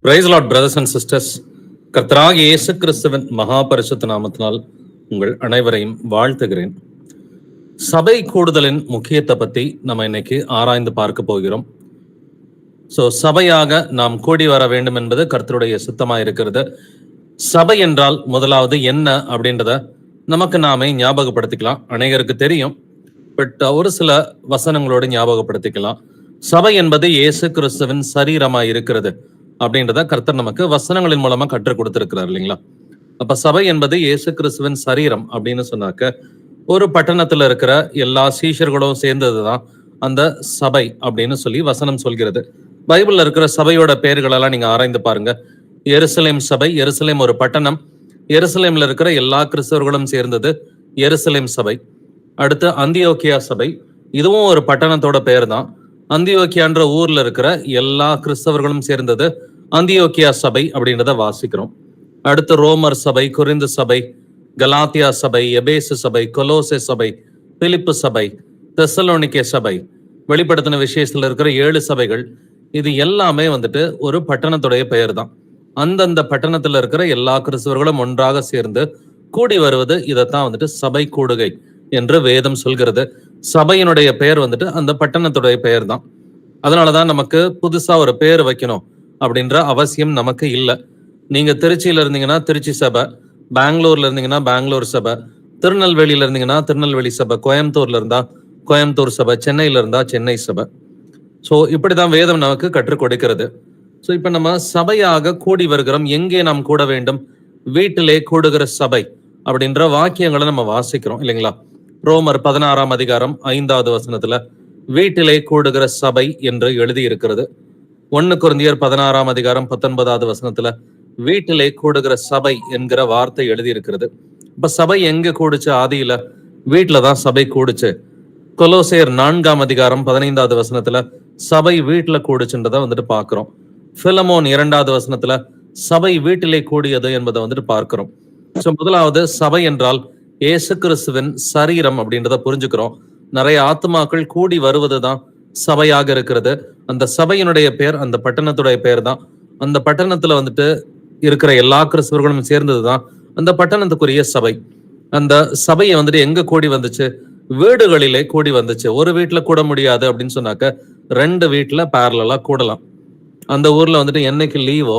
Price Lord brothers and sisters. கர்த்தராகிய இயேசு கிறிஸ்துவின் மகா பரிசுத்த நாமத்தினால் உங்கள் அனைவரையும் வாழ்த்துகிறேன். சபை கூடுதலின் முக்கியத்தை பற்றி நம்ம இன்னைக்கு ஆராய்ந்து பார்க்க போகிறோம். சபையாக நாம் கூடி வர வேண்டும் என்பது கர்த்தருடைய சித்தமாக இருக்கிறது. சபை என்றால் முதலாவது என்ன அப்படின்றத நமக்கு நாமே ஞாபகப்படுத்திக்கலாம். அநேகருக்கு தெரியும், பட் ஒரு சில வசனங்களோடு ஞாபகப்படுத்திக்கலாம். சபை என்பது இயேசு கிறிஸ்துவின் சரீரமாக இருக்கிறது அப்படின்றத கர்த்தர் நமக்கு வசனங்களின் மூலமா கற்றுக் கொடுத்திருக்கிறார் இல்லைங்களா? அப்ப சபை என்பது இயேசு கிறிஸ்துவின் சரீரம் அப்படின்னு சொன்னாக்க, ஒரு பட்டணத்துல இருக்கிற எல்லா சீஷர்களும் சேர்ந்ததுதான் அந்த சபை அப்படின்னு சொல்லி வசனம் சொல்கிறது. பைபிள்ல இருக்கிற சபையோட பெயர்கள் எல்லாம் நீங்க ஆராய்ந்து பாருங்க. எருசலேம் சபை, எருசலேம் ஒரு பட்டணம். எருசலேம்ல இருக்கிற எல்லா கிறிஸ்தவர்களும் சேர்ந்தது எருசலேம் சபை. அடுத்து அந்தியோக்கியா சபை, இதுவும் ஒரு பட்டணத்தோட பெயர் தான். அந்தியோக்கியான்ற ஊர்ல இருக்கிற எல்லா கிறிஸ்தவர்களும் சேர்ந்தது அந்தியோக்கியா சபை அப்படின்றத வாசிக்கிறோம். அடுத்து ரோமர் சபை, கொரிந்து சபை, கலாத்தியா சபை, எபேசு சபை, கொலோசே சபை, பிலிப்பு சபை, தெசலோனிக்கே சபை, வெளிப்படுத்தின விசேஷத்துல இருக்கிற 7 சபைகள். இது எல்லாமே ஒரு பட்டணத்துடைய பெயர் தான். அந்தந்த பட்டணத்துல இருக்கிற எல்லா கிறிஸ்தவர்களும் ஒன்றாக சேர்ந்து கூடி வருவது, இதைத்தான் சபை கூடுகை என்று வேதம் சொல்கிறது. சபையினுடைய பெயர் அந்த பட்டணத்துடைய பெயர் தான். அதனாலதான் நமக்கு புதுசா ஒரு பெயர் வைக்கணும் அப்படின்ற அவசியம் நமக்கு இல்லை. நீங்க திருச்சியில இருந்தீங்கன்னா திருச்சி சபை, பெங்களூர்ல இருந்தீங்கன்னா பெங்களூர் சபை, திருநெல்வேலியில இருந்தீங்கன்னா திருநெல்வேலி சபை, கோயம்புத்தூர்ல இருந்தா கோயம்புத்தூர் சபை, சென்னையில இருந்தா சென்னை சபை. இப்படிதான் வேதம் நமக்கு கற்றுக் கொடுக்கிறது. இப்ப நம்ம சபையாக கூடி வருகிறோம். எங்கே நாம் கூட வேண்டும்? வீட்டிலே கூடுகிற சபை அப்படின்ற வாக்கியங்களை நம்ம வாசிக்கிறோம் இல்லைங்களா? ரோமர் 16ஆம் அதிகாரம் 5வது வசனத்துல வீட்டிலே கூடுகிற சபை என்று எழுதி இருக்கிறது. 1 கொரிந்தியர் 16ஆம் அதிகாரம் 19வது வசனத்துல வீட்டிலே கூடுகிற சபை என்கிற வார்த்தை எழுதி இருக்கிறது. இப்ப சபை எங்க கூடுச்சு? ஆதியில வீட்டுலதான் சபை கூடுச்சு. கொலோசேயர் 4ஆம் அதிகாரம் 15வது வசனத்துல சபை வீட்டுல கூடுச்சுன்றத பாக்குறோம். பிலமோன் 2வது வசனத்துல சபை வீட்டிலே கூடியது என்பதை பார்க்கிறோம். முதலாவது சபை என்றால் இயேசு கிறிஸ்துவின் சரீரம் அப்படின்றத புரிஞ்சுக்கிறோம். நிறைய ஆத்மாக்கள் கூடி வருவதுதான் சபையாக இருக்கிறது. அந்த சபையினுடைய பெயர் அந்த பட்டணத்துடைய பெயர் தான். அந்த பட்டணத்துல இருக்கிற எல்லா கிறிஸ்தவர்களும் சேர்ந்ததுதான் அந்த பட்டணத்துக்குரிய சபை. அந்த சபையை எங்க கூடி வந்துச்சு? வீடுகளிலே கூடி வந்துச்சு. ஒரு வீட்டுல கூட முடியாது அப்படின்னு சொன்னாக்க 2 வீட்டுல பேரலா கூடலாம். அந்த ஊர்ல என்னைக்கு லீவோ,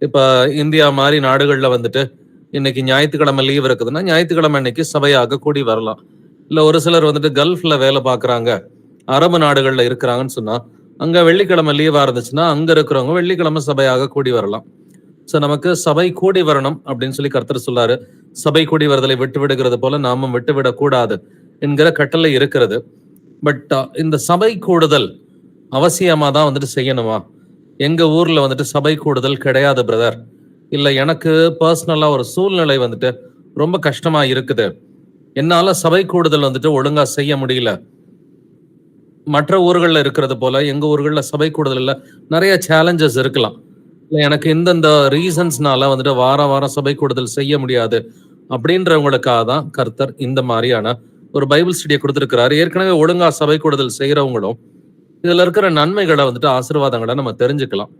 இப்ப இந்தியா மாதிரி நாடுகள்ல இன்னைக்கு ஞாயிற்றுக்கிழமை லீவ் இருக்குதுன்னா ஞாயிற்றுக்கிழமை அன்னைக்கு சபையாக கூடி வரலாம். இல்ல ஒரு சிலர் கல்ஃப்ல வேலை பார்க்கறாங்க, அரபு நாடுகள்ல இருக்கிறாங்கன்னு சொன்னா அங்க வெள்ளிக்கிழமை லீவா இருந்துச்சுன்னா அங்க இருக்கிறவங்க வெள்ளிக்கிழமை சபையாக கூடி வரலாம். நமக்கு சபை கூடி வரணும் அப்படின்னு சொல்லி கர்த்தர் சொல்லாரு. சபை கூடி வருதலை விட்டு விடுகிறது போல நாமும் விட்டு விடக்கூடாது என்கிற கட்டளை இருக்கிறது. பட் இந்த சபை கூடுதல் அவசியமா தான் செய்யணுமா? எங்க ஊர்ல சபை கூடுதல் கிடையாது பிரதர். இல்ல எனக்கு பர்சனலா ஒரு சூழ்நிலை ரொம்ப கஷ்டமா இருக்குது, என்னால சபை கூடுதல் ஒழுங்கா செய்ய முடியல. மற்ற ஊர்கள்ல இருக்கிறது போல எங்க ஊர்கள்ல சபை கூடுதல்ல நிறைய சேலஞ்சஸ் இருக்கலாம். எனக்கு இந்தந்த ரீசன்ஸ்னால வாரம் வாரம் சபை கூடுதல் செய்ய முடியாது அப்படின்றவங்களுக்காக தான் கர்த்தர் இந்த மாதிரியான ஒரு பைபிள் ஸ்டடியை கொடுத்திருக்கிறாரு. ஏற்கனவே ஒழுங்கா சபை கூடுதல் செய்யறவங்களும் இதுல இருக்கிற நன்மைகளை ஆசீர்வாதங்களை நம்ம தெரிஞ்சுக்கலாம்.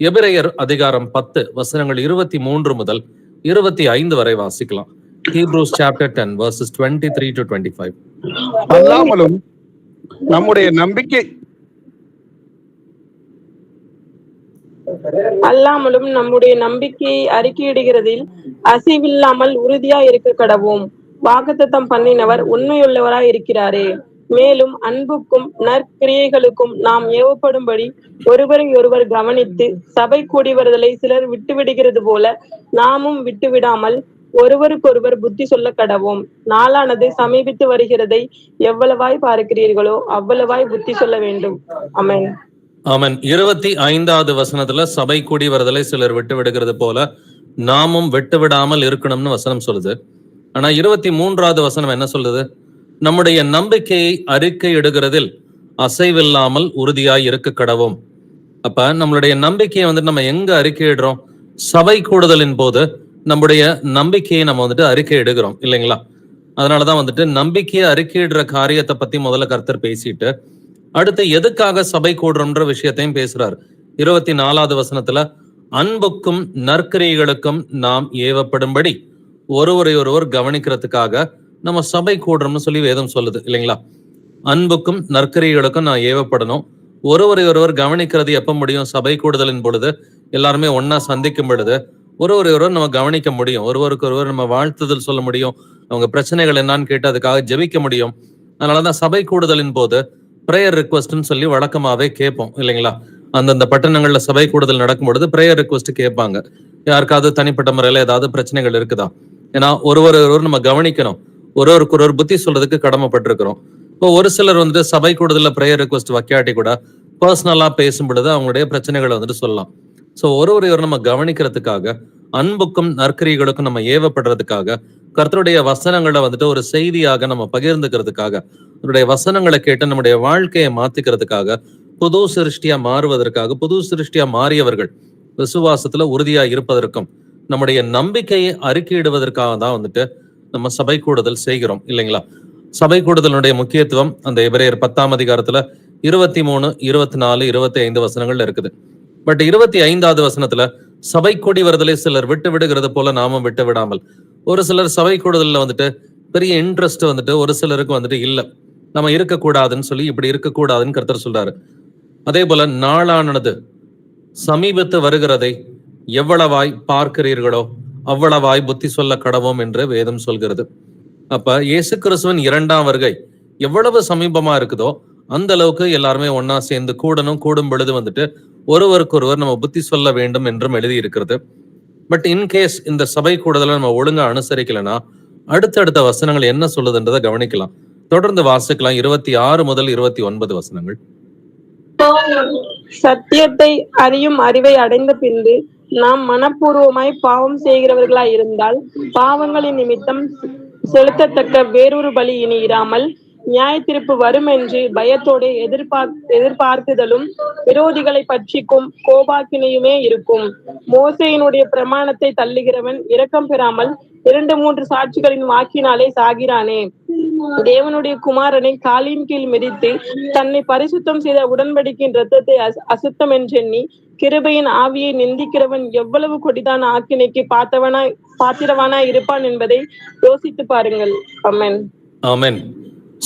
எபிரேயர் அதிகாரம் 10 வசனங்கள் 23 முதல் 25 வரை வாசிக்கலாம். Hebrews chapter 10 verses 23 to 25. அல்லாமலும் நம்முடைய நம்பிக்கையை அறிக்கையிடுகிறதில் அசைவில்லாமல் உறுதியா இருக்க கடவோம். வாக்குத்தத்தம் பண்ணினவர் உண்மையுள்ளவராய் இருக்கிறாரே. மேலும் அன்புக்கும் நற்கிரியைகளுக்கும் நாம் ஏவப்படும்படி ஒருவரை ஒருவர் கவனித்து சபை கூடி வருதலை சிலர் விட்டுவிடுகிறது போல நாமும் விட்டுவிடாமல் ஒருவருக்கொருவர் புத்தி சொல்ல கடவோம். நாளானது சமீபித்து வருகிறதை எவ்வளவாய் பார்க்கிறீர்களோ அவ்வளவாய் புத்தி சொல்ல வேண்டும். ஆமென். ஆமென். 25வது வசனத்துல சபை கூடி வருதலை சிலர் விட்டு விடுகிறது போல நாமும் விட்டு விடாமல் இருக்கணும்னு வசனம் சொல்லுது. ஆனா 23வது வசனம் என்ன சொல்லுது? நம்முடைய நம்பிக்கையை அறிக்கை இடுகிறதில் அசைவில்லாமல் உறுதியாய் இருக்க கடவோம். அப்ப நம்மளுடைய நம்பிக்கையை நம்ம எங்க அறிக்கையிடுறோம்? சபை கூடுதலின் போது நம்முடைய நம்பிக்கையை நம்ம அறிக்கை இடுகிறோம் இல்லைங்களா? அதனாலதான் நம்பிக்கையை அறிக்கையிடுற காரியத்தை பத்தி முதல்ல கர்த்தர் பேசிட்டு அடுத்து எதுக்காக சபை கூடுறோம்ன்ற விஷயத்தையும் பேசுறாரு. 24வது வசனத்துல அன்புக்கும் நற்கிரியைகளுக்கும் நாம் ஏவப்படும்படி ஒருவரை கவனிக்கிறதுக்காக நம்ம சபை கூடுறோம்னு சொல்லி வேதம் சொல்லுது இல்லைங்களா? அன்புக்கும் நற்கிரியைகளுக்கும் நான் ஏவப்படணும். ஒருவர் கவனிக்கிறது எப்ப முடியும்? சபை கூடுதலின் பொழுது எல்லாருமே ஒன்னா சந்திக்கும் பொழுது ஒருவர் நம்ம கவனிக்க முடியும். ஒருவருக்கு ஒருவர் நம்ம வாழ்த்துதல் சொல்ல முடியும். அவங்க பிரச்சனைகள் என்னன்னு கேட்டு அதுக்காக ஜெபிக்க முடியும். அதனாலதான் சபை கூடுதலின் போது பிரேயர் ரிக்வஸ்ட்னு சொல்லி வழக்கமாவே கேட்போம் இல்லைங்களா? அந்தந்த பட்டணங்கள்ல சபை கூடுதல் நடக்கும் பொழுது பிரேயர் ரிக்வஸ்ட் கேட்பாங்க. யாருக்காவது தனிப்பட்ட முறையில ஏதாவது பிரச்சனைகள் இருக்குதா? ஏன்னா ஒருவர் நம்ம கவனிக்கணும். ஒருவருக்கு புத்தி சொல்றதுக்கு கடமைப்பட்டிருக்கிறோம். இப்போ ஒரு சிலர் சபை கூடுதல்ல பிரேயர் ரிக்வஸ்ட் வைக்காட்டி கூட பர்சனலா பேசும் பொழுது அவங்களுடைய பிரச்சனைகளை சொல்லலாம். ஸோ ஒருவர் நம்ம கவனிக்கிறதுக்காக, அன்புக்கும் நற்கிரியைகளுக்கும் நம்ம ஏவப்படுறதுக்காக, கர்த்தருடைய வசனங்களை ஒரு செய்தியாக நம்ம பகிர்ந்துக்கிறதுக்காக, அவருடைய வசனங்களை கேட்டு நம்முடைய வாழ்க்கையை மாத்திக்கிறதுக்காக, புது சிருஷ்டியா மாறுவதற்காக, புது சிருஷ்டியா மாறியவர்கள் விசுவாசத்துல உறுதியா இருப்பதற்கும், நம்முடைய நம்பிக்கையை அறிக்கையிடுவதற்காக தான் நம்ம சபை கூடுதல் செய்கிறோம் இல்லைங்களா? சபை கூடுதலுடைய முக்கியத்துவம் அந்த எபிரேயர் 10ஆம் அதிகாரத்துல 23, 24, 25 வசனங்கள்ல இருக்குது. பட் 25வது வசனத்துல சபை கூடி வருதலை சிலர் விட்டு விடுகிறது போல நாமும் விட்டு விடாமல், ஒரு சிலர் சபை கூடுதல்ல பெரிய இன்ட்ரெஸ்ட் ஒரு சிலருக்கு இல்ல, நம்ம இருக்கக்கூடாதுன்னு சொல்லி இப்படி இருக்கக்கூடாதுன்னு கர்த்தர் சொல்றாரு. அதே போல நாளானது சமீபத்து வருகிறதை எவ்வளவாய் பார்க்கிறீர்களோ அவ்வளவாய் புத்தி சொல்ல கடவோம் என்று வேதம் சொல்கிறது. அப்ப இயேசு கிறிஸ்துவின் 2ஆம் வருகை எவ்வளவு சமீபமா இருக்குதோ அந்த அளவுக்கு எல்லாருமே ஒன்னா சேர்ந்து கூடும் பொழுது ஒருவருக்கொருவர் நம்ம புத்தி சொல்ல வேண்டும் என்றும் எழுதி இருக்கிறது. பட் இன்கேஸ் இந்த சபை கூடுதலை நம்ம ஒழுங்கா அனுசரிக்கலைன்னா அடுத்தடுத்த வசனங்கள் என்ன சொல்லுதுன்றதை கவனிக்கலாம். தொடர்ந்து வாசிக்கலாம். 26 முதல் 29 வசனங்கள். சத்தியத்தை அறியும் அறிவை அடைந்த பின்பு நாம் மனப்பூர்வமாய் பாவம் செய்கிறவர்களாய் இருந்தால் பாவங்களின் நிமித்தம் செலுத்தத்தக்க வேறொரு பலி இனி இராமல் நியாய தீர்ப்பு வரும் என்று பயத்தோடு எதிர்பார்க்குதலும் விரோதிகளை பட்சிக்கும் கோபாக்கினையுமே இருக்கும். மோசேயினுடைய பிரமாணத்தை தள்ளுகிறவன் இரக்கம் பெறாமல் 2-3 சாட்சிகளின் வாக்கினாலே சாகிறானே. தேவனுடைய குமாரனை காலின் கீழ் மிதித்து தன்னை பரிசுத்தம் செய்த உடன்படிக்கையின் இரத்தத்தை அசுத்தம் என்றெண்ணி கிருபையின் ஆவியை நிந்திக்கிறவன் எவ்வளவு கொடிதான ஆக்கினைக்கு பாத்திரவானாய் இருப்பான் என்பதை யோசித்து பாருங்கள். ஆமென். ஆமென்.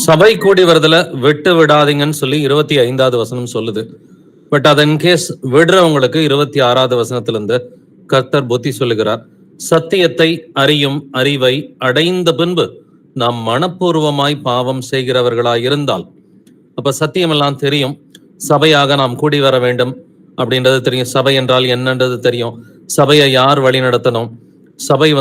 சபை கூடி வருதல விட்டு விடாதீங்கன்னு சொல்லி 25வது வசனம் சொல்லுது. பட் அது இன்கேஸ் விடுறவங்களுக்கு 26வது வசனத்துல இருந்து கர்த்தர் புத்தி சொல்லுகிறார். சத்தியத்தை அறியும் அறிவை அடைந்த பின்பு நாம் மனப்பூர்வமாய் பாவம் செய்கிறவர்களாய் இருந்தால், அப்ப சத்தியம் எல்லாம் தெரியும், சபையாக நாம் கூடி வர வேண்டும் அப்படின்றது தெரியும், சபை என்றால் என்னன்றது தெரியும், சபையை யார் வழி நடத்தணும், சபை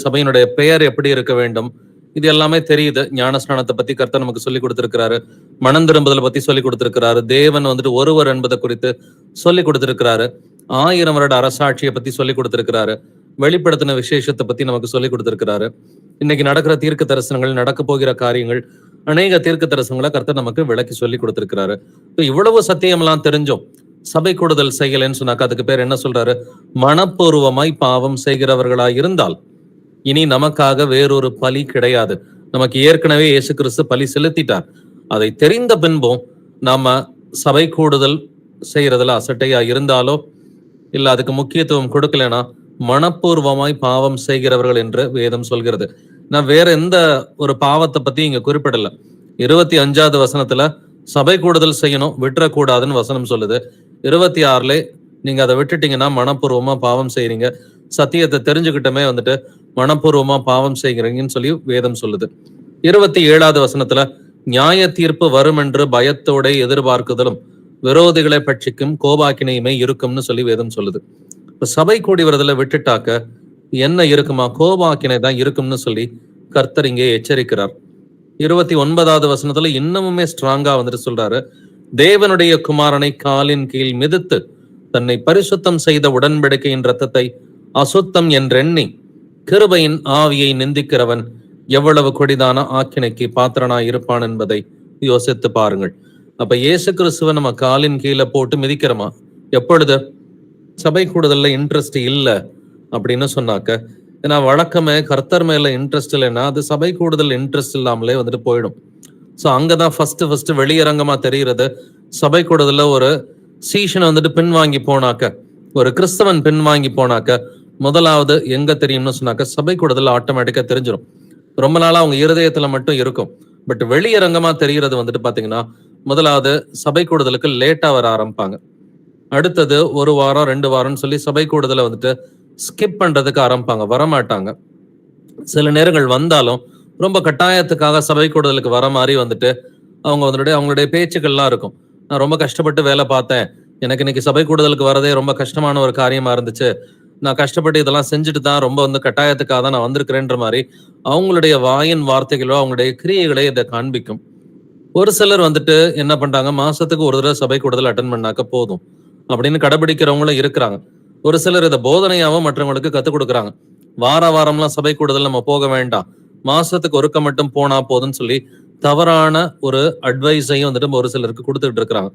சபையினுடைய பெயர் எப்படி இருக்க வேண்டும், இது எல்லாமே தெரியுது. ஞானஸ்நானத்தை பத்தி கர்த்தர் நமக்கு சொல்லி கொடுத்திருக்கிறாரு, மனம் திரும்புதலை பத்தி சொல்லி கொடுத்திருக்கிறாரு, தேவன் ஒருவர் என்பதை குறித்து சொல்லி கொடுத்திருக்கிறாரு, 1000 வருட அரசாட்சியை பத்தி சொல்லி கொடுத்திருக்கிறாரு, வெளிப்படுத்தின விசேஷத்தை பத்தி நமக்கு சொல்லி கொடுத்திருக்கிறாரு. இன்னைக்கு நடக்கிற தீர்க்க தரிசனங்கள், நடக்க போகிற காரியங்கள், அநேக தீர்க்க தரிசனங்களை கர்த்தர் நமக்கு விளக்கி சொல்லி கொடுத்திருக்கிறாரு. இவ்வளவு சத்தியம் எல்லாம் தெரிஞ்சும் சபை கூடுதல் செய்யலைன்னு சொன்னாக்க அதுக்கு பேர் என்ன சொல்றாரு? மனப்பூர்வமாய் பாவம் செய்கிறவர்களாய் இருந்தால் இனி நமக்காக வேறொரு பலி கிடையாது. நமக்கு ஏற்கனவே இயேசு கிறிஸ்து பலி செலுத்திட்டார். அதை தெரிந்த பின்பும் நாம சபை கூடுதல் செய்யறதுல அசட்டையா இருந்தாலோ இல்ல அதுக்கு முக்கியத்துவம் கொடுக்கலனா மனப்பூர்வமாய் பாவம் செய்கிறவர்கள் என்று வேதம் சொல்கிறது. நான் வேற எந்த ஒரு பாவத்தை பத்தி இங்க குறிப்பிடல. 25வது வசனத்துல சபை கூடுதல் செய்யணும், விட்டுறக்கூடாதுன்னு வசனம் சொல்லுது. 26ல நீங்க அதை விட்டுட்டீங்கன்னா மனப்பூர்வமா பாவம் செய்யறீங்க, சத்தியத்தை தெரிஞ்சுக்கிட்டமே மனப்பூர்வமா பாவம் செய்கிறீங்கன்னு சொல்லி வேதம் சொல்லுது. 27வது வசனத்துல நியாய தீர்ப்பு வரும் என்று பயத்தோட எதிர்பார்க்குதலும் விரோதிகளை பட்சிக்கும் கோபாக்கினையுமே இருக்கும்னு சொல்லி வேதம் சொல்லுது. இப்ப சபை கூடி வரதுல விட்டுட்டாக்க என்ன இருக்குமா? கோபாக்கினை தான் இருக்கும்னு சொல்லி கர்த்தர் இங்கே எச்சரிக்கிறார். 29வது வசனத்துல இன்னமுமே ஸ்ட்ராங்கா சொல்றாரு, தேவனுடைய குமாரனை காலின் கீழ் மிதித்து தன்னை பரிசுத்தம் செய்த உடன்படிக்கையின் இரத்தத்தை அசுத்தம் என்றெண்ணி கிருபையின் ஆவியை நிந்திக்கிறவன் எவ்வளவு கொடிதான ஆக்கினைக்கு பாத்திரனாய் இருப்பான் என்பதை யோசித்து பாருங்கள். அப்ப இயேசு கிறிஸ்துவ நம்ம காலின் கீழே போட்டு மிதிக்கிறோமா? எப்பொழுது? சபை கூடுதல்ல இன்ட்ரெஸ்ட் இல்ல அப்படின்னு சொன்னாக்க, ஏன்னா வழக்கமே கர்த்தர் மேல இன்ட்ரெஸ்ட் இல்லைன்னா அது சபை கூடுதல் இன்ட்ரெஸ்ட் இல்லாமலே போயிடும். ஸோ அங்கதான் ஃபர்ஸ்ட் வெளியரங்கமா தெரிகிறது. சபை கூடுதல்ல ஒரு சீசனை பின்வாங்கி போனாக்க ஒரு கிறிஸ்தவன் பின்வாங்கி போனாக்க முதலாவது எங்க தெரியும்னு சொன்னாக்க சபை கூடுதல் ஆட்டோமேட்டிக்கா தெரிஞ்சிடும். ரொம்ப நாளா அவங்க இருதயத்துல மட்டும் இருக்கும். பட் வெளியரங்கமா தெரிகிறது வந்துட்டு பாத்தீங்கன்னா, முதலாவது சபை கூடுதலுக்கு லேட்டா வர ஆரம்பிப்பாங்க. அடுத்தது 1 வாரம் 2 வாரம்னு சொல்லி சபை கூடுதலை வந்துட்டு ஸ்கிப் பண்றதுக்கு ஆரம்பிப்பாங்க, வரமாட்டாங்க. சில நேரங்கள் வந்தாலும் ரொம்ப கட்டாயத்துக்காக சபை கூடுதலுக்கு வர மாதிரி வந்துட்டு அவங்களுடைய பேச்சுக்கள்லாம் இருக்கும். நான் ரொம்ப கஷ்டப்பட்டு வேலை பார்த்தேன், எனக்கு இன்னைக்கு சபை கூடுதலுக்கு வரதே ரொம்ப கஷ்டமான ஒரு காரியமா இருந்துச்சு, நான் கஷ்டப்பட்டு இதெல்லாம் செஞ்சுட்டு தான் ரொம்ப கட்டாயத்துக்காக தான் நான் வந்திருக்கிறேன்ற மாதிரி அவங்களுடைய வாயின் வார்த்தைகளோ அவங்களுடைய கிரியைகளே இதை காண்பிக்கும். ஒரு சிலர் வந்துட்டு என்ன பண்றாங்க, மாசத்துக்கு ஒரு தடவை சபை கூடுதல் அட்டன் பண்ணாக்க போதும் அப்படின்னு கடைபிடிக்கிறவங்களும் இருக்கிறாங்க. ஒரு சிலர் இதை போதனையாவும் மற்றவங்களுக்கு கத்துக் கொடுக்குறாங்க. வாரம்லாம் சபை கூடுதல் நம்ம போக வேண்டாம், மாசத்துக்கு ஒருக்க மட்டும் போனா போதும்னு சொல்லி தவறான ஒரு அட்வைஸையும் வந்துட்டு ஒரு சிலருக்கு கொடுத்துட்டு இருக்கிறாங்க.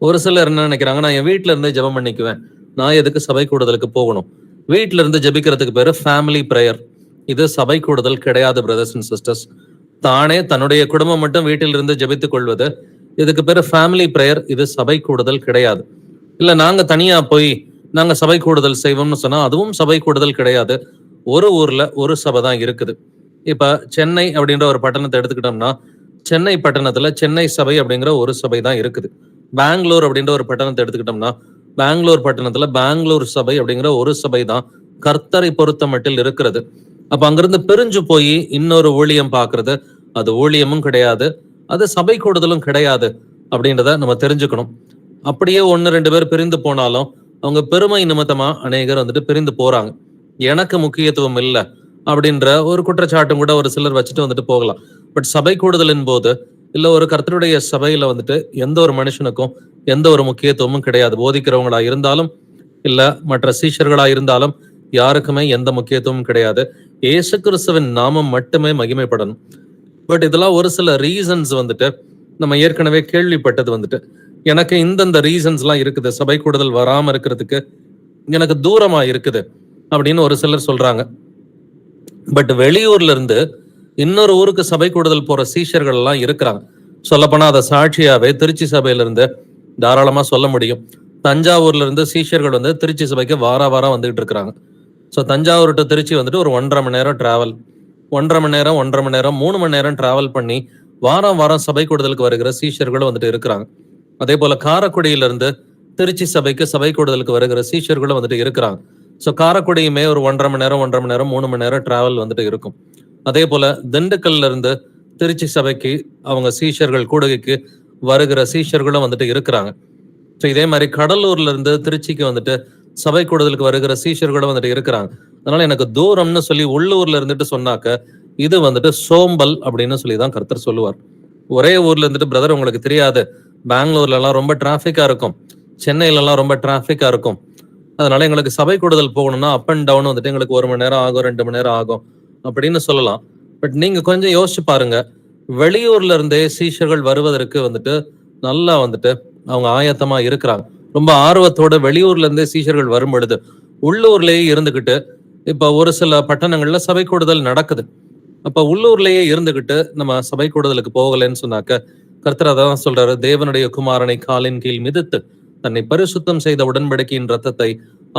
ஒரு சிலர் என்ன நினைக்கிறாங்க, நான் என் வீட்டுல இருந்தே ஜெபம் பண்ணிக்குவேன், நான் எதுக்கு சபை கூடுதலுக்கு போகணும். வீட்டுல இருந்து ஜெபிக்கிறதுக்கு பேரு ஃபேமிலி பிரேயர். இது சபை கூடுதல் கிடையாது பிரதர்ஸ் அண்ட் சிஸ்டர்ஸ். தானே தன்னுடைய குடும்பம் மட்டும் வீட்டில் இருந்து ஜெபித்துக் கொள்வது, இதுக்கு பேரு ஃபேமிலி பிரேயர். இது சபை கூடுதல் கிடையாது. இல்ல நாங்க தனியா போய் நாங்க சபை கூடுதல் செய்வோம்னு சொன்னா அதுவும் சபை கூடுதல் கிடையாது. ஒரு ஊர்ல ஒரு சபை தான் இருக்குது. இப்ப சென்னை அப்படின்ற ஒரு பட்டணத்தை எடுத்துக்கிட்டோம்னா, சென்னை பட்டணத்துல சென்னை சபை அப்படிங்கிற ஒரு சபை தான் இருக்குது. பெங்களூர் அப்படின்ற ஒரு பட்டணத்தை எடுத்துக்கிட்டோம்னா, பெங்களூர் பட்டணத்துல பெங்களூர் சபை அப்படிங்கிற ஒரு சபை தான் கர்த்தரை பொறுத்த மட்டில் இருக்கிறது. அப்ப அங்கிருந்து பிரிஞ்சு போய் இன்னொரு ஊழியம் பாக்குறது, அது ஊழியமும் கிடையாது, அது சபை கூடுதலும் கிடையாது அப்படின்றத நம்ம தெரிஞ்சுக்கணும். அப்படியே 1-2 பேர் பிரிந்து போனாலும் அவங்க பெருமை நிமித்தமா அநேகர் வந்துட்டு பிரிந்து போறாங்க. எனக்கு முக்கியத்துவம் இல்லை அப்படின்ற ஒரு குற்றச்சாட்டும் கூட ஒரு சிலர் வச்சுட்டு வந்துட்டு போகலாம். பட் சபை கூடுதலின் போது இல்ல ஒரு கர்த்தருடைய சபையில வந்துட்டு எந்த ஒரு மனுஷனுக்கும் எந்த ஒரு முக்கியத்துவமும் கிடையாது. போதிக்கிறவங்களா இருந்தாலும் இல்ல மற்ற சீஷர்களா இருந்தாலும் யாருக்குமே எந்த முக்கியத்துவமும் கிடையாது. இயேசு கிறிஸ்துவின் நாமம் மட்டுமே மகிமைப்படணும். பட் இதெல்லாம் ஒரு சில ரீசன்ஸ் வந்துட்டு நம்ம ஏற்கனவே கேள்விப்பட்டது வந்துட்டு, எனக்கு இந்தந்த ரீசன்ஸ் எல்லாம் இருக்குது, சபை கூடுதல் வராம இருக்கிறதுக்கு எனக்கு தூரமா இருக்குது அப்படின்னு ஒரு சிலர் சொல்றாங்க. பட் வெளியூர்ல இருந்து இன்னொரு ஊருக்கு சபை கூடுதல் போற சீஷர்கள் எல்லாம் இருக்கிறாங்க. சொல்லப்போனா அதை சாட்சியாவே திருச்சி சபையில இருந்து தாராளமா சொல்ல முடியும். தஞ்சாவூர்ல இருந்து சீஷர்கள் வந்து திருச்சி சபைக்கு வாரம் வந்துகிட்டு இருக்கிறாங்க. ஸோ தஞ்சாவூர் டு திருச்சி வந்துட்டு ஒரு 1.5 மணி நேரம் டிராவல், 1.5 மணி நேரம் 3 மணி நேரம் டிராவல் பண்ணி வாரம் சபை கூடுதலுக்கு வருகிற சீஷர்களும் வந்துட்டு இருக்கிறாங்க. அதே போல காரைக்குடியில இருந்து திருச்சி சபைக்கு சபை கூடுதலுக்கு வருகிற சீஷர்களும் வந்துட்டு இருக்கிறாங்க. ஸோ காரைக்குடியுமே ஒரு 1.5 மணி நேரம் 3 மணி நேரம் டிராவல் வந்துட்டு இருக்கும். அதே போல திண்டுக்கல்ல இருந்து திருச்சி சபைக்கு அவங்க சீஷர்கள் கூடுகைக்கு வருகிற சீஷர்களும் வந்துட்டு இருக்கிறாங்க. ஸோ இதே மாதிரி கடலூர்ல இருந்து திருச்சிக்கு வந்துட்டு சபை கூடுதலுக்கு வருகிற சீஷர்களும் வந்துட்டு இருக்கிறாங்க. அதனால எனக்கு தூரம்னு சொல்லி உள்ளூர்ல இருந்துட்டு சொன்னாக்க இது வந்துட்டு சோம்பல் அப்படின்னு சொல்லிதான் கர்த்தர் சொல்லுவார். ஒரே ஊர்ல இருந்துட்டு பிரதர் உங்களுக்கு தெரியாது, பெங்களூர்ல எல்லாம் ரொம்ப டிராபிக்கா இருக்கும், சென்னையில எல்லாம் ரொம்ப டிராபிக்கா இருக்கும், அதனால எங்களுக்கு சபை கூடுதல் போகணும்னா அப் அண்ட் டவுன் வந்துட்டு எங்களுக்கு 1 மணி நேரம் ஆகும், 2 மணி நேரம் ஆகும் அப்படின்னு சொல்லலாம். பட் நீங்க கொஞ்சம் யோசிச்சு பாருங்க, வெளியூர்ல இருந்தே சீஷர்கள் வருவதற்கு வந்துட்டு நல்லா வந்துட்டு அவங்க ஆயத்தமா இருக்கிறாங்க. ரொம்ப ஆர்வத்தோட வெளியூர்ல இருந்தே சீஷர்கள் வரும் பொழுது உள்ளூர்லயே இருந்துகிட்டு, இப்ப ஒரு சில பட்டணங்கள்ல சபை கூடுதல் நடக்குது, அப்ப உள்ளூர்லயே இருந்துகிட்டு நம்ம சபை கூடுதலுக்கு போகலன்னு சொன்னாக்க கர்த்தர் அதான் சொல்றாரு, தேவனுடைய குமாரனை காலின் கீழ் மிதித்து தன்னை பரிசுத்தம் செய்த உடன்படிக்கையின் ரத்தத்தை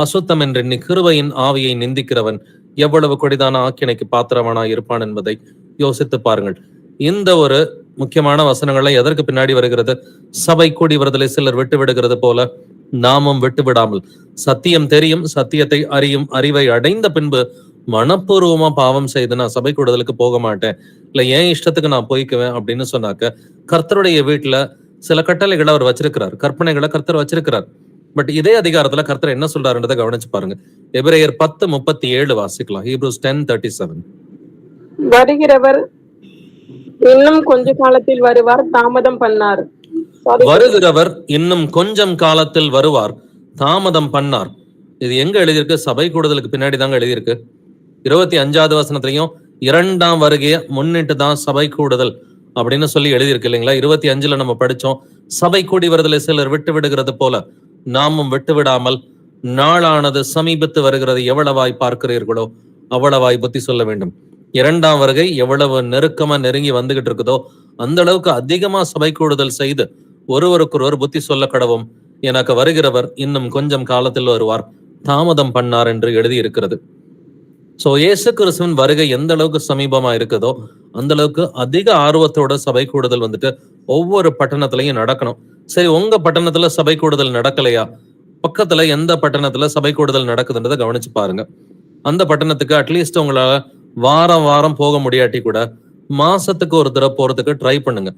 அசுத்தம் என்று கிருபையின் ஆவியை நிந்திக்கிறவன் எவ்வளவு கொடிதான ஆக்கினைக்கு பாத்திரவனா இருப்பான் என்பதை யோசித்து பாருங்கள். இந்த ஒரு முக்கியமான வசனங்கள்லாம் எதற்கு பின்னாடி வருகிறது? சபை கூடி வருதலை சிலர் விட்டு விடுகிறது போல நாமும் விட்டு விடாமல், சத்தியம் தெரியும், சத்தியத்தை அறியும், அறிவை அடைந்த பின்பு மனப்பூர்வமா பாவம் செய்து நான் சபை கூடுதலுக்கு போக மாட்டேன், இல்ல ஏன் இஷ்டத்துக்கு நான் போய்க்குவேன் அப்படின்னு சொன்னாக்க கர்த்தருடைய வீட்டுல சில கட்டளைகளை அவர் வச்சிருக்கிறார், கற்பனைகளை கர்த்தர் வச்சிருக்கிறார். பட் இதே அதிகாரத்துல கர்த்தர் என்ன சொல்றாருன்றதை கவனிச்சு பாருங்க. எபிரேயர் 10:37 வாசிக்கலாம். Hebrews 10:37. வருகிறவர் இன்னும் கொஞ்ச காலத்தில் வருவார், தாமதம் பண்ணார். வருகிறவர் இன்னும் கொஞ்சம் காலத்தில் வருவார், தாமதம் பண்ணார். இது எங்க எழுதியிருக்கு? சபை கூடுதலுக்கு பின்னாடி தாங்க எழுதியிருக்கு. 25வது வசனத்திலையும் 2ஆம் வருகையை முன்னிட்டு தான் சபை கூடுதல் அப்படின்னு சொல்லி எழுதியிருக்கு இல்லைங்களா? 25ல நம்ம படிச்சோம், சபை கூடி வருதலை சிலர் விட்டு விடுகிறது போல நாமும் விட்டு விடாமல் நாளானது சமீபத்து வருகிறது எவ்வளவாய் பார்க்கிறீர்களோ அவ்வளவாய் புத்தி சொல்ல வேண்டும். 2ஆம் வருகை எவ்வளவு நெருக்கமா நெருங்கி வந்துகிட்டு இருக்குதோ அந்த அளவுக்கு அதிகமா சபை கூடுதல் செய்து ஒருவருக்கொருவர் புத்தி சொல்ல கடவும் எனக்கு வருகிறவர் இன்னும் கொஞ்சம் காலத்தில் வருவார், தாமதம் பண்ணார் என்று எழுதி இருக்கிறது. சோ இயேசு கிறிஸ்துவின் வருகை எந்த அளவுக்கு சமீபமா இருக்குதோ அந்த அளவுக்கு அதிக ஆர்வத்தோட சபை கூடுதல் வந்துட்டு ஒவ்வொரு பட்டணத்திலையும் நடக்கணும். சரி, உங்க பட்டணத்துல சபை கூடுதல் நடக்கலையா? பக்கத்துல எந்த பட்டணத்துல சபை கூடுதல் நடக்குதுன்றதை கவனிச்சு பாருங்க. அந்த பட்டணத்துக்கு அட்லீஸ்ட் உங்களால வாரம் வாரம் போக முடியாட்டி கூட மாசத்துக்கு ஒரு தடவை போறதுக்கு ட்ரை பண்ணுங்க.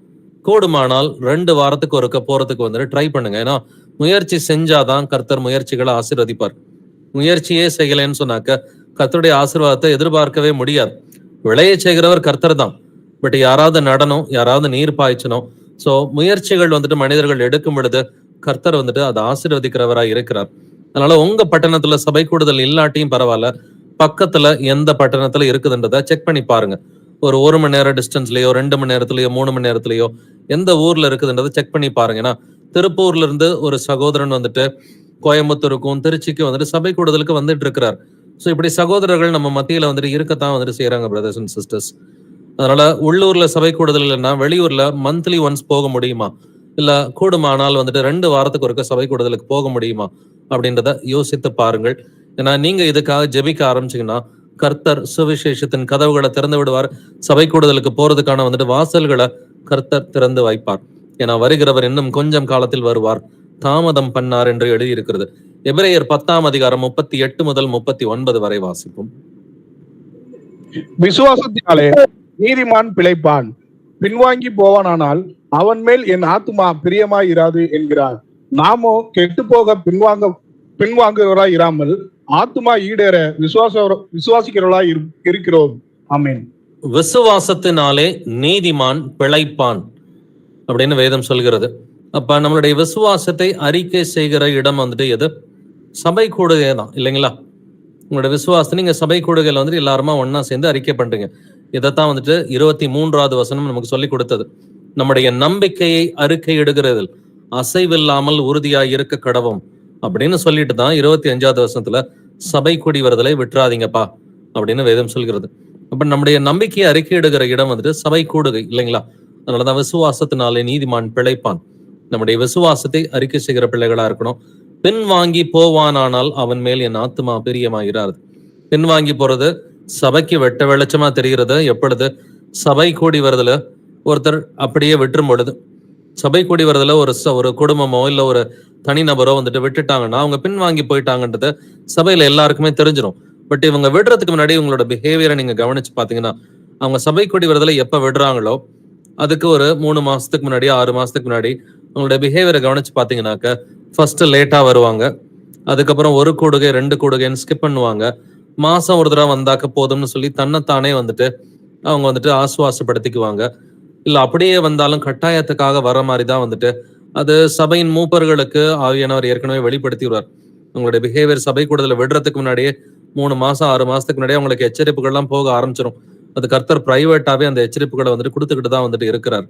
கூடுமானால் 2 வாரத்துக்கு ஒருக்க போறதுக்கு வந்துட்டு ட்ரை பண்ணுங்க. ஏன்னா முயற்சி செஞ்சாதான் கர்த்தர் முயற்சிகளை ஆசீர்வதிப்பார். முயற்சியே செய்யலைன்னு சொன்னாக்க கர்த்தருடைய ஆசீர்வாதத்தை எதிர்பார்க்கவே முடியாது. விளைய செய்கிறவர் கர்த்தர் தான். பட் யாராவது நடனம், யாராவது நீர் பாய்ச்சணும். சோ முயற்சிகள் வந்துட்டு மனிதர்கள் எடுக்கும் பொழுது கர்த்தர் வந்துட்டு அதை ஆசீர்வதிக்கிறவராய் இருக்கிறார். அதனால உங்க பட்டணத்துல சபை கூடுதல் இல்லாட்டியும் பரவாயில்ல, பக்கத்துல எந்த பட்டணத்துல இருக்குதுன்றத செக் பண்ணி பாருங்க. ஒரு 1 மணி நேரம் டிஸ்டன்ஸ்லயோ 2 மணி நேரத்திலயோ 3 மணி நேரத்திலயோ எந்த ஊர்ல இருக்குதுன்றதை செக் பண்ணி பாருங்க. ஏன்னா திருப்பூர்ல இருந்து ஒரு சகோதரன் வந்துட்டு கோயம்புத்தூருக்கும் திருச்சிக்கும் வந்துட்டு சபை கூடுதலுக்கு வந்துட்டு இருக்கிறார். ஸோ இப்படி சகோதரர்கள் நம்ம மத்தியில வந்துட்டு இருக்கத்தான் வந்துட்டு செய்யறாங்க பிரதர்ஸ் அண்ட் சிஸ்டர்ஸ். அதனால உள்ளூர்ல சபை கூடுதல் இல்லைன்னா வெளியூர்ல மந்த்லி ஒன்ஸ் போக முடியுமா, இல்ல கூடுமானால் வந்துட்டு 2 வாரத்துக்கு ஒருக்க சபை கூடுதலுக்கு போக முடியுமா அப்படின்றத யோசித்து பாருங்கள். ஏன்னா நீங்க இதுக்காக ஜெபிக்க ஆரம்பிச்சீங்கன்னா கர்த்தர் சுவிசேஷத்தின் கதவுகளை திறந்து விடுவார். சபை கூடுதலுக்கு போறதுக்கான வந்துட்டு வாசல்களை கர்த்தர் திறந்து வைப்பார். ஏன்னா வருகிறவர் இன்னும் கொஞ்சம் காலத்தில் வருவார், தாமதம் பண்ணார் என்று எழுதியிருக்கிறது. எபிரேயர் 10ஆம் அதிகாரம் 38 முதல் 39 வரை வாசிப்போம். விசுவாசத்தினாலே நீதிமான் பிழைப்பான், பின்வாங்கி போவானானால் அவன் மேல் என் ஆத்துமா பிரியமாய் இராது என்கிறார். நாமோ கெட்டு போக பின்வாங்குகிறவராய் இராமல் ஆத்துமா ஈடேற விசுவாசிக்கிறவர்களாய் இருக்கிறோம். ஆமென். விசுவாசத்தினாலே நீதிமான் பிழைப்பான் அப்படின்னு வேதம் சொல்கிறது. அப்ப நம்மளுடைய விசுவாசத்தை அறிக்கை செய்கிற இடம் வந்துட்டு எது? சபை கூடுகை தான், இல்லைங்களா? உங்களோட விசுவாசத்தை நீங்க சபை கூடுகையில வந்துட்டு எல்லாருமா ஒன்னா சேர்ந்து அறிக்கை பண்றீங்க. இதைத்தான் வந்துட்டு 23வது வசனம் நமக்கு சொல்லி கொடுத்தது. நம்முடைய நம்பிக்கையை அறிக்கை இடுகிறதில் அசைவில்லாமல் உறுதியாய் இருக்க கடவும் அப்படின்னு சொல்லிட்டு தான் 25வது வசனத்துல சபை கூடி வருதலை விட்டுறாதீங்கப்பா அப்படின்னு வேதம் சொல்கிறது. அப்ப நம்முடைய நம்பிக்கையை அறிக்கை இடுகிற இடம் வந்துட்டு சபை கூடுகை, இல்லைங்களா? அதனாலதான் விசுவாசத்தினாலே நீதிமான் பிழைப்பான். நம்முடைய விசுவாசத்தை அறிக்கை செய்கிற பிள்ளைகளா இருக்கணும். பின்வாங்கி போவானானால் அவன் மேல் என் ஆத்துமா பிரியமாயிராது. பின்வாங்கி போறது சபைக்கு வெட்ட வெளிச்சமா தெரிகிறது. எப்பொழுது சபை கூடி வருதுல ஒருத்தர் அப்படியே விட்டுரும் பொழுது, சபை கூடி வருதுல ஒரு குடும்பமோ இல்ல ஒரு தனிநபரோ வந்துட்டு விட்டுட்டாங்கன்னா அவங்க பின்வாங்கி போயிட்டாங்கன்றது சபையில எல்லாருக்குமே தெரிஞ்சிடும். பட் இவங்க விடுறதுக்கு முன்னாடி உங்களோட பிஹேவியரை நீங்க கவனிச்சு பாத்தீங்கன்னா, அவங்க சபை கூடி வருதுல எப்ப விடுறாங்களோ அதுக்கு ஒரு 3 மாசத்துக்கு முன்னாடி 6 மாசத்துக்கு முன்னாடி உங்களுடைய பிஹேவியரை கவனிச்சு பாத்தீங்கன்னாக்க ஃபர்ஸ்ட் லேட்டா வருவாங்க, அதுக்கப்புறம் 1 கூடுகை 2 கூடுகைன்னு ஸ்கிப் பண்ணுவாங்க. மாசம் ஒரு தடவை வந்தாக்க போதும்னு சொல்லி தன்னைத்தானே வந்துட்டு அவங்க வந்துட்டு ஆசுவாசப்படுத்திக்குவாங்க. இல்ல அப்படியே வந்தாலும் கட்டாயத்துக்காக வர மாதிரி தான் வந்துட்டு அது சபையின் மூப்பர்களுக்கு ஆவியானவர் ஏற்கனவே வெளிப்படுத்திடுவார். உங்களுடைய பிஹேவியர் சபை கூடுதல விடுறதுக்கு முன்னாடியே 3 மாசம் 6 மாசத்துக்கு முன்னாடியே உங்களுக்கு எச்சரிப்புகள்லாம் போக ஆரம்பிச்சிடும். அது கர்த்தர் பிரைவேட்டாவே அந்த எச்சரிப்புகளை வந்துட்டு கொடுத்துக்கிட்டு தான் வந்துட்டு இருக்கிறார்.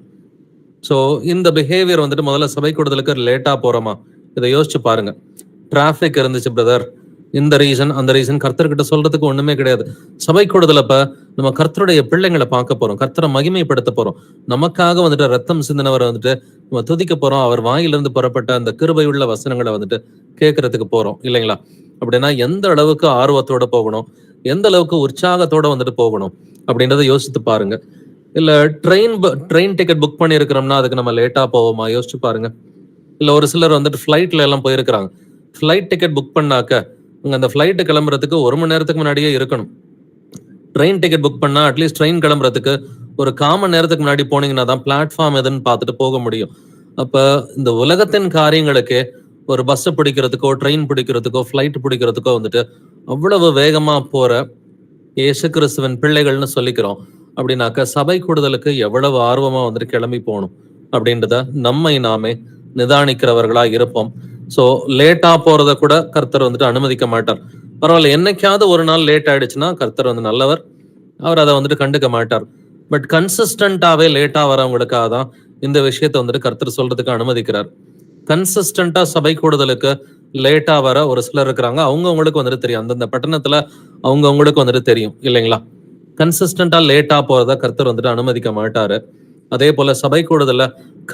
ஸோ இந்த பிஹேவியர் வந்துட்டு முதல்ல சபை கூடுதலுக்கு லேட்டா போறோமா இதை யோசிச்சு பாருங்க. டிராபிக் இருந்துச்சு பிரதர், இந்த ரீசன் அந்த ரீசன் கர்த்தர்கிட்ட சொல்றதுக்கு ஒண்ணுமே கிடையாது. சபை கூடுதலப்ப நம்ம கர்த்தருடைய பிள்ளைங்களை பார்க்க போறோம், கர்த்தரை மகிமைப்படுத்த போறோம். நமக்காக வந்துட்டு ரத்தம் சிந்தினவர் வந்துட்டு நம்ம துதிக்க போறோம். அவர் வாயிலிருந்து புறப்பட்ட அந்த கிருபையுள்ள வசனங்களை வந்துட்டு கேட்கறதுக்கு போறோம், இல்லைங்களா? அப்படின்னா எந்த அளவுக்கு ஆர்வத்தோட போகணும், எந்த அளவுக்கு உற்சாகத்தோட வந்துட்டு போகணும் அப்படின்றத யோசித்து பாருங்க. இல்ல ட்ரெயின் டிக்கெட் புக் பண்ணி இருக்கிறோம்னா அதுக்கு நம்ம லேட்டா போவோமா? யோசிச்சு பாருங்க. இல்ல ஒரு சிலர் வந்துட்டு ஃபிளைட்ல எல்லாம் போயிருக்கிறாங்க. ஃபிளைட் டிக்கெட் புக் பண்ணாக்க அந்த ஃபிளைட் கிளம்புறதுக்கு 1 மணி நேரத்துக்கு முன்னாடியே இருக்கணும். ட்ரெயின் டிக்கெட் புக் பண்ணா அட்லீஸ்ட் ட்ரெயின் கிளம்புறதுக்கு ஒரு 1/4 மணி நேரத்துக்கு முன்னாடி போனீங்கன்னா தான் பிளாட்ஃபார்ம் எதுன்னு பார்த்துட்டு போக முடியும். அப்ப இந்த உலகத்தின் காரியங்களுக்கு ஒரு பஸ் பிடிக்கிறதுக்கோ ட்ரெயின் பிடிக்கிறதுக்கோ ஃபிளைட் பிடிக்கிறதுக்கோ வந்துட்டு அவ்வளவு வேகமா போற இயேசு கிறிஸ்துவின் பிள்ளைகள்னு சொல்லிக்கிறோம். அப்படின்னாக்க சபை கூடுதலுக்கு எவ்வளவு ஆர்வமா வந்துட்டு கிளம்பி போகணும் அப்படின்றத நம்மை நாமே நிதானிக்கிறவர்களா இருப்போம். சோ லேட்டா போறத கூட கர்த்தர் வந்துட்டு அனுமதிக்க மாட்டார். பரவாயில்ல, என்னைக்காவது ஒரு நாள் லேட் ஆயிடுச்சுன்னா கர்த்தர் வந்து நல்லவர், அவர் அதை வந்துட்டு கண்டுக்க மாட்டார். பட் கன்சிஸ்டன்டாவே லேட்டா வரவங்களுக்காக தான் இந்த விஷயத்த வந்துட்டு கர்த்தர் சொல்றதுக்கு அனுமதிக்கிறார். கன்சிஸ்டன்டா சபை கூடுதலுக்கு லேட்டா வர ஒரு சிலர் இருக்கிறாங்க. அவங்களுக்கு வந்துட்டு தெரியும், அந்தந்த பட்டணத்துல அவங்களுக்கு வந்துட்டு தெரியும், இல்லைங்களா? கன்சிஸ்டன்டா லேட்டா போறத கர்த்தர் வந்துட்டு அனுமதிக்க மாட்டாரு. அதே போல சபை கூடுதல்ல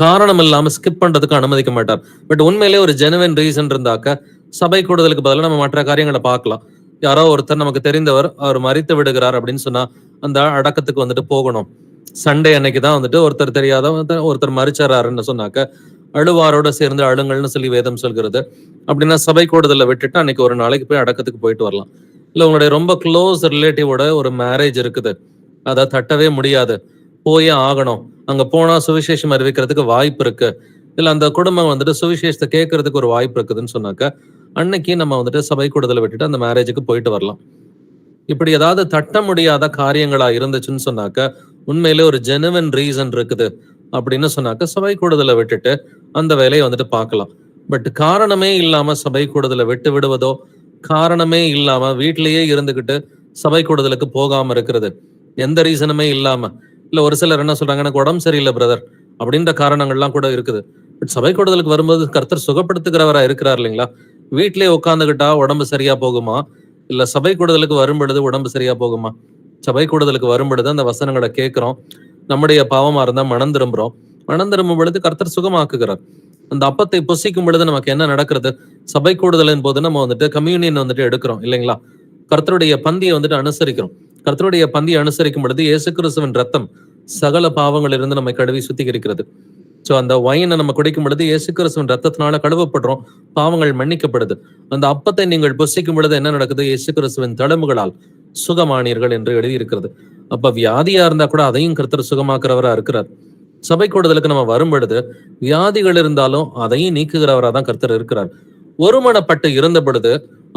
காரணம் இல்லாம ஸ்கிப் பண்றதுக்கு அனுமதிக்க மாட்டார். பட் உண்மையிலே ஒரு ஜெனுவின் ரீசன் இருந்தாக்க சபை கூடுதலுக்கு பதிலாக நம்ம மற்ற காரியங்களை பார்க்கலாம். யாரோ ஒருத்தர் நமக்கு தெரிந்தவர் அவர் மரித்து விடுகிறார் அப்படின்னு சொன்னா அந்த அடக்கத்துக்கு வந்துட்டு போகணும். சண்டே அன்னைக்கு தான் வந்துட்டு ஒருத்தர் தெரியாத ஒருத்தர் மரிச்சாருன்னு சொன்னாக்க அழுவாரோட சேர்ந்து அழுங்கள்னு சொல்லி வேதம் சொல்கிறது. அப்படின்னா சபை கூடுதலை விட்டுட்டு அன்னைக்கு ஒரு நாளைக்கு போய் அடக்கத்துக்கு போயிட்டு வரலாம். இல்ல உங்களுடைய ரொம்ப க்ளோஸ் ரிலேட்டிவோட ஒரு மேரேஜ் இருக்குது, அதை தட்டவே முடியாது, போயே ஆகணும், அங்க போனா சுவிசேஷம் அறிவிக்கிறதுக்கு வாய்ப்பு இருக்கு, இல்ல அந்த குடும்பம் வந்துட்டு சுவிசேஷத்தை கேட்கறதுக்கு ஒரு வாய்ப்பு இருக்குதுன்னு சொன்னாக்க அன்னைக்கு நம்ம வந்துட்டு சபை கூடுதலை விட்டுட்டு அந்த மேரேஜுக்கு போயிட்டு வரலாம். இப்படி ஏதாவது தட்ட முடியாத காரியங்களா இருந்துச்சுன்னு சொன்னாக்க உண்மையிலே ஒரு ஜெனுவின் ரீசன் இருக்குது அப்படின்னு சொன்னாக்க சபை கூடுதலை விட்டுட்டு அந்த வேலையை வந்துட்டு பார்க்கலாம். பட் காரணமே இல்லாம சபை கூடுதலை விட்டு விடுவதோ, காரணமே இல்லாம வீட்டிலேயே இருந்துகிட்டு சபை கூடுதலுக்கு போகாம இருக்கிறது, எந்த ரீசனுமே இல்லாம, இல்ல ஒரு சிலர் என்ன சொல்றாங்க, எனக்கு உடம்பு சரியில்லை பிரதர் அப்படின்ற காரணங்கள்லாம் கூட இருக்குது. பட் சபை கூடுதலுக்கு வரும்போது கர்த்தர் சுகப்படுத்துகிறவரா இருக்கிறார் இல்லைங்களா? வீட்டிலேயே உட்காந்துக்கிட்டா உடம்பு சரியா போகுமா, இல்ல சபை கூடுதலுக்கு வரும்பொழுது உடம்பு சரியா போகுமா? சபை கூடுதலுக்கு வரும்பொழுது அந்த வசனங்களை கேட்கிறோம், நம்முடைய பாவமா இருந்தா மனம் திரும்புறோம், மனம் திரும்பும் பொழுது கர்த்தர் சுகமாக்குகிறார். அந்த அப்பத்தை புசிக்கும் பொழுது நமக்கு என்ன நடக்கிறது? சபை கூடுதலின் போது நம்ம வந்துட்டு கம்யூனியன் வந்துட்டு எடுக்கிறோம் இல்லைங்களா? கர்த்தருடைய பந்தியை வந்துட்டு அனுசரிக்கிறோம். கர்த்தருடைய பந்தியை அனுசரிக்கும் பொழுது இயேசு கிறிஸ்துவின் ரத்தம் சகல பாவங்களிலிருந்து நம்மை கழுவி சுத்திகரிக்கிறது. சோ அந்த வைனை நம்ம குடிக்கும் பொழுது இயேசு கிறிஸ்துவின் ரத்தத்தினால கழுவப்படுறோம், பாவங்கள் மன்னிக்கப்படுது. அந்த அப்பத்தை நீங்கள் புசிக்கும் பொழுது என்ன நடக்குது? இயேசு கிறிஸ்துவின் தழும்புகளால் சுகமானீர்கள் என்று எழுதியிருக்கிறது. அப்ப வியாதியா இருந்தா கூட அதையும் கர்த்தர் சுகமாக்குறவரா இருக்கிறார். சபை கூடுதலுக்கு நம்ம வரும் பொழுது வியாதிகள் இருந்தாலும் அதையும் நீக்குகிறவரா தான் கர்த்தர் இருக்கிறார். ஒருமனப்பட்டு இருந்த பொழுது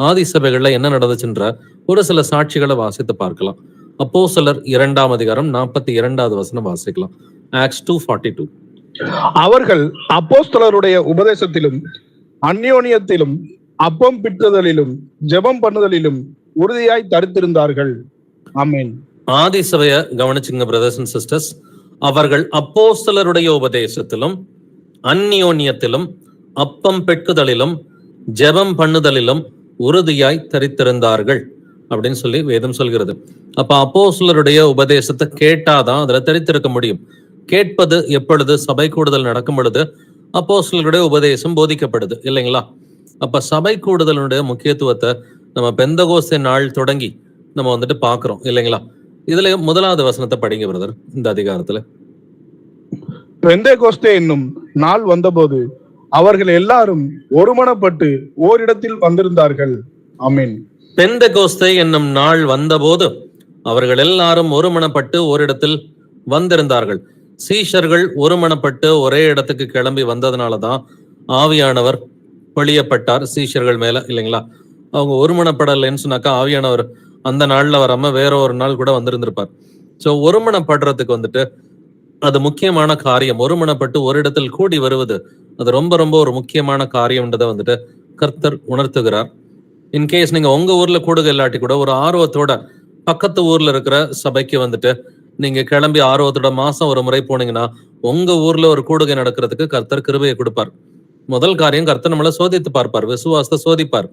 ஆதி சபைகள்ல என்ன நடந்துச்சுன்ற ஒரு சில சாட்சிகளை வாசித்து பார்க்கலாம். அப்போஸ்தலர் 2ஆம் அதிகாரம் 42வது வசனம் வாசிக்கலாம். ஆக்ட்ஸ் 2:42. அவர்கள் அப்போஸ்தலருடைய உபதேசத்திலும் அந்யோன்யத்திலும் அப்பம் பிட்டுதலிலும் ஜெபம் பண்ணுதலிலும் உறுதியாய் தரித்திருந்தார்கள். ஆமென். ஆதி சபைய கவனிச்சுங்க பிரதர்ஸ் அண்ட் சிஸ்டர்ஸ். அவர்கள் அப்போஸ்தலருடைய உபதேசத்திலும் அந்யோன்யத்திலும் அப்பம் பெட்டுதலிலும் ஜெபம் பண்ணுதலிலும் உறுதியாய் தரித்திருந்தார்கள் அப்படின்னு சொல்லி வேதம் சொல்கிறது. அப்ப அப்போஸ்தலருடைய உபதேசத்தை கேட்டாதான் அதுல தரித்திருக்க முடியும். கேட்பது எப்பொழுது? சபை கூடுதல் நடக்கும் பொழுது அப்போஸ்தலருடைய உபதேசம் போதிக்கப்படுது இல்லைங்களா? அப்ப சபை கூடுதலுடைய முக்கியத்துவத்தை நம்ம பெந்தகோஸ்தே நாள் தொடங்கி நம்ம வந்துட்டு பாக்குறோம் இல்லைங்களா? இதுல 1வது வசனத்தை படிங்க பிரதர். இந்த அதிகாரத்துல பெந்தேகோஸ்தே என்னும் நாள் வந்தபோது அவர்கள் எல்லாரும் ஒருமனப்பட்டு ஓரிடத்தில் வந்திருந்தார்கள். ஆமென். பெந்தகோஸ்தே என்னும் நாள் வந்தபோது அவர்கள் எல்லாரும் ஒருமனப்பட்டு ஓரிடத்தில் வந்திருந்தார்கள். சீஷர்கள் ஒருமனப்பட்டு ஒரே இடத்துக்கு கிளம்பி வந்ததுனாலதான் ஆவியானவர் பொழியப்பட்டார் சீஷர்கள் மேல இல்லைங்களா? அவங்க ஒருமனப்படலைன்னு சொன்னாக்கா ஆவியானவர் அந்த நாள்ல வராம வேற ஒரு நாள் கூட வந்திருந்திருப்பார். சோ ஒருமனப்படுறதுக்கு வந்துட்டு அது முக்கியமான காரியம். ஒருமனப்பட்டு ஒரு இடத்தில் கூடி வருவது அது ரொம்ப ரொம்ப ஒரு முக்கியமான காரியம்ன்றதை வந்துட்டு கர்த்தர் உணர்த்துகிறார். இன்கேஸ் நீங்க உங்க ஊர்ல கூடுக இல்லாட்டி கூட ஒரு ஆர்வத்தோட பக்கத்து ஊர்ல இருக்கிற சபைக்கு வந்துட்டு நீங்க கிளம்பி ஆர்வத்தோட மாசம் ஒரு முறை போனீங்கன்னா உங்க ஊர்ல ஒரு கூடுகை நடக்கிறதுக்கு கர்த்தர் கிருபையை கொடுப்பார். முதல் காரியம், கர்த்தர் நம்மளை சோதித்து பார்ப்பார், விசுவாசத்தை சோதிப்பார்.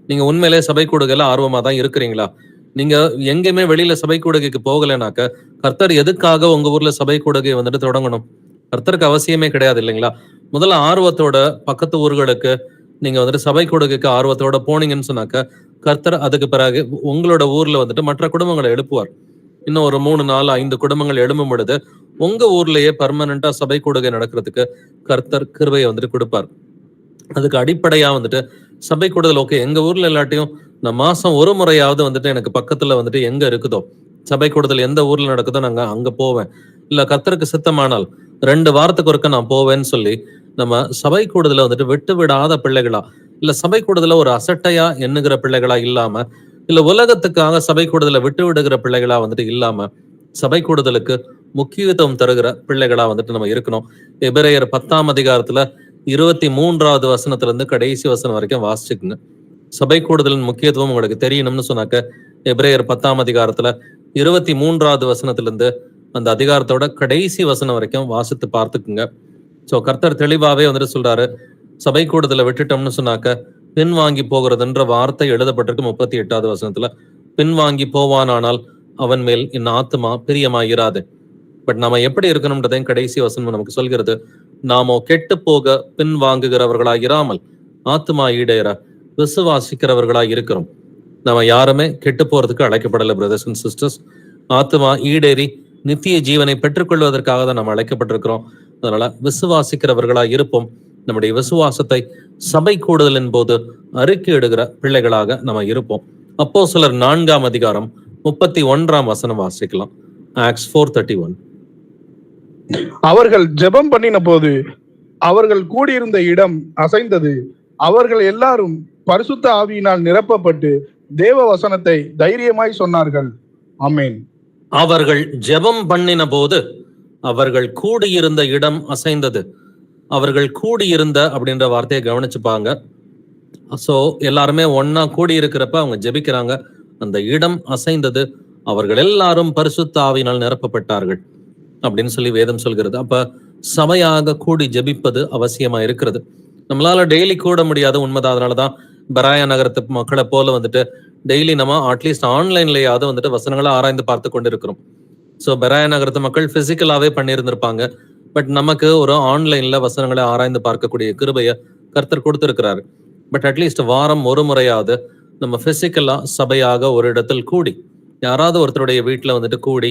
நீங்க உண்மையிலே சபை கூடுகையில ஆர்வமா தான் இருக்கிறீங்களா? நீங்க எங்கேயுமே வெளியில சபை கூடுகைக்கு போகலைனாக்க கர்த்தர் எதுக்காக உங்க ஊர்ல சபை கூடுகை வந்துட்டு தொடங்கணும்? கர்த்தருக்கு அவசியமே கிடையாது இல்லைங்களா? முதல்ல ஆர்வத்தோட பக்கத்து ஊர்களுக்கு நீங்க வந்துட்டு சபை கூடுகைக்கு ஆர்வத்தோட போனீங்கன்னு சொன்னாக்க கர்த்தர் அதுக்கு பிறகு உங்களோட ஊர்ல வந்துட்டு மற்ற குடும்பங்களை எழுப்புவார். இன்னும் ஒரு 3, 4, 5 குடும்பங்கள் எழும்பும் பொழுது உங்க ஊர்லயே பர்மனண்டா சபை கூடுகை நடக்கிறதுக்கு கர்த்தர் கிருபையை வந்துட்டு கொடுப்பார். அதுக்கு அடிப்படையா வந்துட்டு சபை கூடுதல் ஓகே, எங்க ஊர்ல இல்லாட்டியும் நான் மாசம் ஒரு முறையாவது வந்துட்டு எனக்கு பக்கத்துல வந்துட்டு எங்க இருக்குதோ சபை கூடுதல் எந்த ஊர்ல நடக்குதோ நாங்க அங்க போவேன், இல்ல கர்த்தருக்கு சித்தமானால் 2 வாரத்துக்கு ஒருக்க நான் போவேன்னு சொல்லி நம்ம சபை கூடுதலை வந்துட்டு விட்டு விடாத பிள்ளைகளா, இல்ல சபை கூடுதல ஒரு அசட்டையா எண்ணுகிற பிள்ளைகளா இல்லாம, இல்ல உலகத்துக்காக சபை கூடுதலை விட்டு விடுகிற பிள்ளைகளா வந்துட்டு இல்லாம சபை கூடுதலுக்கு முக்கியத்துவம் தருகிற பிள்ளைகளா வந்துட்டு நம்ம இருக்கணும். எபிரேயர் 10ஆம் அதிகாரத்துல 23வது வசனத்துல இருந்து கடைசி வசனம் வரைக்கும் வாசிச்சுக்குங்க. சபை கூடுதலின் முக்கியத்துவம் உங்களுக்கு தெரியணும்னு சொன்னாக்க எபிரேயர் 10ஆம் அதிகாரத்துல 23வது வசனத்துல இருந்து அந்த அதிகாரத்தோட கடைசி வசனம் வரைக்கும் வாசித்து பார்த்துக்குங்க. சோ கர்த்தர் தெளிவாவே வந்துட்டு சொல்றாரு, சபை கூடுதலை விட்டுட்டோம்னு சொன்னாக்க பின்வாங்கி போகிறதுன்ற வார்த்தை எழுதப்பட்டிருக்கு 38வது வசனத்துல. பின்வாங்கி போவானானால் அவன் மேல் என் ஆத்துமா பிரியமாயிராது. பட் நம்ம எப்படி இருக்கணும்ன்றதையும் கடைசி வசனம் நமக்கு சொல்கிறது. நாமோ கெட்டு போக பின்வாங்குகிறவர்களாயிராமல் ஆத்துமா ஈடேற விசுவாசிக்கிறவர்களாய் இருக்கிறோம். நம்ம யாருமே கெட்டு போறதுக்கு அழைக்கப்படலை பிரதர்ஸ் அண்ட் சிஸ்டர்ஸ். ஆத்துமா ஈடேறி நித்திய ஜீவனை பெற்றுக்கொள்வதற்காக தான் நம்ம அழைக்கப்பட்டிருக்கிறோம். அதனால விசுவாசிக்கிறவர்களாய் இருப்போம். நம்முடைய விசுவாசத்தை சபை கூடுதலின் போது அறிக்கையிடுகிற பிள்ளைகளாக நம்ம இருப்போம். அப்போஸ்தலர் 4ஆம் அதிகாரம் 31ஆம் வசனம் வாசிக்கலாம். ஆக்ட்ஸ் 4:31. அவர்கள் ஜெபம் பண்ணின போது அவர்கள் கூடியிருந்த இடம் அசைந்தது. அவர்கள் எல்லாரும் பரிசுத்த ஆவியினால் நிரப்பப்பட்டு தேவ வசனத்தை தைரியமாய் சொன்னார்கள். ஆமென். அவர்கள் ஜெபம் பண்ணின போது அவர்கள் கூடியிருந்த இடம் அசைந்தது. அவர்கள் கூடியிருந்த அப்படின்ற வார்த்தையை கவனிச்சுப்பாங்க. சோ எல்லாருமே ஒன்னா கூடி இருக்கிறப்ப அவங்க ஜெபிக்கிறாங்க. அந்த இடம் அசைந்தது. அவர்கள் எல்லாரும் பரிசுத்த ஆவியினால் நிரப்பப்பட்டார்கள் அப்படின்னு சொல்லி வேதம் சொல்கிறது. அப்ப சபையாக கூடி ஜெபிப்பது அவசியமா இருக்கிறது. நம்மளால டெய்லி கூட முடியாது, உண்மைதான். அதனாலதான் பெராயா நகரத்து மக்களை போல வந்துட்டு டெய்லி நம்ம அட்லீஸ்ட் ஆன்லைன்லயாவது வந்துட்டு வசனங்களை ஆராய்ந்து பார்த்து கொண்டு இருக்கிறோம். ஸோ பெராயா நகரத்து மக்கள் பிசிக்கலாவே பண்ணியிருந்திருப்பாங்க. பட் நமக்கு ஒரு ஆன்லைன்ல வசனங்களை ஆராய்ந்து பார்க்கக்கூடிய கிருபையை கர்த்தர் கொடுத்திருக்கிறாரு. பட் அட்லீஸ்ட் வாரம் ஒரு முறையாவது நம்ம பிசிக்கலா சபையாக ஒரு இடத்தில் கூடி, யாராவது ஒருத்தருடைய வீட்டுல வந்துட்டு கூடி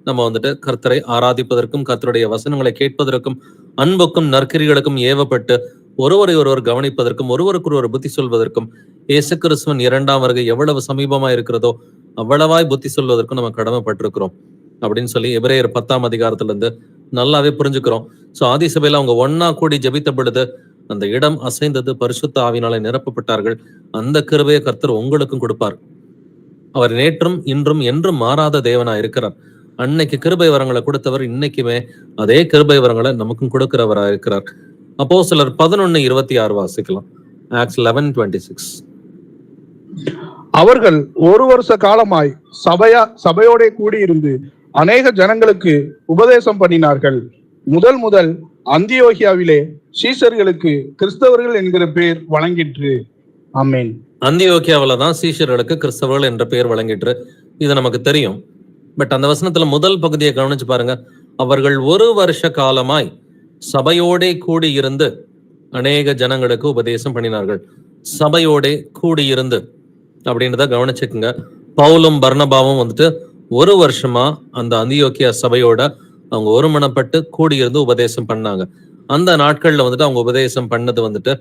நம்ம வந்துட்டு கர்த்தரை ஆராதிப்பதற்கும் கர்த்தருடைய வசனங்களை கேட்பதற்கும் அன்புக்கும் நற்கிரிகளுக்கும் ஏவப்பட்டு ஒருவரை ஒருவர் கவனிப்பதற்கும் ஒருவருக்கு ஒரு புத்தி சொல்வதற்கும் இயேசு கிறிஸ்துவின் 2ஆம் வருகை எவ்வளவு சமீபமா இருக்கிறதோ அவ்வளவாய் புத்தி சொல்வதற்கும் நம்ம கடமைப்பட்டிருக்கிறோம் அப்படின்னு சொல்லி எபிரேயர் 10ஆம் அதிகாரத்துல இருந்து நல்லாவே புரிஞ்சுக்கிறோம். சோ ஆதிசபையில அவங்க ஒன்னா கூடி ஜெபித்த பொழுது அந்த இடம் அசைந்தது, பரிசுத்த ஆவியினாலே நிரப்பப்பட்டார்கள். அந்த கிருபையை கர்த்தர் உங்களுக்கும் கொடுப்பார். அவர் நேற்றும் இன்றும் என்றும் மாறாத தேவனா இருக்கிறார். அன்னைக்கு கிருபை வரங்களை கொடுத்தவர் இன்னைக்குமே அதே கிருபை வரங்களை நமக்கும் கொடுக்கிறவரா இருக்கிறார். அப்போஸ்தலர் 11:26 வாசிக்கலாம். ஆக்ட்ஸ் 11:26. அவர்கள் ஒரு வருஷ காலமாய் சபையோட கூடியிருந்து அநேக ஜனங்களுக்கு உபதேசம் பண்ணினார்கள். முதல் அந்தியோகியாவிலே சீஷர்களுக்கு கிறிஸ்தவர்கள் என்கிற பெயர் வழங்கிற்று. ஆமென். அந்தியோகியாவில தான் சீஷர்களுக்கு கிறிஸ்தவர்கள் என்ற பெயர் வழங்கிற்று. இது நமக்கு தெரியும். பட் அந்த வசனத்துல முதல் பகுதியை கவனிச்சு பாருங்க. அவர்கள் ஒரு வருஷ காலமாய் சபையோடே கூடியிருந்து அநேக ஜனங்களுக்கு உபதேசம் பண்ணினார்கள். சபையோடே கூடியிருந்து அப்படின்றத கவனிச்சுக்குங்க. பவுலும் பர்னபாவும் வந்துட்டு ஒரு வருஷமா அந்த அந்தியோக்கியா சபையோட அவங்க ஒருமனப்பட்டு கூடியிருந்து உபதேசம் பண்ணாங்க. அந்த நாட்கள்ல வந்துட்டு அவங்க உபதேசம் பண்ணது வந்துட்டு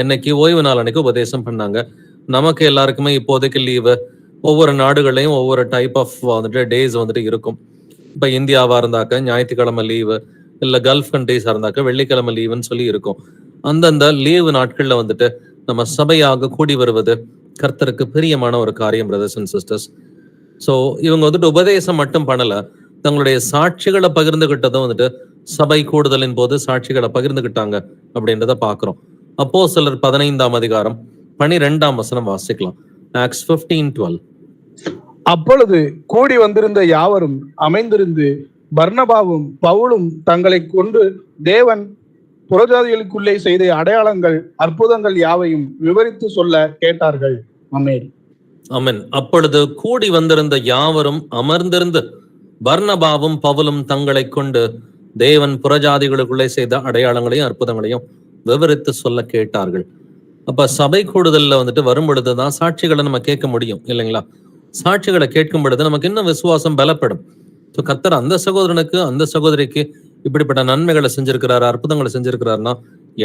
என்னைக்கு ஓய்வு நாள் அன்னைக்கு உபதேசம் பண்ணாங்க. நமக்கு எல்லாருக்குமே இப்போதைக்கு லீவு. ஒவ்வொரு நாடுகளையும் ஒவ்வொரு டைப் ஆஃப் வந்துட்டு டேஸ் வந்துட்டு இருக்கும். இப்ப இந்தியாவா இருந்தாக்க ஞாயிற்றுக்கிழமை லீவு, இல்ல கல்ஃப் கண்ட்ரீஸா இருந்தாக்க வெள்ளிக்கிழமை லீவுன்னு சொல்லி இருக்கும். அந்தந்த லீவு நாட்கள்ல வந்துட்டு நம்ம சபையாக கூடி வருவது கர்த்தருக்கு பிரியமான ஒரு காரியம் பிரதர்ஸ் அண்ட் சிஸ்டர்ஸ். ஸோ இவங்க வந்துட்டு உபதேசம் மட்டும் பண்ணல, தங்களுடைய சாட்சிகளை பகிர்ந்துகிட்டதும் வந்துட்டு சபை கூடுதலின் போது சாட்சிகளை பகிர்ந்துகிட்டாங்க அப்படின்றத பாக்குறோம். அப்போஸ்தலர் 15ஆம் அதிகாரம் 12ஆம் வசனம் வாசிக்கலாம். ஆக்ட்ஸ் 15:12. அப்பொழுது கூடி வந்திருந்த யாவரும் அமைந்திருந்து பர்னபாவும் பவுலும் தங்களை கொண்டு தேவன் புறஜாதிகளுக்குள்ளே செய்த அடையாளங்கள் அற்புதங்கள் யாவையும் விவரித்து சொல்ல கேட்டார்கள். ஆமென். ஆமென். அப்பொழுது கூடி வந்திருந்த யாவரும் அமர்ந்திருந்து பர்னபாவும் பவுலும் தங்களை கொண்டு தேவன் புறஜாதிகளுக்குள்ளே செய்த அடையாளங்களையும் அற்புதங்களையும் விவரித்து சொல்ல கேட்டார்கள். அப்ப சபை கூடுதல்ல வந்துட்டு வரும் பொழுதுதான் சாட்சிகளை நம்ம கேட்க முடியும் இல்லைங்களா? சாட்சிகளை கேட்கும் பொழுது நமக்கு இன்னும் விசுவாசம் பலப்படும். கர்த்தர் அந்த சகோதரனுக்கு அந்த சகோதரிக்கு இப்படிப்பட்ட நன்மைகளை செஞ்சிருக்கிறாரு, அற்புதங்களை செஞ்சிருக்கிறாருன்னா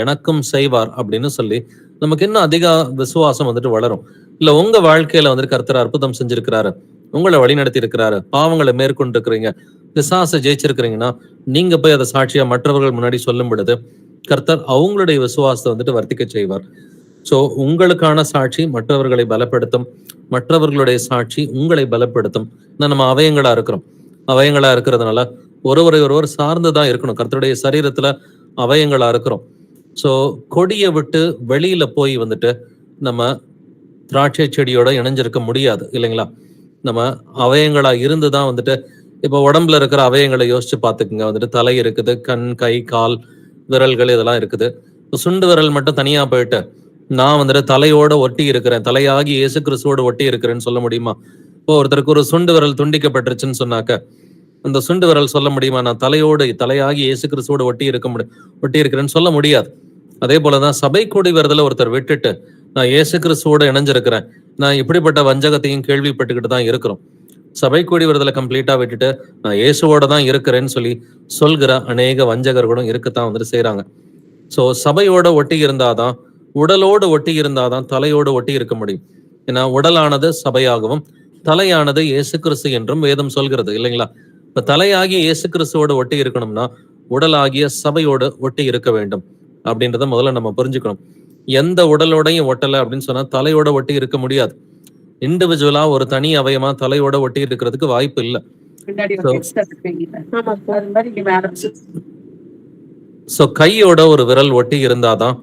எனக்கும் செய்வார் அப்படின்னு சொல்லி நமக்கு இன்னும் அதிக விசுவாசம் வந்துட்டு வளரும். இல்ல உங்க வாழ்க்கையில வந்துட்டு கர்த்தர் அற்புதம் செஞ்சிருக்கிறாரு, உங்களை வழி நடத்தி இருக்கிறாரு, பாவங்களை மேற்கொண்டு இருக்கிறீங்க, பிசாசை ஜெயிச்சிருக்கிறீங்கன்னா நீங்க போய் அதை சாட்சியா மற்றவர்கள் முன்னாடி சொல்லும் பொழுது கர்த்தர் அவங்களுடைய விசுவாசத்தை வந்துட்டு வர்த்திக்க செய்வார். சோ உங்களுக்கான சாட்சி மற்றவர்களை பலப்படுத்தும், மற்றவர்களுடைய சாட்சி உங்களை பலப்படுத்தும். நம்ம அவயங்களா இருக்கிறோம். அவயங்களா இருக்கிறதுனால ஒருவரை ஒருவர் சார்ந்துதான் இருக்கணும். கர்த்தருடைய சரீரத்துல அவயங்களா இருக்கிறோம். சோ கொடியை விட்டு வெளியில போய் வந்துட்டு நம்ம திராட்சை செடியோட இணைஞ்சிருக்க முடியாது இல்லைங்களா? நம்ம அவயங்களா இருந்துதான் வந்துட்டு இப்ப உடம்புல இருக்கிற அவயங்களை யோசிச்சு பாத்துக்குங்க. வந்துட்டு தலை இருக்குது, கண், கை, கால், விரல்கள் இதெல்லாம் இருக்குது. சுண்டு விரல் மட்டும் தனியா போயிட்டு நான் வந்துட்டு தலையோட ஒட்டி இருக்கிறேன், தலையாகி இயேசு கிறிஸ்துவோட ஒட்டி இருக்கிறேன்னு சொல்ல முடியுமா? இப்போ ஒருத்தருக்கு ஒரு சுண்டு விரல் துண்டிக்கப்பட்டுருச்சுன்னு சொன்னாக்க அந்த சுண்டு விரல் சொல்ல முடியுமா, நான் தலையாகி இயேசு கிறிஸ்துவோட ஒட்டி இருக்கிறேன்னு சொல்ல முடியாது. அதே போலதான் சபை கூடி வருதல ஒருத்தர் விட்டுட்டு நான் இயேசு கிறிஸ்துவோட இணைஞ்சிருக்கிறேன், நான் இப்படிப்பட்ட வஞ்சகத்தையும் கேள்விப்பட்டுக்கிட்டு தான் இருக்கிறோம். சபை கூடி வருதலை கம்ப்ளீட்டா விட்டுட்டு நான் இயேசுவோட தான் இருக்கிறேன்னு சொல்கிற அநேக வஞ்சகர்களும் இருக்கத்தான் வந்துட்டு செய்யறாங்க. சோ சபையோட ஒட்டி இருந்தாதான், உடலோடு ஒட்டி இருந்தாதான் தலையோடு ஒட்டி இருக்க முடியும். ஏன்னா உடலானது சபையாகவும் தலையானது இயேசு கிறிஸ்து என்றும் வேதம் சொல்கிறது இல்லைங்களா? இப்ப தலையாகிய இயேசு கிறிஸ்துவோட ஒட்டி இருக்கணும்னா உடலாகிய சபையோடு ஒட்டி இருக்க வேண்டும் அப்படின்றத முதல்ல நம்ம புரிஞ்சுக்கணும். எந்த உடலோடையும் ஒட்டலை அப்படின்னு சொன்னா தலையோட ஒட்டி இருக்க முடியாது. இண்டிவிஜுவலா ஒரு தனி அவயமா தலையோட ஒட்டி இருக்கிறதுக்கு வாய்ப்பு இல்லை. சோ கையோட ஒரு விரல் ஒட்டி இருந்தாதான்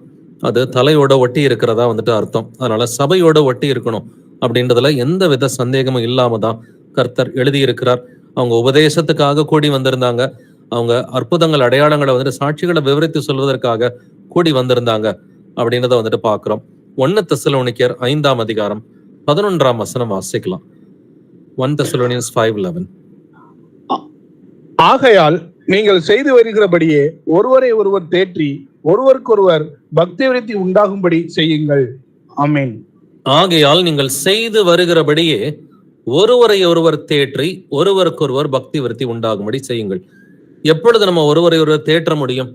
அது தலையோட ஒட்டி இருக்கிறதா வந்துட்டு அர்த்தம். அதனால சபையோட ஒட்டி இருக்கணும் அப்படின்றதுல எந்த வித சந்தேகமும் இல்லாம தான் கர்த்தர் எழுதியிருக்கிறார். அவங்க உபதேசத்துக்காக கூடி வந்திருந்தாங்க, அவங்க அற்புதங்கள் அடையாளங்களை வந்துட்டு சாட்சிகளை விவரித்து சொல்வதற்காக கூடி வந்திருந்தாங்க அப்படின்றத வந்துட்டு பாக்குறோம். 1 தெசலோனிக்கர் 5ஆம் அதிகாரம் 11ஆம் வசனம் வாசிக்கலாம். 1 Thessalonians 5:11. ஆகையால் நீங்கள் செய்து வருகிறபடியே ஒருவரை ஒருவர் தேற்றி ஒருவருக்கொருவர் பக்தி விருத்தி உண்டாகும்படி செய்யுங்கள். ஆமென். ஆகையால் நீங்கள் செய்து வருகிறபடியே ஒருவரை ஒருவர் தேற்றி ஒருவருக்கொருவர் பக்தி விருத்தி உண்டாகும்படி செய்யுங்கள். எப்பொழுது நம்ம ஒருவரை ஒருவர் தேற்ற முடியும்?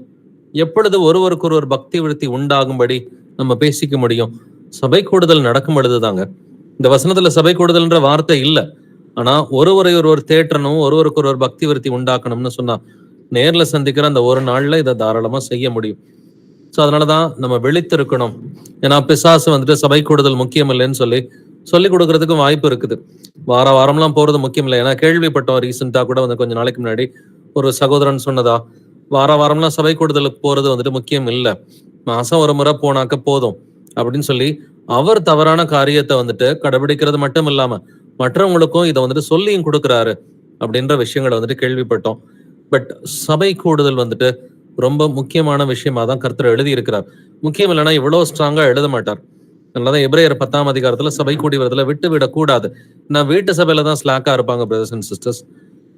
எப்பொழுது ஒருவருக்கொருவர் பக்தி விருத்தி உண்டாகும்படி நம்ம பேசிக்க முடியும்? சபை கூடுதல் நடக்கும் பொழுதுதாங்க. இந்த வசனத்துல சபை கூடுதல்ன்ற வார்த்தை இல்ல, ஆனா ஒருவரை ஒருவர் தேற்றணும், ஒருவருக்கு ஒருவர் பக்தி விருத்தி உண்டாக்கணும்னு சொன்னா நேர்ல சந்திக்கிற அந்த ஒரு நாள்ல இதை தாராளமா செய்ய முடியும். சோ அதனாலதான் நம்ம விழித்திருக்கணும். ஏன்னா பிசாசு வந்துட்டு சபை கூடுதல் முக்கியம் இல்லைன்னு சொல்லி கொடுக்கறதுக்கும் வாய்ப்பு இருக்குது. வாரம்லாம் போறது முக்கியம் இல்லை. ஏன்னா கேள்விப்பட்டோம் ரீசெண்டா கூட வந்து கொஞ்ச நாளைக்கு முன்னாடி ஒரு சகோதரன் சொன்னதா, வாரம்லாம் சபை கூடுதலுக்கு போறது வந்துட்டு முக்கியம் இல்லை, மாசம் ஒரு முறை போனாக்க போதும் அப்படின்னு சொல்லி அவர் தவறான காரியத்தை வந்துட்டு கடைபிடிக்கிறது மட்டும் இல்லாம மற்றவங்களுக்கும் இதை வந்துட்டு சொல்லியும் கொடுக்குறாரு அப்படின்ற விஷயங்களை வந்துட்டு கேள்விப்பட்டோம். பட் சபை கூடுதல் வந்துட்டு ரொம்ப முக்கியமான விஷயமா தான் கர்த்தர் எழுதி இருக்கிறார். முக்கியம் இல்லைன்னா இவ்வளவு ஸ்ட்ராங்கா எழுத மாட்டார். அதனாலதான் எபிரேயர் 10ஆம் அதிகாரத்துல சபை கூடி வரதுல விட்டு விடக்கூடாது. நான் வீட்டு சபையில தான் ஸ்லாக்கா இருப்பாங்க பிரதர்ஸ் அண்ட் சிஸ்டர்ஸ்,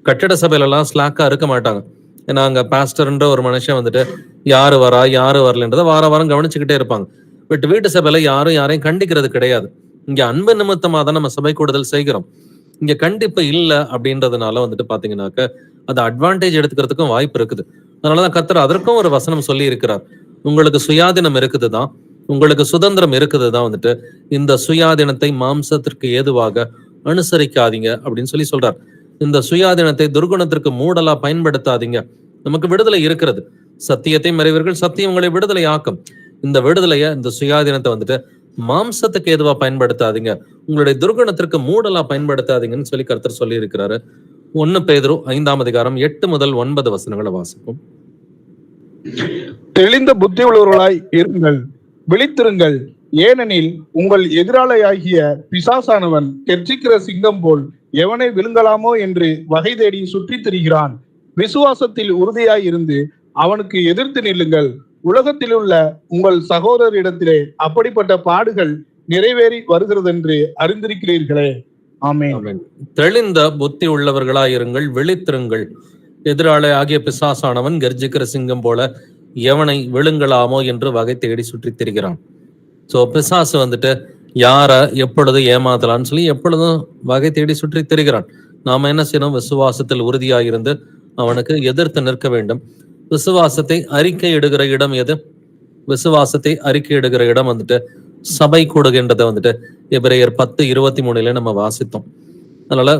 கட்டிட சபையில எல்லாம் ஸ்லாக்கா இருக்க மாட்டாங்க. ஏன்னா அங்க பாஸ்டர்ன்ற ஒரு மனுஷன் வந்துட்டு யாரு வரா யாரு வரலன்றதை வாரம் கவனிச்சுக்கிட்டே இருப்பாங்க. பட் வீட்டு சபையில யாரையும் கண்டிக்கிறது கிடையாது. இங்க அன்பு நிமித்தமா தான் நம்ம சபை கூடுதல் செய்கிறோம். இங்க கண்டிப்பு இல்லை அப்படின்றதுனால வந்துட்டு பாத்தீங்கன்னாக்க அது அட்வான்டேஜ் எடுத்துக்கிறதுக்கும் வாய்ப்பு இருக்குது. அதனாலதான் கர்த்தர் அதற்கும் ஒரு வசனம் சொல்லி இருக்கிறார். உங்களுக்கு சுயாதீனம் இருக்குதுதான், உங்களுக்கு சுதந்திரம் இருக்குதுதான் வந்துட்டு இந்த சுயாதீனத்தை மாம்சத்திற்கு ஏதுவாக அனுசரிக்காதீங்க அப்படின்னு சொல்றார். இந்த சுயாதீனத்தை துர்குணத்திற்கு மூடலா பயன்படுத்தாதீங்க. நமக்கு விடுதலை இருக்கிறது. சத்தியத்தை மறைவீர்கள், சத்தியம் உங்களை விடுதலை ஆக்கும். இந்த விடுதலைய, இந்த சுயாதீனத்தை வந்துட்டு மாம்சத்துக்கு ஏதுவா பயன்படுத்தாதீங்க, உங்களுடைய துர்குணத்திற்கு மூடலா பயன்படுத்தாதீங்கன்னு சொல்லி கர்த்தர் சொல்லி இருக்கிறாரு. 1 பேதுரு 5ஆம் அதிகாரம் 8 முதல் 9 வசனங்களை வாசிப்போம். தெளிந்த புத்தி உள்ளவர்களாய் இருங்கள், விழித்திருங்கள். ஏனெனில் உங்கள் எதிராளியாகிய பிசாசானவன் கெர்ச்சிக்கிற சிங்கம் போல் எவனை விழுங்கலாமோ என்று வகை தேடி சுற்றி திரிகிறான். விசுவாசத்தில் உறுதியாய் இருந்து அவனுக்கு எதிர்த்து நில்லுங்கள். உலகத்தில் உள்ள உங்கள் சகோதரரிடத்திலே அப்படிப்பட்ட பாடுகள் நிறைவேறி வருகிறது என்று அறிந்திருக்கிறீர்களே. ஆமென். தெளிந்த புத்தி உள்ளவர்களாயிருங்கள், விழித்திருங்கள். எதிராளி ஆகிய பிசாசானவன் கர்ஜிக்கிற சிங்கம் போல எவனை விழுங்கலாமோ என்று வகை தேடி சுற்றி திரிகிறான். சோ பிசாசு வந்துட்டு யார எப்பொழுது ஏமாத்தலான்னு சொல்லி எப்பொழுதும் வகை தேடி சுற்றி திரிகிறான். நாம என்ன செய்யணும்? விசுவாசத்தில் உறுதியாயிருந்து அவனுக்கு எதிர்த்து நிற்க வேண்டும். விசுவாசத்தை அறிக்கை இடுகிற இடம் எது? விசுவாசத்தை அறிக்கை இடுகிற இடம் வந்துட்டு சபை கூடுகின்றதை வந்துட்டு எபிரேயர் 10:23 நம்ம வாசித்தோம். அதனால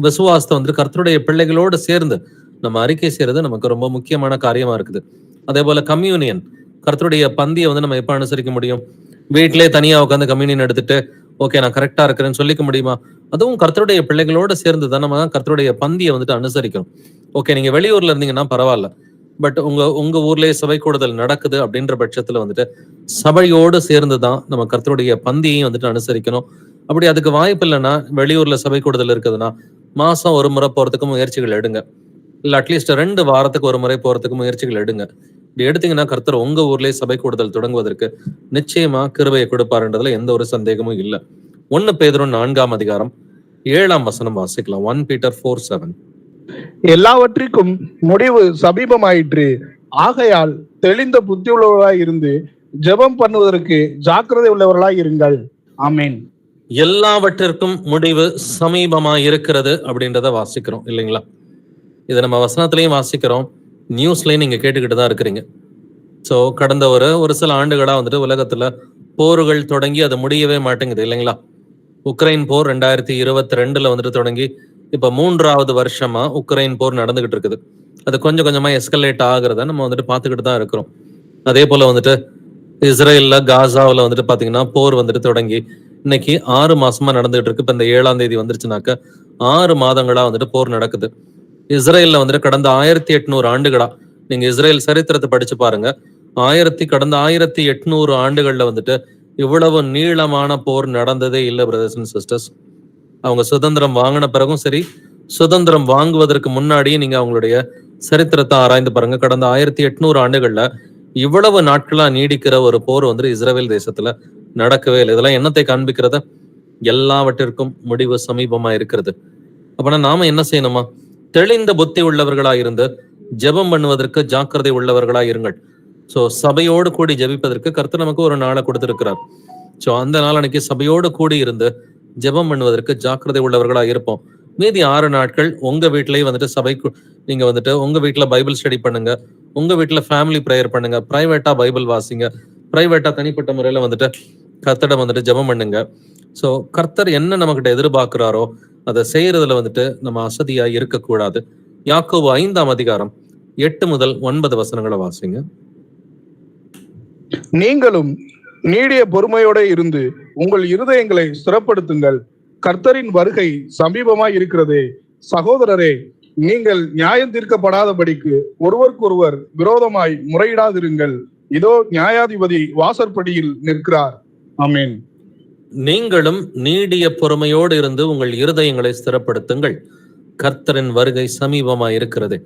விசுவாசத்தை வந்துட்டு கர்த்தருடைய பிள்ளைகளோடு சேர்ந்து நம்ம அறிக்கை செய்யறது நமக்கு ரொம்ப முக்கியமான காரியமா இருக்குது. அதே போல கம்யூனியன், கர்த்தருடைய பந்தியை வந்து நம்ம எப்ப அனுசரிக்க முடியும்? வீட்டிலே தனியா உட்காந்து கம்யூனியன் எடுத்துட்டு ஓகே நான் கரெக்டா இருக்கிறேன்னு சொல்லிக்க முடியுமா? அதுவும் கர்த்தருடைய பிள்ளைகளோட சேர்ந்து தான் நம்ம கர்த்தருடைய பந்தியை வந்துட்டு அனுசரிக்கணும். ஓகே நீங்க வெளியூர்ல இருந்தீங்கன்னா பரவாயில்ல, பட் உங்க ஊர்லயே சபை கூடுதல் நடக்குது அப்படின்ற பட்சத்துல வந்துட்டு சபையோடு சேர்ந்துதான் நம்ம கர்த்தருடைய பந்தியையும் வந்துட்டு அனுசரிக்கணும். அப்படி அதுக்கு வாய்ப்பு இல்லைன்னா, வெளியூர்ல சபை கூடுதல் இருக்குதுன்னா மாசம் ஒரு முறை போறதுக்கு முயற்சிகள் எடுங்க, இல்ல அட்லீஸ்ட் 2 வாரத்துக்கு ஒரு முறை போறதுக்கு முயற்சிகள் எடுங்க. இப்படி எடுத்தீங்கன்னா கர்த்தர் உங்க ஊர்லயே சபை கூடுதல் தொடங்குவதற்கு நிச்சயமா கிருபையை கொடுப்பாருன்றதுல எந்த ஒரு சந்தேகமும் இல்லை. 1 பேதுரு 4ஆம் அதிகாரம் 7ஆம் வசனம் வாசிக்கலாம். 1 Peter 4:7. எல்லாவற்றிற்கும் முடிவு சமீபமாயிற்று. ஆகையால் தெளிந்த புத்தியுள்ளவர்களாய் இருந்து ஜெபம் பண்ணுவதற்கு ஜாக்கிரதை உள்ளவர்களாய் இருங்கள். ஆமென். எல்லாவற்றிற்கும் முடிவு சமீபமா இருக்கிறது அப்படின்றத வாசிக்கிறோம் இல்லைங்களா? இதை நம்ம வசனத்திலையும் வாசிக்கிறோம், நியூஸ்லயும் நீங்க கேட்டுக்கிட்டு தான் இருக்கிறீங்க. ஸோ கடந்த ஒரு சில ஆண்டுகளா வந்துட்டு உலகத்துல போர்கள் தொடங்கி அது முடியவே மாட்டேங்குது இல்லைங்களா? உக்ரைன் போர் 2022 வந்துட்டு தொடங்கி இப்ப 3வது வருஷமா உக்ரைன் போர் நடந்துகிட்டு இருக்குது. அது கொஞ்சம் கொஞ்சமா எஸ்கலேட் ஆகுறத நம்ம வந்துட்டு பார்த்துக்கிட்டு தான் இருக்கிறோம். அதே போல வந்துட்டு இஸ்ரேல்ல காசாவில் வந்துட்டு பாத்தீங்கன்னா போர் வந்துட்டு தொடங்கி இன்னைக்கு 6 மாசமா நடந்துகிட்டு இருக்கு. இப்ப இந்த 7ஆம் தேதி வந்துருச்சுனாக்க 6 மாதங்களா வந்துட்டு போர் நடக்குது. இஸ்ரேல்ல வந்துட்டு கடந்த 1800 ஆண்டுகளா, நீங்க இஸ்ரேல் சரித்திரத்தை படிச்சு பாருங்க, கடந்த 1800 ஆண்டுகள்ல வந்துட்டு இவ்வளவு நீளமான போர் நடந்ததே இல்லை பிரதர்ஸ் அண்ட் சிஸ்டர்ஸ். அவங்க சுதந்திரம் வாங்கின பிறகும் சரி, சுதந்திரம் வாங்குவதற்கு முன்னாடியே நீங்க அவங்களுடைய சரித்திரத்தை ஆராய்ந்து பாருங்க. கடந்த 1800 ஆண்டுகள்ல இவ்வளவு நாட்களா நீடிக்கிற ஒரு போர் வந்து இஸ்ரேல் தேசத்துல நடக்கவே இல்லை. இதெல்லாம் என்னத்தை காண்பிக்கிறத? எல்லாவற்றிற்கும் முடிவு சமீபமா இருக்கிறது. அப்பனா நாம என்ன செய்யணுமா? தெளிந்த புத்தி உள்ளவர்களா இருந்து ஜெபம் பண்ணுவதற்கு ஜாக்கிரதை உள்ளவர்களா இருங்கள். சோ சபையோடு கூடி ஜெபிப்பதற்கு கர்த்தர் நமக்கு ஒரு நாளை கொடுத்திருக்கிறார். சோ அந்த நாள் அன்னைக்கு சபையோடு கூடி இருந்து ஜெபம் பண்ணுவதற்கு ஜாக்கிரதை உள்ளவர்களா இருப்போம். மீதி 6 நாட்கள் உங்க வீட்லயே வந்துட்டு சபைக்கு நீங்க வந்துட்டு உங்க வீட்டுல பைபிள் ஸ்டடி பண்ணுங்க, உங்க வீட்டுல ஃபேமிலி ப்ரேயர் பண்ணுங்க, பிரைவேட்டா பைபிள் வாசிங்க, பிரைவேட்டா தனிப்பட்ட முறையில வந்துட்டு கர்த்தரிடம் வந்துட்டு ஜெபம் பண்ணுங்க. சோ கர்த்தர் என்ன நம்மகிட்ட எதிர்பார்க்கிறாரோ அதை செய்யறதுல வந்துட்டு நம்ம அசதியா இருக்கக்கூடாது. யாக்கோபு 5ஆம் அதிகாரம் 8 முதல் 9 வசனங்களை வாசிங்க. நீங்களும் நீடிய பொறுமையோட இருந்து உங்கள் இருதயங்களை ஸ்திரப்படுத்துங்கள். கர்த்தரின் வருகை சமீபமாய் இருக்கிறது. சகோதரரே, நீங்கள் நியாயம் தீர்க்கப்படாதபடிக்கு ஒருவருக்கொருவர் விரோதமாய் முறையிடாதிருங்கள். இதோ நியாயாதிபதி வாசற்படியில் நிற்கிறார். ஆமென். நீங்களும் நீடிய பொறுமையோடு இருந்து உங்கள் இருதயங்களை ஸ்திரப்படுத்துங்கள். கர்த்தரின் வருகை சமீபமா இருக்கிறது.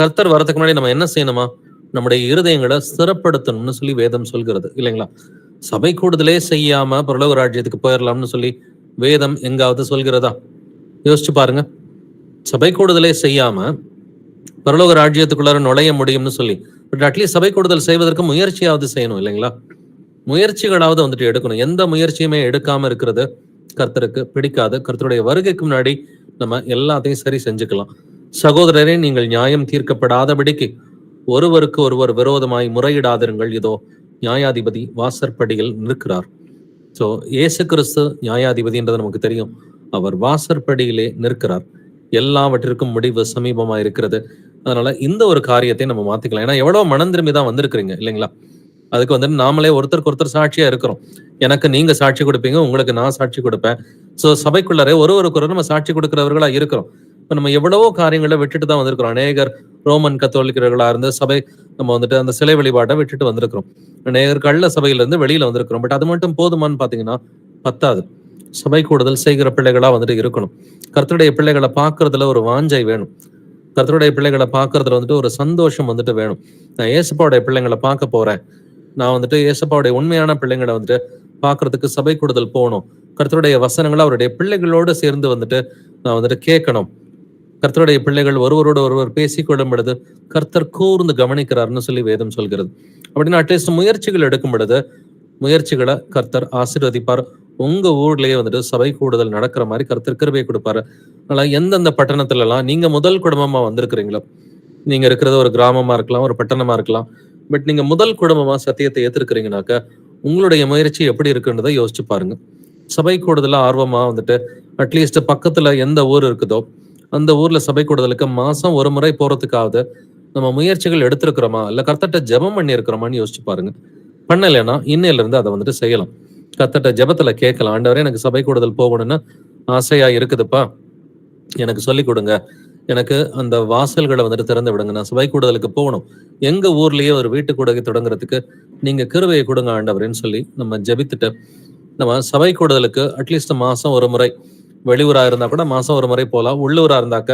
கர்த்தர் வரதுக்கு முன்னாடி நம்ம என்ன செய்யணுமா? நம்முடைய இருதயங்களை ஸ்திரப்படுத்தணும்னு சொல்லி வேதம் சொல்கிறது இல்லைங்களா? சபை கூடுதலே செய்யாம பரலோக ராஜ்யத்துக்கு போயிடலாம்னு சொல்லி வேதம் எங்காவது சொல்கிறதா? யோசிச்சு பாருங்க. சபை கூடுதலே செய்யாம பரலோக ராஜ்யத்துக்குள்ளார நுழைய முடியும்னு சொல்லி, பட் அட்லீஸ்ட் சபை கூடுதல் செய்வதற்கு முயற்சியாவது செய்யணும் இல்லைங்களா? முயற்சிகளாவது வந்துட்டு எடுக்கணும். எந்த முயற்சியுமே எடுக்காம இருக்கிறது கர்த்தருக்கு பிடிக்காது. கர்த்தருடைய வருகைக்கு முன்னாடி நம்ம எல்லாத்தையும் சரி செஞ்சுக்கலாம். சகோதரரே, நீங்கள் நியாயம் தீர்க்கப்படாதபடிக்கு ஒருவருக்கு ஒருவர் விரோதமாய் முறையிடாதிருங்கள். இதோ நியாயாதிபதி வாசற்படியில் நிற்கிறார். சோ இயேசு கிறிஸ்து நியாயாதிபதின்றது நமக்கு தெரியும். அவர் வாசற்படியிலே நிற்கிறார். எல்லாவற்றிற்கும் முடிவு சமீபமா இருக்கிறது. அதனால இந்த ஒரு காரியத்தை நம்ம மாத்திக்கலாம். ஏன்னா எவ்வளவு மனம் திரும்பி தான் வந்திருக்கிறீங்க இல்லைங்களா? அதுக்கு வந்து நாமளே ஒருத்தருக்கு ஒருத்தர் சாட்சியா இருக்கிறோம். எனக்கு நீங்க சாட்சி கொடுப்பீங்க, உங்களுக்கு நான் சாட்சி கொடுப்பேன். சோ சபைக்குள்ளரே ஒருவருக்கு நம்ம சாட்சி கொடுக்கிறவர்களா இருக்கிறோம். இப்ப நம்ம எவ்வளவோ காரியங்களை விட்டுட்டு தான் வந்திருக்கிறோம். அநேகர் ரோமன் கத்தோலிக்கர்களா இருந்து சபை நம்ம வந்துட்டு அந்த சிலை வழிபாட்டை விட்டுட்டு வந்திருக்கிறோம். அநேகர் கள்ள சபையில இருந்து வெளியில வந்திருக்கிறோம். பட் அது மட்டும் போதுமான்னு பாத்தீங்கன்னா பத்தாது. சபை கூடுதல் செய்கிற பிள்ளைகளா வந்துட்டு இருக்கணும். கர்த்தருடைய பிள்ளைகளை பார்க்கறதுல ஒரு வாஞ்சை வேணும். கர்த்தருடைய பிள்ளைகளை பார்க்கறதுல வந்துட்டு ஒரு சந்தோஷம் வந்துட்டு வேணும். நான் ஏசப்பாவுடைய பிள்ளைங்களை பார்க்க போறேன், நான் வந்துட்டு ஏசப்பாவுடைய உண்மையான பிள்ளைங்களை வந்துட்டு பார்க்கறதுக்கு சபை கூடுதல் போகணும். கர்த்தருடைய வசனங்களை அவருடைய பிள்ளைகளோடு சேர்ந்து வந்துட்டு நான் வந்துட்டு கேட்கணும். கர்த்தருடைய பிள்ளைகள் ஒருவரோடு ஒருவர் பேசிக்கொள்ளும் பொழுது கர்த்தர் கூர்ந்து கவனிக்கிறார்னு சொல்லி வேதம் சொல்கிறது. அப்படின்னா அட்லீஸ்ட் முயற்சிகள் எடுக்கும் பொழுது முயற்சிகளை கர்த்தர் ஆசீர்வதிப்பார். உங்க ஊர்லயே வந்துட்டு சபை கூடுதல் நடக்கிற மாதிரி கர்த்தர் கிருபையை கொடுப்பாரு. அதனால எந்தெந்த பட்டணத்துல எல்லாம் நீங்க முதல் குடும்பமா வந்திருக்கிறீங்களோ, நீங்க இருக்கிறது ஒரு கிராமமா இருக்கலாம், ஒரு பட்டணமா இருக்கலாம், பட் நீங்க முதல் குடும்பமா சத்தியத்தை ஏத்திருக்கிறீங்கனாக்க உங்களுடைய முயற்சி எப்படி இருக்குன்றதை யோசிச்சு பாருங்க. சபை கூடுதல ஆர்வமா வந்துட்டு அட்லீஸ்ட் பக்கத்துல எந்த ஊர் இருக்குதோ அந்த ஊர்ல சபை கூடுதலுக்கு மாசம் ஒரு முறை போறதுக்காவது நம்ம முயற்சிகள் எடுத்திருக்கிறோமா, இல்ல கர்த்தர்ட்ட ஜெபம் பண்ணி இருக்கிறோமான்னு யோசிச்சு பாருங்க. பண்ணலைன்னா இன்னையில இருந்து அதை வந்துட்டு செய்யலாம். கர்த்தர்ட்ட ஜெபத்துல கேட்கலாம், ஆண்டவரே எனக்கு சபை கூடுதல் போகணும்னு ஆசையா இருக்குதுப்பா, எனக்கு சொல்லி கொடுங்க, எனக்கு அந்த வாசல்களை வந்துட்டு திறந்து விடுங்க, நான் சபை கூடுதலுக்கு போகணும், எங்க ஊர்லயே ஒரு வீட்டு கூடகை தொடங்குறதுக்கு நீங்க கிருபையை கொடுங்க ஆண்டவரேன்னு சொல்லி நம்ம ஜெபித்துட்டு நம்ம சபை கூடுதலுக்கு அட்லீஸ்ட் மாசம் ஒரு முறை, வெளியூரா இருந்தா கூட மாசம் ஒரு முறை போகலாம், உள்ளூரா இருந்தாக்க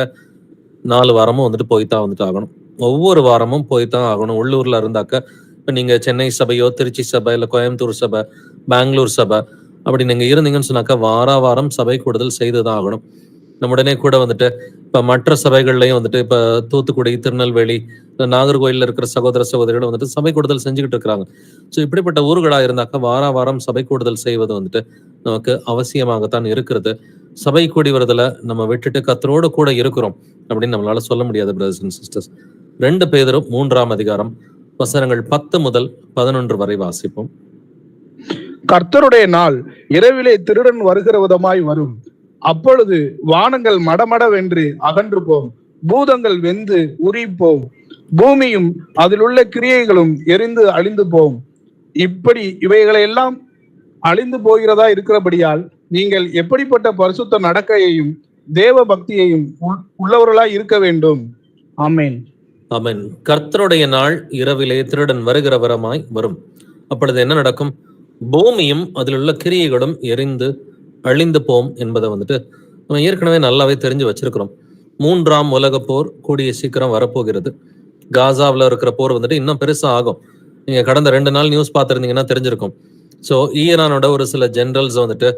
4 வாரமும் வந்துட்டு போய்தான் வந்துட்டு ஆகணும். ஒவ்வொரு வாரமும் போய்தான் ஆகணும். உள்ளூர்ல இருந்தாக்க இப்ப நீங்க சென்னை சபையோ, திருச்சி சபை, இல்ல கோயம்புத்தூர் சபை, பெங்களூர் சபை அப்படி நீங்க இருந்தீங்கன்னு சொன்னாக்கா வாரம் சபை கூடுதல் செய்துதான் ஆகணும். நம்முடனே கூட வந்துட்டு இப்ப மற்ற சபைகள்லயும் வந்துட்டு இப்ப தூத்துக்குடி, திருநெல்வேலி, நாகர்கோயில்ல இருக்கிற சகோதர சகோதரிகள் வந்துட்டு சபை கூடுதல் செஞ்சுக்கிட்டு இருக்கிறாங்க. ஸோ இப்படிப்பட்ட ஊர்களா இருந்தாக்கா வாரம் சபை கூடுதல் செய்வது வந்துட்டு நமக்கு அவசியமாகத்தான் இருக்கிறது. சபை கூடி வருதுல நம்ம விட்டுட்டு கர்த்தரோடு கூட இருக்கிறோம் அப்படின்னு நம்மளால சொல்ல முடியாது பிரதர்ஸ் அண்ட் சிஸ்டர்ஸ். 2 பேதுரு 3ஆம் அதிகாரம் வசனங்கள் 10 முதல் 11 வரை வாசிப்போம். கர்த்தருடைய நாள் இரவிலே திருடன் வருகிற விதமாய் வரும். அப்பொழுது வானங்கள் மடமடவென்று அகன்று போம், பூதங்கள் வெந்து உரிப்போம், பூமியும் அதில் உள்ள கிரியைகளும் எரிந்து அழிந்து போம். இப்படி இவைகளெல்லாம் அழிந்து போகிறதா இருக்கிறபடியால் நீங்கள் எப்படிப்பட்ட பரிசுத்த நடக்கையையும் தேவ பக்தியையும் உள்ளவர்களாய் இருக்க வேண்டும். ஆமென். ஆமென். கர்த்தருடைய நாள் இரவிலே திருடன் வருகிற வரமாய் வரும். அப்பொழுது என்ன நடக்கும்? பூமியும் அதில் உள்ள கிரியைகளும் எரிந்து அழிந்து போம் என்பதை வந்துட்டு நம்ம ஏற்கனவே நல்லாவே தெரிஞ்சு வச்சிருக்கிறோம். 3ஆம் உலக போர் கூடிய சீக்கிரம் வரப்போகிறது. காசாவில் இருக்கிற போர் வந்துட்டு இன்னும் பெருசா ஆகும். நீங்க கடந்த 2 நாள் நியூஸ் பார்த்துருந்தீங்கன்னா தெரிஞ்சிருக்கும். ஸோ ஈரானோட ஒரு சில ஜெனரல்ஸ் வந்துட்டு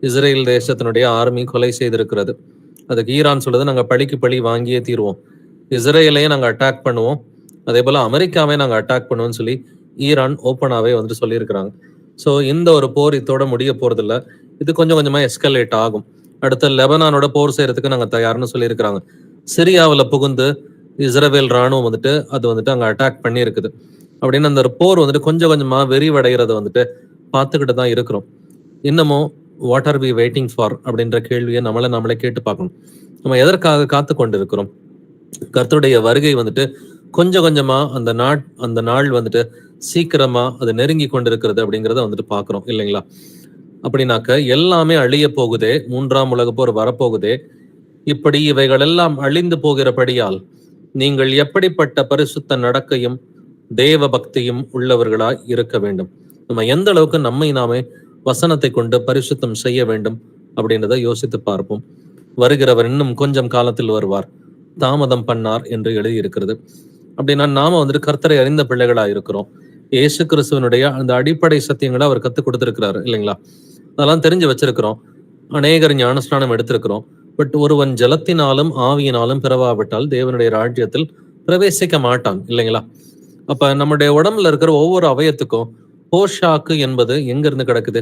இஸ்ரேல் தேசத்தினுடைய ஆர்மி கொலை செய்திருக்கிறது. அதுக்கு ஈரான் சொல்றது, நாங்கள் பழிக்கு பழி வாங்கியே தீர்வோம், இஸ்ரேலையும் நாங்கள் அட்டாக் பண்ணுவோம், அதே போல அமெரிக்காவே நாங்கள் அட்டாக் பண்ணுவோம்னு சொல்லி ஈரான் ஓப்பனாகவே வந்துட்டு சொல்லியிருக்கிறாங்க. ஸோ இந்த ஒரு போர் இதோட முடிய போறதில்ல, இது கொஞ்சம் கொஞ்சமா எஸ்கலேட் ஆகும். அடுத்த லெபனானோட போர் செய்யறதுக்கு நாங்கள் தயார்னு சொல்லியிருக்கிறாங்க. சிரியாவில் புகுந்து இஸ்ரேல் ராணுவம் வந்துட்டு அது வந்துட்டு அங்கே அட்டாக் பண்ணி இருக்குது. அப்படின்னு அந்த போர் வந்துட்டு கொஞ்சம் கொஞ்சமா விரிவடைகிறத வந்துட்டு பார்த்துக்கிட்டு தான் இருக்கிறோம். இன்னமும் what are we waiting for அப்படின்ற கேள்வியை நம்மளே கேட்டு பார்க்கணும். நம்ம எதற்காக காத்து கொண்டு இருக்கிறோம்? கர்த்தருடைய வருகை வந்துட்டு கொஞ்சம் கொஞ்சமா அந்த நாள் வந்துட்டு சீக்கிரமா அது நெருங்கி கொண்டிருக்கிறது அப்படிங்கிறத வந்துட்டு பார்க்கிறோம் இல்லைங்களா? அப்படின்னாக்க எல்லாமே அழிய போகுதே, 3ஆம் உலக போர் வரப்போகுதே. இப்படி இவைகள் எல்லாம் அழிந்து போகிறபடியால் நீங்கள் எப்படிப்பட்ட பரிசுத்த நடக்கையும் தேவ பக்தியும் உள்ளவர்களாய் இருக்க வேண்டும். நம்ம எந்த அளவுக்கு நம்மை நாமே வசனத்தை கொண்டு பரிசுத்தம் செய்ய வேண்டும் அப்படின்றத யோசித்து பார்ப்போம். வருகிறவர் இன்னும் கொஞ்சம் காலத்தில் வருவார், தாமதம் பண்ணார் என்று எழுதியிருக்கிறது. அப்படின்னா நாம வந்துட்டு கர்த்தரை அறிந்த பிள்ளைகளா இருக்கிறோம். இயேசு கிறிஸ்துவனுடைய அந்த அடிப்படை சத்தியங்களை அவர் கற்றுக் கொடுத்திருக்கிறாரு இல்லைங்களா? அதெல்லாம் தெரிஞ்சு வச்சிருக்கிறோம். அநேகர் ஞானஸ்நானம் எடுத்திருக்கிறோம். பட் ஒருவன் ஜலத்தினாலும் ஆவியினாலும் பிறவாவிட்டால் தேவனுடைய ராஜ்யத்தில் பிரவேசிக்க மாட்டான் இல்லைங்களா? அப்ப நம்முடைய உடம்புல இருக்கிற ஒவ்வொரு அவயத்துக்கும் போஷாக்கு என்பது எங்க இருந்து கிடைக்குது?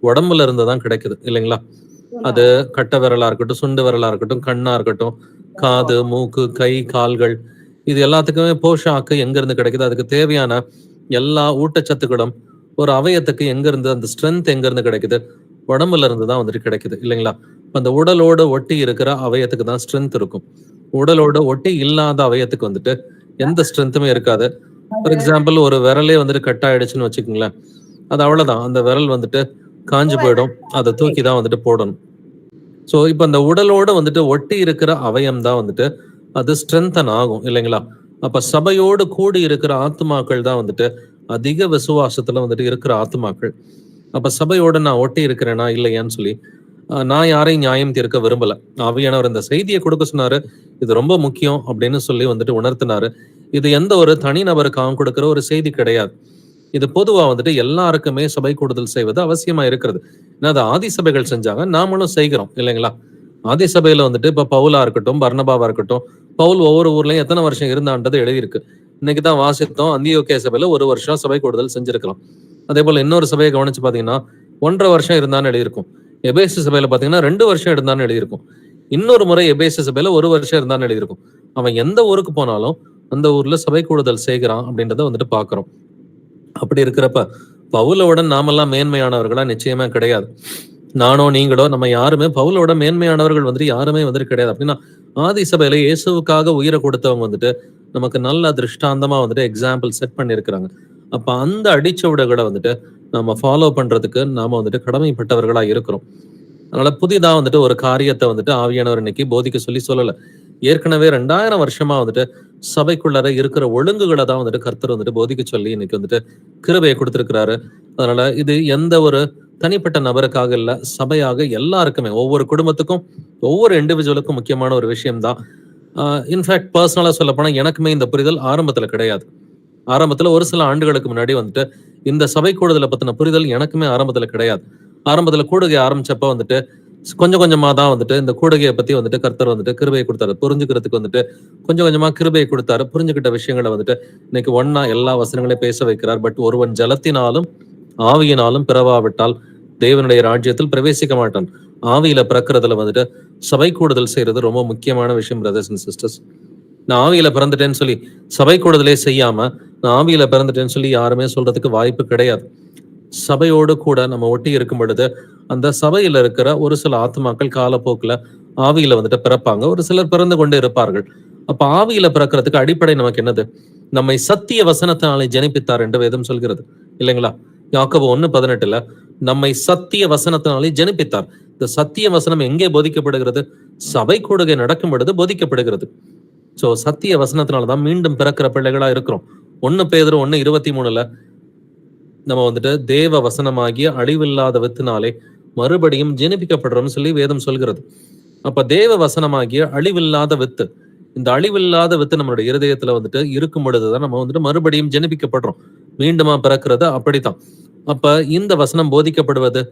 உடம்புல இருந்து தான் கிடைக்குது இல்லைங்களா? அது கட்ட விரலா இருக்கட்டும், சுண்டு விரலா இருக்கட்டும், கண்ணா இருக்கட்டும், காது, மூக்கு, கை, கால்கள், இது எல்லாத்துக்குமே போஷாக்கு எங்க இருந்து கிடைக்குது? அதுக்கு தேவையான எல்லா ஊட்டச்சத்துக்களும் ஒரு அவயத்துக்கு எங்க இருந்து, அந்த ஸ்ட்ரென்த் எங்க இருந்து கிடைக்குது? உடம்புல இருந்து தான் வந்துட்டு கிடைக்குது இல்லைங்களா? அந்த உடலோட ஒட்டி இருக்கிற அவயத்துக்கு தான் ஸ்ட்ரென்த் இருக்கும். உடலோட ஒட்டி இல்லாத அவயத்துக்கு வந்துட்டு எந்த ஸ்ட்ரென்த்துமே இருக்காது. ஃபார் எக்ஸாம்பிள், ஒரு விரலே வந்துட்டு கட் ஆயிடுச்சுன்னு வச்சுக்கோங்களேன், அது அவ்வளவுதான், அந்த விரல் வந்துட்டு காஞ்சு போயிடும், அதை தூக்கி தான் வந்துட்டு போடணும். ஸோ இப்போ அந்த உடலோட வந்துட்டு ஒட்டி இருக்கிற அவயம் தான் வந்துட்டு அது ஸ்ட்ரென்தன் ஆகும் இல்லைங்களா? அப்ப சபையோடு கூடி இருக்கிற ஆத்துமாக்கள் தான் வந்துட்டு அதிக விசுவாசத்துல வந்துட்டு இருக்கிற ஆத்துமாக்கள். அப்ப சபையோட நான் ஒட்டி இருக்கிறேனா இல்லையான்னு சொல்லி நான் யாரையும் நியாயம் தீர்க்க விரும்பல. ஆவியானவர் இந்த செய்தியை கொடுக்க சொன்னாரு, இது ரொம்ப முக்கியம் அப்படின்னு சொல்லி வந்துட்டு உணர்த்தினாரு. இது எந்த ஒரு தனிநபருக்காக கொடுக்கிற ஒரு செய்தி கிடையாது. இது பொதுவா வந்துட்டு எல்லாருக்குமே சபை கூடுதல் செய்வது அவசியமா இருக்கிறது. ஏன்னா அது ஆதி சபைகள் செஞ்சாங்க, நாமளும் செய்கிறோம் இல்லைங்களா? ஆதி சபையில வந்துட்டு இப்ப பவுலா இருக்கட்டும், பர்னபாவா இருக்கட்டும், பவுல் ஒவ்வொரு ஊர்லயும் எத்தனை வருஷம் இருந்தான்றது எழுதியிருக்கு. இன்னைக்குதான் வாசித்தோம், அந்தியோக்கியா சபையில 1 வருஷம் சபை கூடுதல் செஞ்சிருக்கலாம். அதே போல இன்னொரு சபையை கவனிச்சு பாத்தீங்கன்னா 1.5 வருஷம் இருந்தான்னு எழுதியிருக்கும். எபேசு சபையில பாத்தீங்கன்னா 2 வருஷம் இருந்தான்னு எழுதியிருக்கும். இன்னொரு முறை எபேசு சபையில 1 வருஷம் இருந்தான்னு எழுதியிருக்கும். அவன் எந்த ஊருக்கு போனாலும் அந்த ஊர்ல சபை கூடுதல் செய்கிறான் அப்படின்றத வந்துட்டு பாக்குறோம். அப்படி இருக்கிறப்ப பவுலோட நாமெல்லாம் மேன்மையானவர்களா நிச்சயமா கிடையாது. நானோ நீங்களோ நம்ம யாருமே பவுலோட மேன்மையானவர்கள் வந்துட்டு யாருமே வந்துட்டு கிடையாது. அப்படின்னா ஆதி சபையில இயேசுவுக்காக உயிரை கொடுத்தவங்க வந்துட்டு நமக்கு நல்ல திருஷ்டாந்தமா வந்துட்டு எக்ஸாம்பிள் செட் பண்ணியிருக்கிறாங்க. அப்ப அந்த அடிச்சவுடுகளை வந்துட்டு நம்ம ஃபாலோ பண்றதுக்கு நாம வந்துட்டு கடமைப்பட்டவர்களா இருக்கிறோம். அதனால புதிதா வந்துட்டு ஒரு காரியத்தை வந்துட்டு ஆவியானவர் இன்னைக்கு போதிக்க சொல்லல. ஏற்கனவே 2000 வருஷமா வந்துட்டு சபைக்குள்ளர இருக்கிற ஒழுங்குகளை தான் வந்துட்டு கர்த்தர் வந்துட்டு போதிக்க சொல்லி இன்னைக்கு வந்துட்டு கிருபையை கொடுத்திருக்கிறாரு. அதனால இது எந்த ஒரு தனிப்பட்ட நபருக்காக இல்ல, சபையாக எல்லாருக்குமே, ஒவ்வொரு குடும்பத்துக்கும், ஒவ்வொரு இண்டிவிஜுவலுக்கும் முக்கியமான ஒரு விஷயம் தான். இன்ஃபேக்ட் பர்சனலா சொல்ல போனா எனக்குமே இந்த புரிதல் ஆரம்பத்துல கிடையாது. ஆரம்பத்துல ஒரு சில ஆண்டுகளுக்கு முன்னாடி வந்துட்டு இந்த சபை கூடுதலை பத்தின புரிதல் எனக்குமே ஆரம்பத்துல கிடையாது. ஆரம்பத்துல கூடுகை ஆரம்பிச்சப்ப வந்துட்டு கொஞ்சம் கொஞ்சமா தான் வந்துட்டு இந்த கூடுகையை பத்தி வந்துட்டு கர்த்தர் வந்துட்டு கிருபையை கொடுத்தாரு. புரிஞ்சுக்கிறதுக்கு வந்துட்டு கொஞ்சம் கொஞ்சமா கிருபையை கொடுத்தாரு. புரிஞ்சுக்கிட்ட விஷயங்களை வந்துட்டு இன்னைக்கு ஒண்ணா எல்லா வசனங்களையும் பேச வைக்கிறார். பட் ஒருவன் ஜலத்தினாலும் ஆவியினாலும் பிறவாவிட்டால் தேவனுடைய ராஜ்யத்தில் பிரவேசிக்க மாட்டான். ஆவியில பிறக்கிறதுல வந்துட்டு சபை கூடுதல் செய்யறது ரொம்ப முக்கியமான விஷயம் பிரதர்ஸ் அண்ட் சிஸ்டர்ஸ். நான் ஆவியில பிறந்துட்டேன்னு சொல்லி சபை கூடுதலே செய்யாம நான் ஆவியில பிறந்துட்டேன்னு சொல்லி யாருமே சொல்றதுக்கு வாய்ப்பு கிடையாது. சபையோடு கூட நம்ம ஒட்டி இருக்கும் பொழுது அந்த சபையில இருக்கிற ஒரு சில ஆத்மாக்கள் காலப்போக்குல ஆவியில வந்துட்டு பிறப்பாங்க. ஒரு சிலர் பிறந்து கொண்டு இருப்பார்கள். அப்ப ஆவியில பிறக்கிறதுக்கு அடிப்படை நமக்கு என்னது? நம்மை சத்திய வசனத்தினாலே ஜனிப்பித்தார் என்று வேதம் சொல்கிறது இல்லைங்களா? யாக்கோபு 1:18 நம்மை சத்திய வசனத்தினாலே ஜனிப்பித்தார். இந்த சத்திய வசனம் எங்கே போதிக்கப்படுகிறது? சபை கூடுகை நடக்கும் பொழுது போதிக்கப்படுகிறது. சோ சத்திய வசனத்தினாலதான் மீண்டும் பிறக்கிற பிள்ளைகளா இருக்கிறோம். 1 பேதுரு 1:23 நம்ம வந்துட்டு தேவ வசனமாகிய அழிவில்லாத வித்தினாலே மறுபடியும் ஜெனிப்பிக்கப்படுறோம்னு சொல்லி வேதம் சொல்கிறது. அப்ப தேவ வசனமாகிய அழிவில்லாத வித்து, இந்த அழிவில்லாத வித்து நம்மளுடைய இருதயத்துல வந்துட்டு இருக்கும் பொழுதுதான் நம்ம வந்துட்டு மறுபடியும் ஜெனிப்பிக்கப்படுறோம். மீண்டுமா பிறக்கிறது அப்படித்தான். அப்ப இந்த வசனம் போதிக்கப்படுவது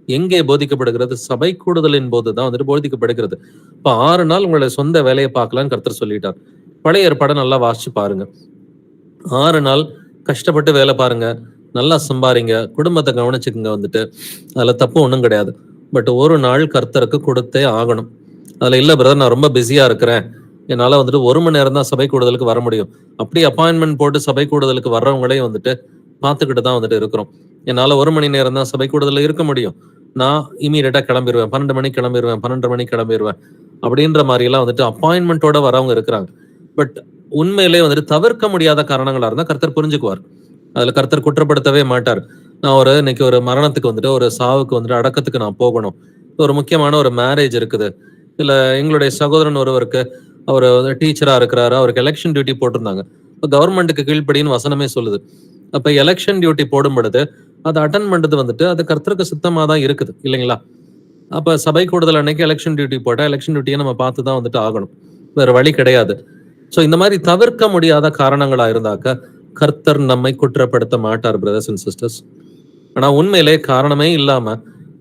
எங்கே போதிக்கப்படுகிறது? சபை கூடுதலின் போதுதான் வந்துட்டு போதிக்கப்படுகிறது. இப்ப 6 நாள் உங்களுடைய சொந்த வேலையை பார்க்கலான்னு கர்த்தர் சொல்லிட்டார். பழைய ஏற்பாடை நல்லா வாசிச்சு பாருங்க. 6 நாள் கஷ்டப்பட்டு வேலை பாருங்க, நல்லா சம்பாரிங்க, குடும்பத்தை கவனிச்சுக்குங்க, வந்துட்டு அதுல தப்பு ஒன்றும் கிடையாது. பட் ஒரு நாள் கர்த்தருக்கு கொடுத்தே ஆகணும். அதுல இல்ல பிரதர் நான் ரொம்ப பிஸியா இருக்கிறேன், என்னால வந்துட்டு 1 மணி நேரம் தான் சபை கூடுதலுக்கு வர முடியும். அப்படி அப்பாயின்மெண்ட் போட்டு சபை கூடுதலுக்கு வர்றவங்களையும் வந்துட்டு பார்த்துக்கிட்டு தான் வந்துட்டு இருக்கிறோம். என்னால 1 மணி நேரம் தான் சபை கூடுதல் இருக்க முடியும், நான் இமீடியட்டா கிளம்பிடுவேன், 12 மணிக்கு கிளம்பிடுவேன், 12:30 மணிக்கு கிளம்பிடுவேன் அப்படின்ற மாதிரி எல்லாம் வந்துட்டு அப்பாயின்மெண்டோட வரவங்க இருக்கிறாங்க. பட் உண்மையிலே வந்துட்டு தவிர்க்க முடியாத காரணங்களா இருந்தா கர்த்தர் புரிஞ்சுக்குவார். அதுல கர்த்தர் குற்றப்படுத்தவே மாட்டார். நான் இன்னைக்கு ஒரு மரணத்துக்கு வந்துட்டு ஒரு சாவுக்கு வந்துட்டு அடக்கத்துக்கு நான் போகணும், ஒரு முக்கியமான ஒரு மேரேஜ் இருக்குது, இல்ல எங்களுடைய சகோதரன் ஒருவருக்கு அவர் டீச்சரா இருக்கிறாரு, அவருக்கு எலெக்ஷன் டியூட்டி போட்டிருந்தாங்க. இப்போ கவர்மெண்ட்டுக்கு கீழ்ப்படின்னு வசனமே சொல்லுது. அப்ப எலெக்ஷன் டியூட்டி போடும் பொழுது அதை அட்டன் பண்றது வந்துட்டு அது கர்த்தருக்கு சுத்தமா தான் இருக்குது இல்லைங்களா? அப்ப சபை கூடுதல் அன்னைக்கு எலெக்ஷன் டியூட்டி போட்டா எலெக்ஷன் டியூட்டியை நம்ம பார்த்து தான் வந்துட்டு ஆகணும், வேற வழி கிடையாது. சோ இந்த மாதிரி தவிர்க்க முடியாத காரணங்களா இருந்தாக்க கர்த்தர் நம்மை குற்றப்படுத்த மாட்டார் பிரதர்ஸ் அண்ட் சிஸ்டர்ஸ். ஆனா உண்மையிலே காரணமே இல்லாம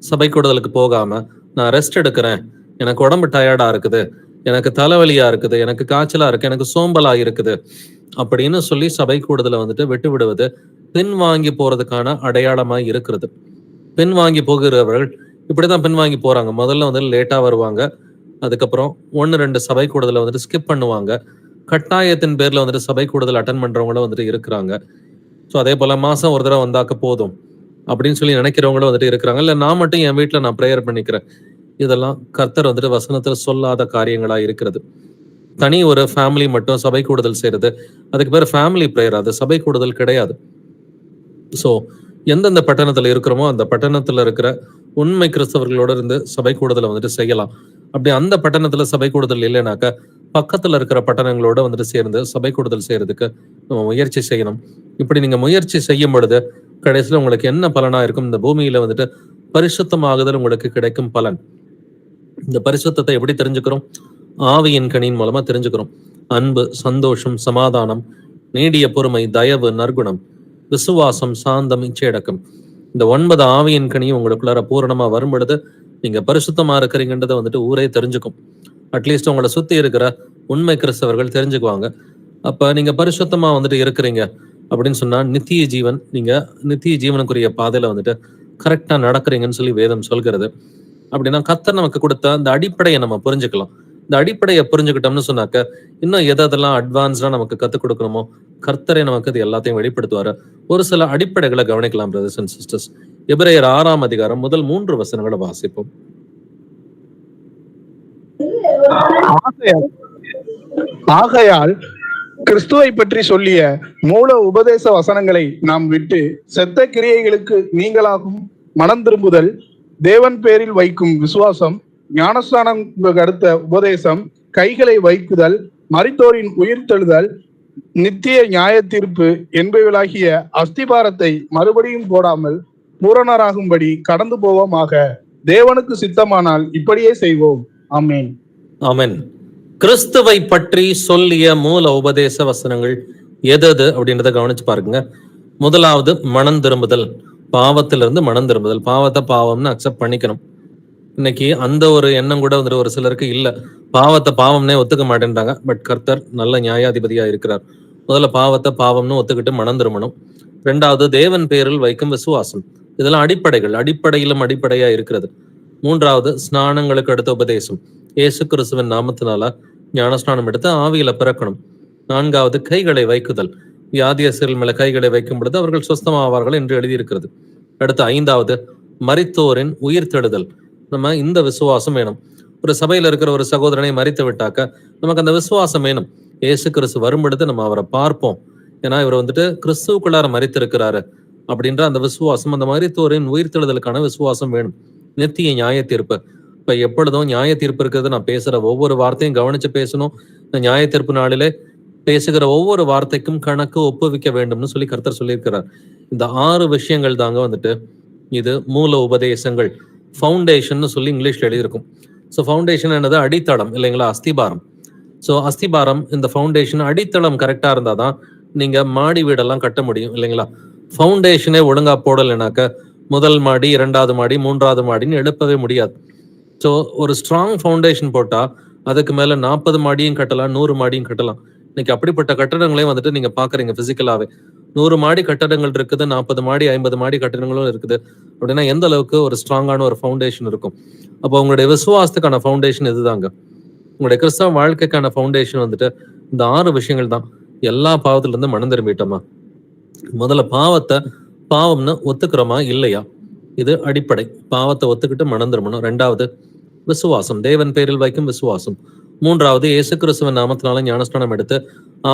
சபை கூடுதலுக்கு போகாம நான் ரெஸ்ட் எடுக்கிறேன், எனக்கு உடம்பு டயர்டா இருக்குது, எனக்கு தலைவலியா இருக்குது, எனக்கு காய்ச்சலா இருக்கு, எனக்கு சோம்பலா இருக்குது அப்படின்னு சொல்லி சபை கூடுதலை வந்துட்டு விட்டு விடுவது பின்வாங்கி போறதுக்கான அடையாளமா இருக்கிறது. பின்வாங்கி போகிறவர்கள் இப்படிதான் பின்வாங்கி போறாங்க. முதல்ல வந்து லேட்டா வருவாங்க, அதுக்கப்புறம் 1-2 சபை கூடுதலை வந்துட்டு ஸ்கிப் பண்ணுவாங்க, கட்டாயத்தின் பேர்ல வந்துட்டு சபை கூடுதல் அட்டன் பண்றவங்களும் வந்துட்டு இருக்கிறாங்க. ஸோ அதே போல மாசம் ஒரு தடவை வந்தாக்க போதும் அப்படின்னு சொல்லி நினைக்கிறவங்களும் வந்துட்டு இருக்கிறாங்க. இல்ல நான் மட்டும் என் வீட்டுல நான் ப்ரேயர் பண்ணிக்கிறேன். இதெல்லாம் கர்த்தர் வந்துட்டு வசனத்துல சொல்லாத காரியங்களா இருக்கிறது. தனி ஒரு ஃபேமிலி மட்டும் சபை கூடுதல் செய்யறது, அதுக்கு பேர் ஃபேமிலி ப்ரேயர், அது சபை கூடுதல் கிடையாது. ஸோ எந்தெந்த பட்டணத்துல இருக்கிறோமோ அந்த பட்டணத்துல இருக்கிற உண்மை கிறிஸ்தவர்களோட இருந்து சபை கூடுதலை வந்துட்டு செய்யலாம். அப்படி அந்த பட்டணத்துல சபை கூடுதல் இல்லைனாக்க பக்கத்துல இருக்கிற பட்டணங்களோட வந்துட்டு சேர்ந்து சபை கூடுதல் செய்யறதுக்கு நம்ம முயற்சி செய்யணும். இப்படி நீங்க முயற்சி செய்யும் பொழுது கடைசியில உங்களுக்கு என்ன பலனா இருக்கும்? இந்த பூமியில வந்துட்டு பரிசுத்தமாகுதல் உங்களுக்கு கிடைக்கும் பலன். இந்த பரிசுத்தத்தை எப்படி தெரிஞ்சுக்கிறோம்? ஆவியின் கனியின் மூலமா தெரிஞ்சுக்கிறோம். அன்பு, சந்தோஷம், சமாதானம், நீடிய பொறுமை, தயவு, நற்குணம், விசுவாசம், சாந்தம், இச்சையடக்கம், இந்த 9 ஆவியின் கனியும் உங்களுக்குள்ளார பூரணமா வரும் பொழுது நீங்க பரிசுத்தமா இருக்கிறீங்கன்றதை வந்துட்டு ஊரே தெரிஞ்சுக்கும். அட்லீஸ்ட் உங்களை சுத்தி இருக்கிற உண்மை கிறிஸ்தவர்கள் தெரிஞ்சுக்குவாங்க. அப்ப நீங்க பரிசுத்தமா வந்துட்டு இருக்கிறீங்க அப்படின்னு சொன்னா நித்திய ஜீவன், நீங்க நித்திய ஜீவனுக்குரிய பாதையில வந்துட்டு கரெக்டா நடக்கிறீங்கன்னு சொல்லி வேதம் சொல்கிறது. அப்படின்னா கர்த்தர் நமக்கு கொடுத்த அந்த அடிப்படையை நம்ம புரிஞ்சுக்கலாம். இந்த அடிப்படையை புரிஞ்சுக்கிட்டோம்னு சொன்னாக்க இன்னும் எதெல்லாம் அட்வான்ஸ்டா நமக்கு கத்துக் கொடுக்கணுமோ கர்த்தரை நமக்கு இது எல்லாத்தையும் வெளிப்படுத்துவாரு. ஒரு சில அடிப்படைகளை கவனிக்கலாம் பிரதர்ஸ் அண்ட் சிஸ்டர்ஸ். எபிரேயர் 6ஆம் அதிகாரம் முதல் 3 வசனங்களை வாசிப்போம். ஆகையால் கிறிஸ்துவை பற்றி சொல்லிய மூல உபதேச வசனங்களை நாம் விட்டு செத்த கிரியைகளுக்கு நீங்களாகும் மனம் திரும்புதல், தேவன் பேரில் வைக்கும் விசுவாசம், ஞானஸ்தானம் அடுத்த உபதேசம், கைகளை வைக்குதல், மரித்தோரின் உயிர்த்தெழுதல், நித்திய நியாய தீர்ப்பு என்பவைகளாகிய அஸ்திபாரத்தை மறுபடியும் போடாமல் பூரணராகும்படி கடந்து போவோமாக. தேவனுக்கு சித்தமானால் இப்படியே செய்வோம். ஆமென். ஆமென். கிறிஸ்துவை பற்றி சொல்லிய மூல உபதேச வசனங்கள் எது அப்படின்றத கவனிச்சு பாருங்க. முதலாவது மனம் திரும்புதல், பாவத்திலிருந்து மனம் திரும்புதல். பாவத்தை பாவம்னு அக்செப்ட் பண்ணிக்கணும். இன்னைக்கு அந்த ஒரு எண்ணம் கூட வந்துட்டு ஒரு சிலருக்கு இல்ல. பாவத்தை பாவம்னே ஒத்துக்க மாட்டேன்றாங்க. பட் கர்த்தர் நல்ல நியாயாதிபதியா இருக்கிறார். முதல்ல பாவத்தை பாவம்னு ஒத்துக்கிட்டு மனம் திரும்பணும். 2வது தேவன் பேரில் வைக்கும் விசுவாசம். இதெல்லாம் அடிப்படைகள், அடிப்படையிலும் அடிப்படையா இருக்கிறது. 3வது ஸ்நானங்களுக்கு அடுத்த உபதேசம். இயேசு கிறிஸ்துவின் நாமத்தினால ஞானஸ்நானம் எடுத்து ஆவியில பிறக்கணும். 4வது கைகளை வைக்குதல். வியாதியஸ்தர்கள் மேல கைகளை வைக்கும் பொழுது அவர்கள் சுஸ்தமாவார்கள் என்று எழுதியிருக்கிறது. அடுத்து 5வது மரித்தோரின் உயிர்த்தெழுதல். நம்ம இந்த விசுவாசம் வேணும். ஒரு சபையில இருக்கிற ஒரு சகோதரனை மரித்து விட்டாக்க நமக்கு அந்த விசுவாசம் வேணும். இயேசு கிறிஸ்து வரும்பொழுது நம்ம அவரை பார்ப்போம். ஏன்னா இவர் வந்துட்டு கிறிஸ்துவுக்குள்ளார மரித்திருக்கிறாரு அப்படின்ற அந்த விசுவாசம், அந்த மரித்தோரின் உயிர்த்தெழுதலுக்கான விசுவாசம் வேணும். நித்திய நியாய தீர்ப்பு. இப்ப எப்பொழுதும் நியாய தீர்ப்பு இருக்கிறது. நான் பேசுற ஒவ்வொரு வார்த்தையும் கவனிச்சு பேசணும். இந்த நியாய தீர்ப்பு நாளிலே பேசுகிற ஒவ்வொரு வார்த்தைக்கும் கணக்கு ஒப்புவிக்க வேண்டும்னு சொல்லி கர்த்தர் சொல்லியிருக்கிறார். இந்த 6 விஷயங்கள் தாங்க வந்துட்டு இது மூல உபதேசங்கள். ஃபவுண்டேஷன் சொல்லி இங்கிலீஷ்ல எழுதியிருக்கும். ஸோ ஃபவுண்டேஷன் என்னது? அடித்தளம் இல்லைங்களா? அஸ்திபாரம். ஸோ அஸ்திபாரம், இந்த ஃபவுண்டேஷன் அடித்தளம் கரெக்டா இருந்தாதான் நீங்க மாடி வீடெல்லாம் கட்ட முடியும் இல்லைங்களா? ஃபவுண்டேஷனே ஒழுங்கா போடலைனாக்க முதல் மாடி, 2வது மாடி, 3வது மாடின்னு எழுப்பவே முடியாது. ஸோ ஒரு ஸ்ட்ராங் ஃபவுண்டேஷன் போட்டா அதுக்கு மேல 40 மாடியும் கட்டலாம், 100 மாடியும் கட்டலாம். இன்னைக்கு அப்படிப்பட்ட கட்டடங்களையும் வந்துட்டு நீங்க பாக்குறீங்க பிசிக்கலாவே. 100 மாடி கட்டடங்கள் இருக்குது, 40 மாடி 50 மாடி கட்டடங்களும் இருக்குது. அப்படின்னா எந்த அளவுக்கு ஒரு ஸ்ட்ராங்கான ஒரு ஃபவுண்டேஷன் இருக்கும். அப்போ உங்களுடைய விசுவாசத்துக்கான ஃபவுண்டேஷன் இதுதாங்க. உங்களுடைய கிறிஸ்தவ வாழ்க்கைக்கான ஃபவுண்டேஷன் வந்துட்டு இந்த 6 விஷயங்கள் தான். எல்லா பாவத்துல இருந்து மனம் திரும்பிட்டோமா? முதல்ல பாவத்தை பாவம்னு ஒத்துக்கிறோமா இல்லையா? இது அடிப்படை. பாவத்தை ஒத்துக்கிட்டு மனம் திரும்பணும். 2வது விசுவாசம், தேவன் பேரில் வைக்கும் விசுவாசம். 3வது இயேசு கிறிஸ்துவின் நாமத்தினால ஞானஸ்நானம் எடுத்து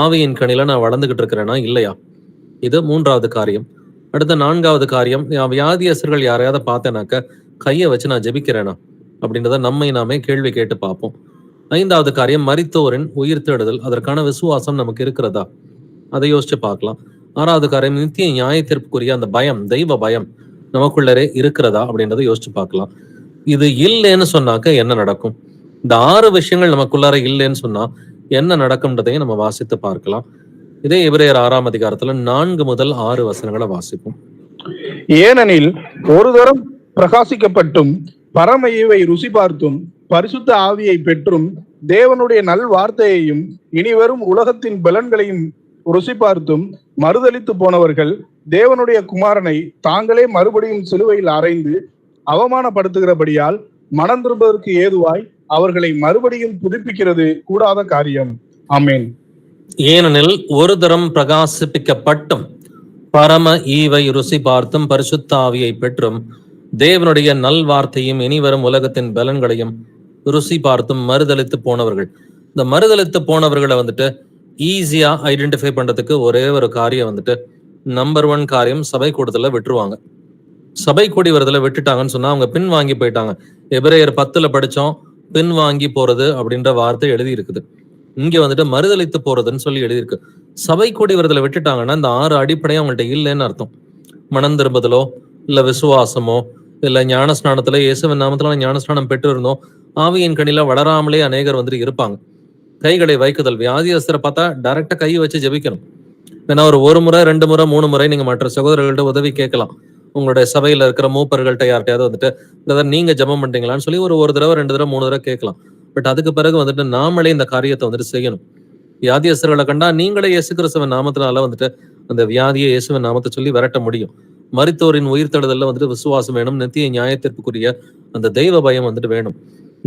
ஆவியின் கனில நான் வளர்ந்துகிட்டு இருக்கிறேனா இல்லையா? இது 3வது காரியம். அடுத்த 4வது காரியம், வியாதியஸ்தர்கள் யாரையாவது பார்த்தேனாக்க கையை வச்சு நான் ஜெபிக்கிறேனா அப்படின்றத நம்மை நாமே கேள்வி கேட்டு பார்ப்போம். 5வது காரியம் மரித்தோரின் உயிர்த்தெழுதல். அதற்கான விசுவாசம் நமக்கு இருக்கிறதா? அதை யோசிச்சு பார்க்கலாம். 6வது காரியம் நித்திய நியாயத்திற்குரிய அந்த பயம், தெய்வ பயம் நமக்குள்ளரே இருக்கிறதா அப்படின்றத யோசிச்சு பார்க்கலாம். இது இல்லைன்னு சொன்னாக்க என்ன நடக்கும்? இந்த 6 விஷயங்கள் நமக்குள்ளார இல்லைன்னு சொன்னா என்ன நடக்கும்ன்றதையும் நம்ம வாசித்து பார்க்கலாம். இதே எபிரேயர் 6ஆம் அதிகாரத்துல 4 முதல் 6 வசனங்களை வாசிப்போம். ஏனெனில் ஒரு தரம் பிரகாசிக்கப்பட்டும் பரம ஈவை ருசி பார்த்தும் பரிசுத்த ஆவியை பெற்றும் தேவனுடைய நல் வார்த்தையையும் இனிவரும் உலகத்தின் பலன்களையும் ருசி பார்த்தும் மறுதலித்து போனவர்கள் தேவனுடைய குமாரனை தாங்களே மறுபடியும் சிலுவையில் அறைந்து அவமானப்படுத்துகிறபடியால் மனம் திரும்புவதற்கு ஏதுவாய் அவர்களை மறுபடியும் புதுப்பிக்கிறது கூடாத காரியம். ஆமென். ஏனெனில் ஒரு தரம் பிரகாசிப்பிக்கப்பட்டும் பரம ஈவை ருசி பார்த்தும் பரிசுத்த ஆவியை பெற்றும் தேவனுடைய நல்வார்த்தையும் இனிவரும் உலகத்தின் பலன்களையும் ருசி பார்த்தும் மறுதலித்து போனவர்கள். இந்த மறுதலித்து போனவர்களை வந்துட்டு ஈஸியா ஐடென்டிஃபை பண்றதுக்கு ஒரே ஒரு காரியம் வந்துட்டு நம்பர் 1 காரியம், சபை கூட்டத்துல விட்டுருவாங்க. சபை கூடி வரதுல விட்டுட்டாங்கன்னு சொன்னா அவங்க பின் வாங்கி போயிட்டாங்க. எபிரேயர் 10ல படிச்சோம், பின் வாங்கி போறது அப்படின்ற வார்த்தை எழுதி இருக்குது. இங்க வந்துட்டு மறுதலித்து போறதுன்னு சொல்லி எழுதியிருக்கு. சபை கூடி வரதுல விட்டுட்டாங்கன்னா இந்த 6 அடிப்படையும் அவங்கள்ட்ட இல்லைன்னு அர்த்தம். மனம் திரும்புதலோ இல்ல விசுவாசமோ இல்ல ஞானஸ்நானத்துல இயேசுவின் நாமத்துல ஞானஸ்நானம் பெற்று இருந்தோம், ஆவியின் கனில வளராமலே அநேகர் வந்துட்டு இருப்பாங்க. கைகளை வைக்குதல், வியாதியஸ்தரை பார்த்தா டைரக்டா கை வச்சு ஜெபிக்கணும். ஏன்னா ஒரு முறை 2 முறை 3 முறை நீங்க மற்ற சகோதரர்கள்ட்ட உதவி கேட்கலாம். உங்களுடைய சபையில இருக்கிற மூப்பர்கள்ட்ட யார்ட்டையாவது வந்துட்டு நீங்க ஜெபம் பண்றீங்களான்னு சொல்லி ஒரு தடவை 2 தடவை 3 தடவை கேட்கலாம். பட் அதுக்கு பிறகு வந்துட்டு நாமளே இந்த காரியத்தை வந்துட்டு செய்யணும். வியாதியஸ்தர்களை கண்டா நீங்களே இயேசு கிறிஸ்துவின் நாமத்தினால வந்துட்டு அந்த வியாதியை இயேசுவின் நாமத்தை சொல்லி விரட்ட முடியும். மரித்தோரின் உயிர்த்தெழுதல்ல வந்துட்டு விசுவாசம் வேணும். நித்திய நியாயத்திற்குரிய அந்த தெய்வ பயம் வந்துட்டு வேணும்.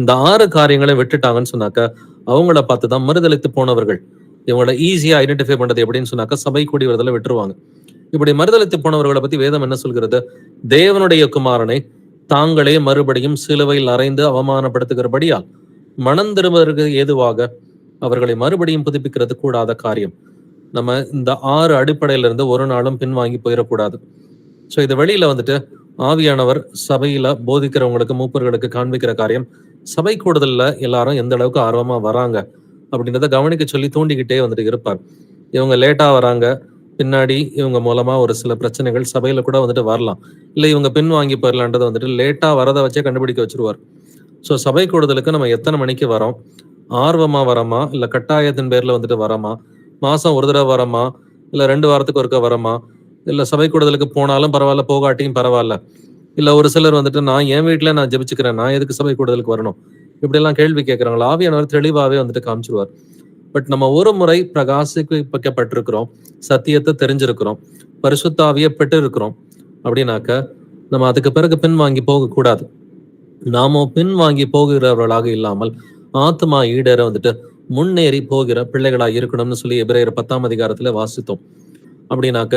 இந்த 6 காரியங்களை விட்டுட்டாங்கன்னு சொன்னாக்க அவங்கள பார்த்துதான் மறுதலித்து போனவர்கள். இவங்கள ஈஸியா ஐடென்டிஃபை பண்றது எப்படின்னு சொன்னாக்க சபை கூடி வரதுல விட்டுருவாங்க. இப்படி மறுதலித்து போனவர்களை பத்தி வேதம் என்ன சொல்கிறது? தேவனுடைய குமாரனை தாங்களே மறுபடியும் சிலுவையில் அறைந்து அவமானப்படுத்துகிறபடியால் மனம் திரும்புவதற்கு ஏதுவாக அவர்களை மறுபடியும் புதுப்பிக்கிறது கூடாத காரியம். நம்ம இந்த 6 அடிப்படையில இருந்து ஒரு நாளும் பின்வாங்கி போயிடக்கூடாது. ஸோ இது வெளியில வந்துட்டு ஆவியானவர் சபையில போதிக்கிறவங்களுக்கு மூப்பர்களுக்கு காண்பிக்கிற காரியம், சபை கூடுதல்ல எல்லாரும் எந்த அளவுக்கு ஆர்வமா வராங்க அப்படின்றத கவனிக்க சொல்லி தூண்டிக்கிட்டே வந்துட்டு இருப்பார். இவங்க லேட்டா வராங்க, பின்னாடி இவங்க மூலமா ஒரு சில பிரச்சனைகள் சபையில கூட வந்துட்டு வரலாம், இல்லை இவங்க பின் வாங்கி போயிடலான்றதை வந்துட்டு லேட்டா வரதை வச்சே கண்டுபிடிக்க வச்சிருவார். ஸோ சபை கூடுதலுக்கு நம்ம எத்தனை மணிக்கு வரோம், ஆர்வமா வரமா இல்ல கட்டாயத்தின் பேர்ல வந்துட்டு வரமா, மாசம் ஒரு தடவை வரமா இல்ல 2 வாரத்துக்கு ஒருக்க வரமா, இல்ல சபை கூடுதலுக்கு போனாலும் பரவாயில்ல போகாட்டியும் பரவாயில்ல, இல்ல ஒரு சிலர் வந்துட்டு நான் என் வீட்டுல நான் ஜெபிச்சுக்கிறேன், நான் எதுக்கு சபை கூடுதலுக்கு வரணும், இப்படி எல்லாம் கேள்வி கேட்கறாங்களா? ஆவியானவர் தெளிவாவே வந்துட்டு காமிச்சிருவார். பட் நம்ம ஒரு முறை பிரகாசிக்கப்பட்டிருக்கிறோம், சத்தியத்தை தெரிஞ்சிருக்கிறோம், பரிசுத்தாவியை பெற்று இருக்கிறோம் அப்படின்னாக்க நம்ம அதுக்கு பிறகு பின்வாங்கி போக கூடாது. நாம பின்வாங்கி போகிறவர்களாக இல்லாமல் ஆத்மா ஈடேற வந்துட்டு முன்னேறி போகிற பிள்ளைகளா இருக்கணும்னு சொல்லி எபிரேயர் 10ஆம் அதிகாரத்துல வாசித்தோம். அப்படின்னாக்க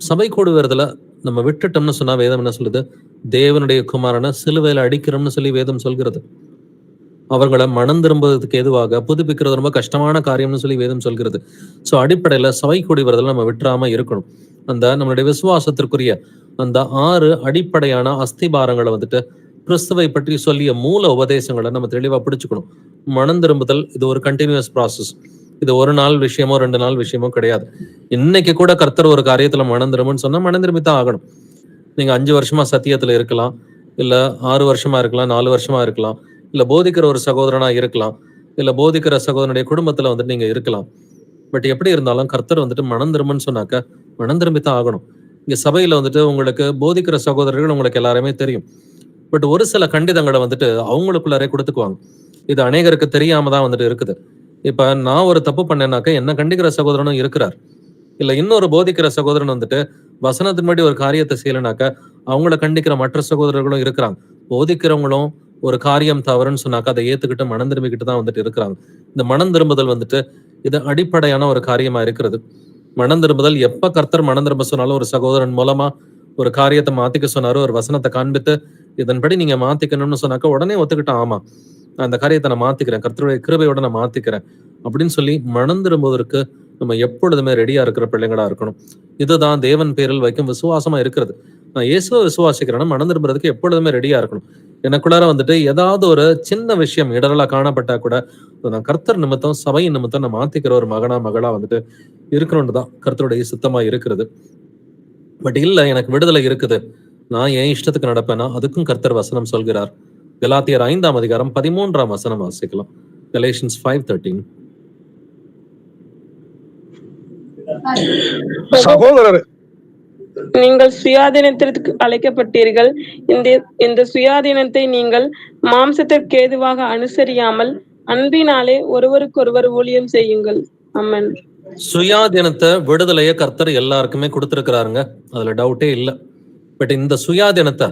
சபை கூடுவதில் நம்ம விட்டுட்டோம்னு சொன்னா வேதம் என்ன சொல்லுது? தேவனுடைய குமாரனை சிலுவையில அடிக்கிறோம்னு சொல்லி வேதம் சொல்கிறது. அவர்களை மனம் திரும்புவதற்கு எதுவாக புதுப்பிக்கிறது ரொம்ப கஷ்டமான காரியம்னு சொல்லி வேதம் சொல்கிறது. ஸோ அடிப்படையில சபை கூடி வருதல நம்ம விட்டுறாம இருக்கணும். அந்த நம்மளுடைய விசுவாசத்திற்குரிய அந்த 6 அடிப்படையான அஸ்திபாரங்களை வந்துட்டு கிறிஸ்துவை பற்றி சொல்லிய மூல உபதேசங்களை நம்ம தெளிவா பிடிச்சுக்கணும். மனம் திரும்புதல் இது ஒரு கண்டினியூஸ் ப்ராசஸ். இது ஒரு நாள் விஷயமோ 2 நாள் விஷயமோ கிடையாது. இன்னைக்கு கூட கர்த்தர் ஒரு காரியத்துல மனம் திரும்புன்னு சொன்னா மனம் திரும்பித்தான் ஆகணும். நீங்க 5 வருஷமா சத்தியத்துல இருக்கலாம், இல்ல 6 வருஷமா இருக்கலாம், 4 வருஷமா இருக்கலாம், இல்ல போதிக்கிற ஒரு சகோதரனா இருக்கலாம், இல்ல போதிக்கிற சகோதரனுடைய குடும்பத்துல வந்துட்டு நீங்க இருக்கலாம். பட் எப்படி இருந்தாலும் கர்த்தர் வந்துட்டு மனம் திரும்புன்னு சொன்னாக்க மனம் திரும்பித்தான் ஆகணும். இங்க சபையில வந்துட்டு உங்களுக்கு போதிக்கிற சகோதரர்கள் உங்களுக்கு எல்லாருமே தெரியும். பட் ஒரு சில கண்டிதங்களை வந்துட்டு அவங்களுக்குள்ளாரே கொடுத்துக்குவாங்க. இது அநேகருக்கு தெரியாம தான் வந்துட்டு இருக்குது. இப்ப நான் ஒரு தப்பு பண்ணேன்னாக்க என்ன கண்டிக்கிற சகோதரனும் இருக்கிறார். இல்ல இன்னொரு போதிக்கிற சகோதரன் வந்துட்டு வசனத்தின்படி ஒரு காரியத்தை செய்யலனாக்க அவங்கள கண்டிக்கிற மற்ற சகோதரர்களும் இருக்கிறாங்க. போதிக்கிறவங்களும் ஒரு காரியம் தவறுன்னு சொன்னாக்க அதை ஏத்துக்கிட்டு மனம் திரும்பிக்கிட்டு தான் வந்துட்டு இருக்கிறாங்க. இந்த மனம் திரும்புதல் வந்துட்டு இது அடிப்படையான ஒரு காரியமா இருக்கிறது. மனம் திரும்புதல் எப்ப கர்த்தர் மனம் திரும்ப சொன்னாலும் ஒரு சகோதரன் மூலமா ஒரு காரியத்தை மாத்திக்க சொன்னாரு, ஒரு வசனத்தை காண்பித்து இதன்படி நீங்க மாத்திக்கணும்னு சொன்னாக்க உடனே ஒத்துக்கிட்டான், ஆமா அந்த காரியத்தை நான் மாத்திக்கிறேன், கர்த்தருடைய கிருபையோட நான் மாத்திக்கிறேன் அப்படின்னு சொல்லி மனம் திரும்புவதற்கு நம்ம எப்பொழுதுமே ரெடியா இருக்கிற பிள்ளைங்களா இருக்கணும். இதுதான் தேவன் பேரில் வைக்கும் விசுவாசமா இருக்கிறது. நான் இயேசுவை விசுவாசிக்கிறேன்னா மனம் திரும்புறதுக்கு எப்பொழுதுமே ரெடியா இருக்கணும். எனக்குள்ளார வந்துட்டு ஏதாவது ஒரு சின்ன விஷயம் இடரலா காணப்பட்டா கூட நான் கர்த்தர் நிமித்தம் சபை நிமித்தம் நான் மாத்திக்கிற ஒரு மகளா வந்துட்டு இருக்கணும்னு தான் கர்த்தருடைய சித்தமா இருக்கிறது. பட் இல்ல எனக்கு விடுதலை இருக்குது, நான் என் இஷ்டத்துக்கு நடப்பேன்னா அதுக்கும் கர்த்தர் வசனம் சொல்கிறார். கலாத்தியர் 5ஆம் அதிகாரம் 13ஆம் வசனம் வாசிக்கலாம். Galatians 5:13. சகோதரர், நீங்கள் சுயாதீனத்திற்கு அழைக்கப்பட்டீர்கள். இந்த சுயாதீனத்தை நீங்கள் மாம்சத்திற்கு ஏதுவாக அனுசரியாமல் அன்பினாலே ஒருவருக்கொருவர் ஊழியம் செய்யுங்கள். ஆமென். சுயாதீனத்தை விடுதலைய கர்த்தர் எல்லாருக்குமே கொடுத்திருக்கிறாருங்க, அதுல டவுட்டே இல்லை. பட் இந்த சுயாதீனத்தை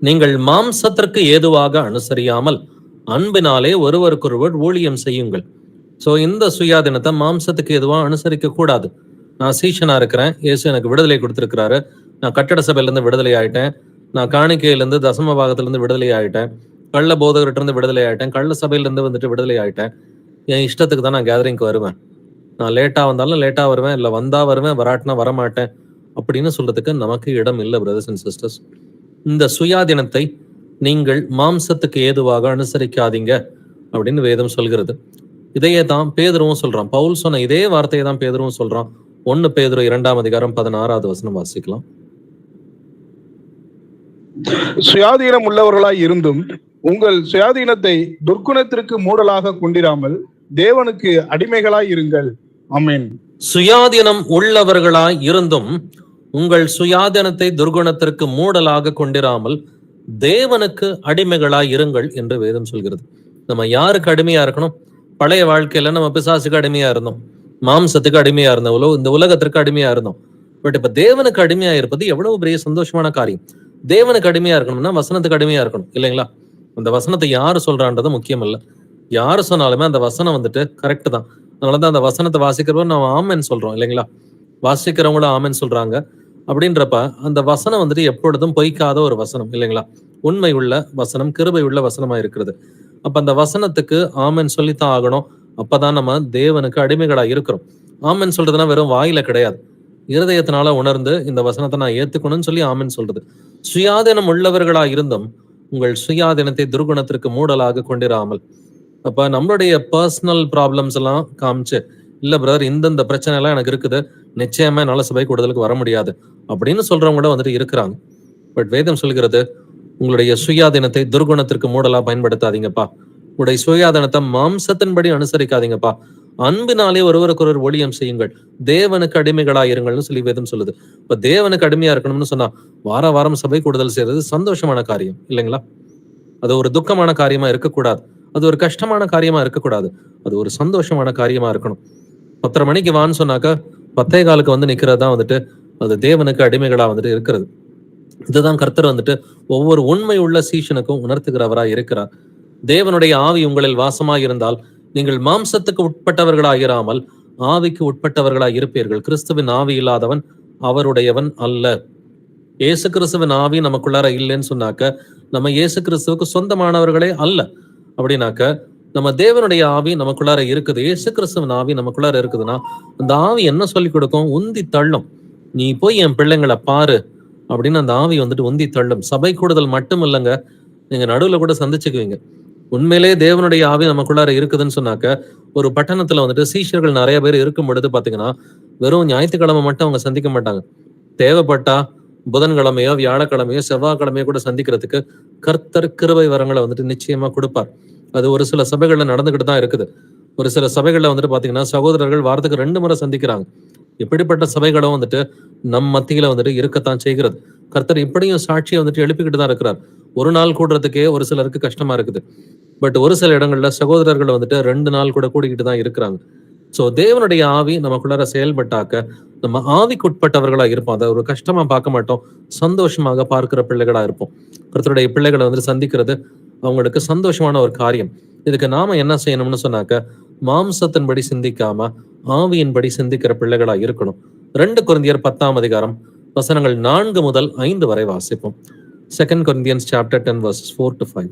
நீங்கள் மாம்சத்திற்கு ஏதுவாக அனுசரியாமல் அன்பினாலே ஒருவருக்கொருவர் ஊழியம் செய்யுங்கள். சோ இந்த சுயாதீனத்தை மாம்சத்துக்கு எதுவா அனுசரிக்க கூடாது. நான் சீஷனா இருக்கிறேன், இயேசு எனக்கு விடுதலை கொடுத்திருக்கிறாரு, நான் கட்டட சபையில இருந்து விடுதலை ஆயிட்டேன், நான் காணிக்கையிலிருந்து தசம பாகத்துல இருந்து விடுதலை ஆயிட்டேன், கள்ள போதகர்கிட்ட இருந்து விடுதலை ஆயிட்டேன், கள்ள சபையில இருந்து வந்துட்டு விடுதலை ஆயிட்டேன், என் இஷ்டத்துக்கு தான் நான் கேதரிங்க்கு வருவேன், நான் லேட்டா வந்தாலும் லேட்டா வருவேன், இல்ல வந்தா வருவேன், வராட்டினா வரமாட்டேன் அப்படின்னு சொல்றதுக்கு நமக்கு இடம் இல்லை பிரதர்ஸ் அண்ட் சிஸ்டர்ஸ். இந்த சுயாதீனத்தை நீங்கள் மாம்சத்துக்கு ஏதுவாக அனுசரிக்காதீங்க அப்படின்னு வேதம் சொல்கிறது. இதையே தான் பேதுருவும் சொல்றான். பவுல் சொன்ன இதே வார்த்தையை தான் பேதுருவும் சொல்றான். 1 பேதுரு 2ஆம் அதிகாரம் 16வது வசனம் வாசிக்கலாம். சுயாதீனம் உள்ளவர்களாய் இருந்தும் உங்கள் சுயாதீனத்தை துர்க்குணத்திற்கு மூடலாக கொண்டிராமல் தேவனுக்கு அடிமைகளாய் இருங்கள். ஆமென். சுயாதீனம் உள்ளவர்களாய் இருந்தும் உங்கள் சுயாதீனத்தை துர்குணத்திற்கு மூடலாக கொண்டிராமல் தேவனுக்கு அடிமைகளாய் இருங்கள் என்று வேதம் சொல்கிறது. நம்ம யாருக்கு அடிமையா இருக்கணும்? பழைய வாழ்க்கையில நம்ம பிசாசுக்கு அடிமையா இருந்தோம், மாம்சத்துக்கு அடிமையா இருந்தோம், இந்த உலகத்திற்கு அடிமையா இருந்தோம். பட் இப்ப தேவனுக்கு அடிமையா இருப்பது எவ்வளவு பெரிய சந்தோஷமான காரியம். தேவனுக்கு அடிமையா இருக்கணும்னா வசனத்துக்கு அடிமையா இருக்கணும் இல்லைங்களா? அந்த வசனத்தை யாரு சொல்றான்றது முக்கியம் இல்ல, யாரு சொன்னாலுமே அந்த வசனம் வந்துட்டு கரெக்ட் தான். அதனாலதான் அந்த வசனத்தை வாசிக்கிறப்ப நம்ம ஆமென் சொல்றோம் இல்லைங்களா? வாசிக்கிறவங்களும் ஆமென் சொல்றாங்க. அப்படின்றப்ப அந்த வசனம் வந்துட்டு எப்பொழுதும் பொய்க்காத ஒரு வசனம் இல்லைங்களா? உண்மை உள்ள வசனம், கிருபை உள்ள வசனமா இருக்கிறது. அப்ப அந்த வசனத்துக்கு ஆமென் சொல்லித்தான் ஆகணும். அப்பதான் நம்ம தேவனுக்கு அடிமைகளா இருக்கிறோம். ஆமென் சொல்றதுன்னா வெறும் வாயில கிடையாது, இருதயத்தினால உணர்ந்து இந்த வசனத்தை நான் ஏத்துக்கணும்னு சொல்லி ஆமென் சொல்றது. சுயாதீனம் உள்ளவர்களா இருந்தும் உங்கள் சுயாதீனத்தை துர்குணத்திற்கு மூடலாக கொண்டிராமல். அப்ப நம்மளுடைய பர்சனல் ப்ராப்ளம்ஸ் எல்லாம் காமிச்சு, இல்ல பிரதர் இந்த பிரச்சனை எல்லாம் எனக்கு இருக்குது, நிச்சயமா என்னால சபை கூடுதலுக்கு வர முடியாது அப்படின்னு சொல்றவங்க கூட வந்துட்டு இருக்கிறாங்க. பட் வேதம் சொல்கிறது, உங்களுடைய சுயாதீனத்தை துர்குணத்திற்கு மூடலா பயன்படுத்தாதீங்கப்பா, உங்களுடைய சுயாதீனத்தை மாம்சத்தின்படி அனுசரிக்காதீங்கப்பா, அன்பினாலே ஒருவருக்கொருவர் ஊழியம் செய்யுங்கள், தேவனுக்கு அடிமைகளா இருங்கள்னு சொல்லி வேதம் சொல்லுது. இப்ப தேவனுக்கு அடிமையா இருக்கணும்னு சொன்னா வார வாரம் சபை கூடுதல் செய்யறது சந்தோஷமான காரியம் இல்லைங்களா? அது ஒரு துக்கமான காரியமா இருக்கக்கூடாது, அது ஒரு கஷ்டமான காரியமா இருக்கக்கூடாது, அது ஒரு சந்தோஷமான காரியமா இருக்கணும். 10:30 மணிக்கு வான்னு சொன்னாக்கா 10:15 வந்து நிக்கிறது தான் வந்துட்டு அது தேவனுக்கு அடிமைகளா வந்துட்டு இருக்கிறது. இதுதான் கர்த்தர் வந்துட்டு ஒவ்வொரு உண்மை உள்ள சீஷனுக்கும் உணர்த்துகிறவரா இருக்கிறார். தேவனுடைய ஆவி உங்களில் வாசமாய் இருந்தால் நீங்கள் மாம்சத்துக்கு உட்பட்டவர்களாய் இராமல் ஆவிக்கு உட்பட்டவர்களாய் இருப்பீர்கள். கிறிஸ்துவின் ஆவி இல்லாதவன் அவருடையவன் அல்ல. இயேசு கிறிஸ்துவின் ஆவி நமக்குள்ளார இல்லைன்னு சொன்னாக்க நம்ம இயேசு கிறிஸ்துவுக்கு சொந்தமானவர்களே அல்ல. அப்படின்னாக்க நம்ம தேவனுடைய ஆவி நமக்குள்ளார இருக்குது, இயேசு கிறிஸ்துவின் ஆவி நமக்குள்ளார இருக்குதுன்னா அந்த ஆவி என்ன சொல்லி கொடுக்கும்? உந்தி தள்ளும். நீ போய் என் பிள்ளைங்களை பாரு அப்படின்னு அந்த ஆவி வந்துட்டு உந்தி தள்ளும். சபை கூடுதல் மட்டும் இல்லைங்க, நீங்க நடுவுல கூட சந்திச்சுக்குவீங்க. உண்மையிலே தேவனுடைய ஆவி நமக்குள்ளார இருக்குதுன்னு சொன்னாக்க ஒரு பட்டணத்துல வந்துட்டு சீஷர்கள் நிறைய பேர் இருக்கும் பொழுது பாத்தீங்கன்னா வெறும் ஞாயிற்றுக்கிழமை மட்டும் அவங்க சந்திக்க மாட்டாங்க. தேவைப்பட்டா புதன்கிழமையோ வியாழக்கிழமையோ செவ்வாய்க்கிழமையோ கூட சந்திக்கிறதுக்கு கர்த்தர் கிருபை வரங்களை வந்துட்டு நிச்சயமா கொடுப்பார். அது ஒரு சில சபைகள்ல நடந்துகிட்டு தான் இருக்குது. ஒரு சில சபைகள்ல வந்துட்டு பாத்தீங்கன்னா சகோதரர்கள் வாரத்துக்கு 2 முறை சந்திக்கிறாங்க. இப்படிப்பட்ட சபைகளும் வந்துட்டு நம் மத்தியில வந்துட்டு இருக்கத்தான் செய்கிறது. கர்த்தர் இப்படியும் சாட்சியை வந்துட்டு எழுப்பிக்கிட்டு தான் இருக்கிறார். ஒரு நாள் கூடுறதுக்கே ஒரு சிலருக்கு கஷ்டமா இருக்குது. பட் ஒரு சில இடங்கள்ல சகோதரர்கள் வந்துட்டு 2 நாள் கூட கூடிக்கிட்டு தான் இருக்கிறாங்க. சோ தேவனுடைய ஆவி நமக்குள்ளார செயல்பட்டாக்க நம்ம ஆவிக்குட்பட்டவர்களா இருப்போம். அதை ஒரு கஷ்டமா பார்க்க மாட்டோம், சந்தோஷமாக பார்க்கிற பிள்ளைகளா இருப்போம். கர்த்தருடைய பிள்ளைகளை வந்துட்டு சந்திக்கிறது அவங்களுக்கு சந்தோஷமான ஒரு காரியம். இதுக்கு நாம என்ன செய்யணும்னு சொன்னாக்க மாம்சத்தின்படி சிந்திக்காம ஆவியின்படி சிந்திக்கிற பிள்ளைகளா இருக்கணும். 2 கொரிந்தியர் 10ஆம் அதிகாரம் வசனங்கள் 4 முதல் 5 வரை வாசிப்போம். 2 Corinthians chapter 10 verses 4 to 5.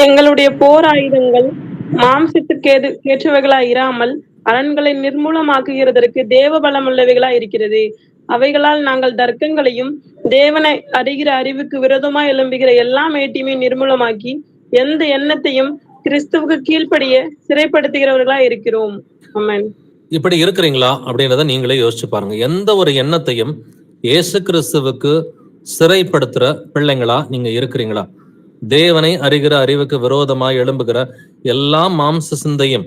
எங்களுடைய போர் ஆயுதங்கள் மாம்சத்துக்கு ஏற்றவைகளாய் இராமல் அரண்களை நிர்மூலமாக்குகிறதற்கு தேவ பலம் உள்ளவைகளாய் இருக்கிறது. அவைகளால் நாங்கள் தர்க்கங்களையும் தேவனை அறிகிற அறிவுக்கு விரோதமாய் எழும்புகிற எல்லா மேட்டியுமே நிர்மூலமாக்கி எந்த எண்ணத்தையும் கிறிஸ்துவுக்கு கீழ்ப்படிய சிறைப்படுத்துகிறவர்களாய் இருக்கிறோம். ஆமென். இப்படி இருக்கிறீங்களா அப்படின்றத நீங்களே யோசிச்சு பாருங்க. எந்த ஒரு எண்ணத்தையும் இயேசு கிறிஸ்துவுக்கு சிறைப்படுத்துற பிள்ளைங்களா நீங்க இருக்கிறீங்களா? தேவனை அறிகிற அறிவுக்கு விரோதமாய் எழும்புகிற எல்லா மாம்ச சிந்தையும்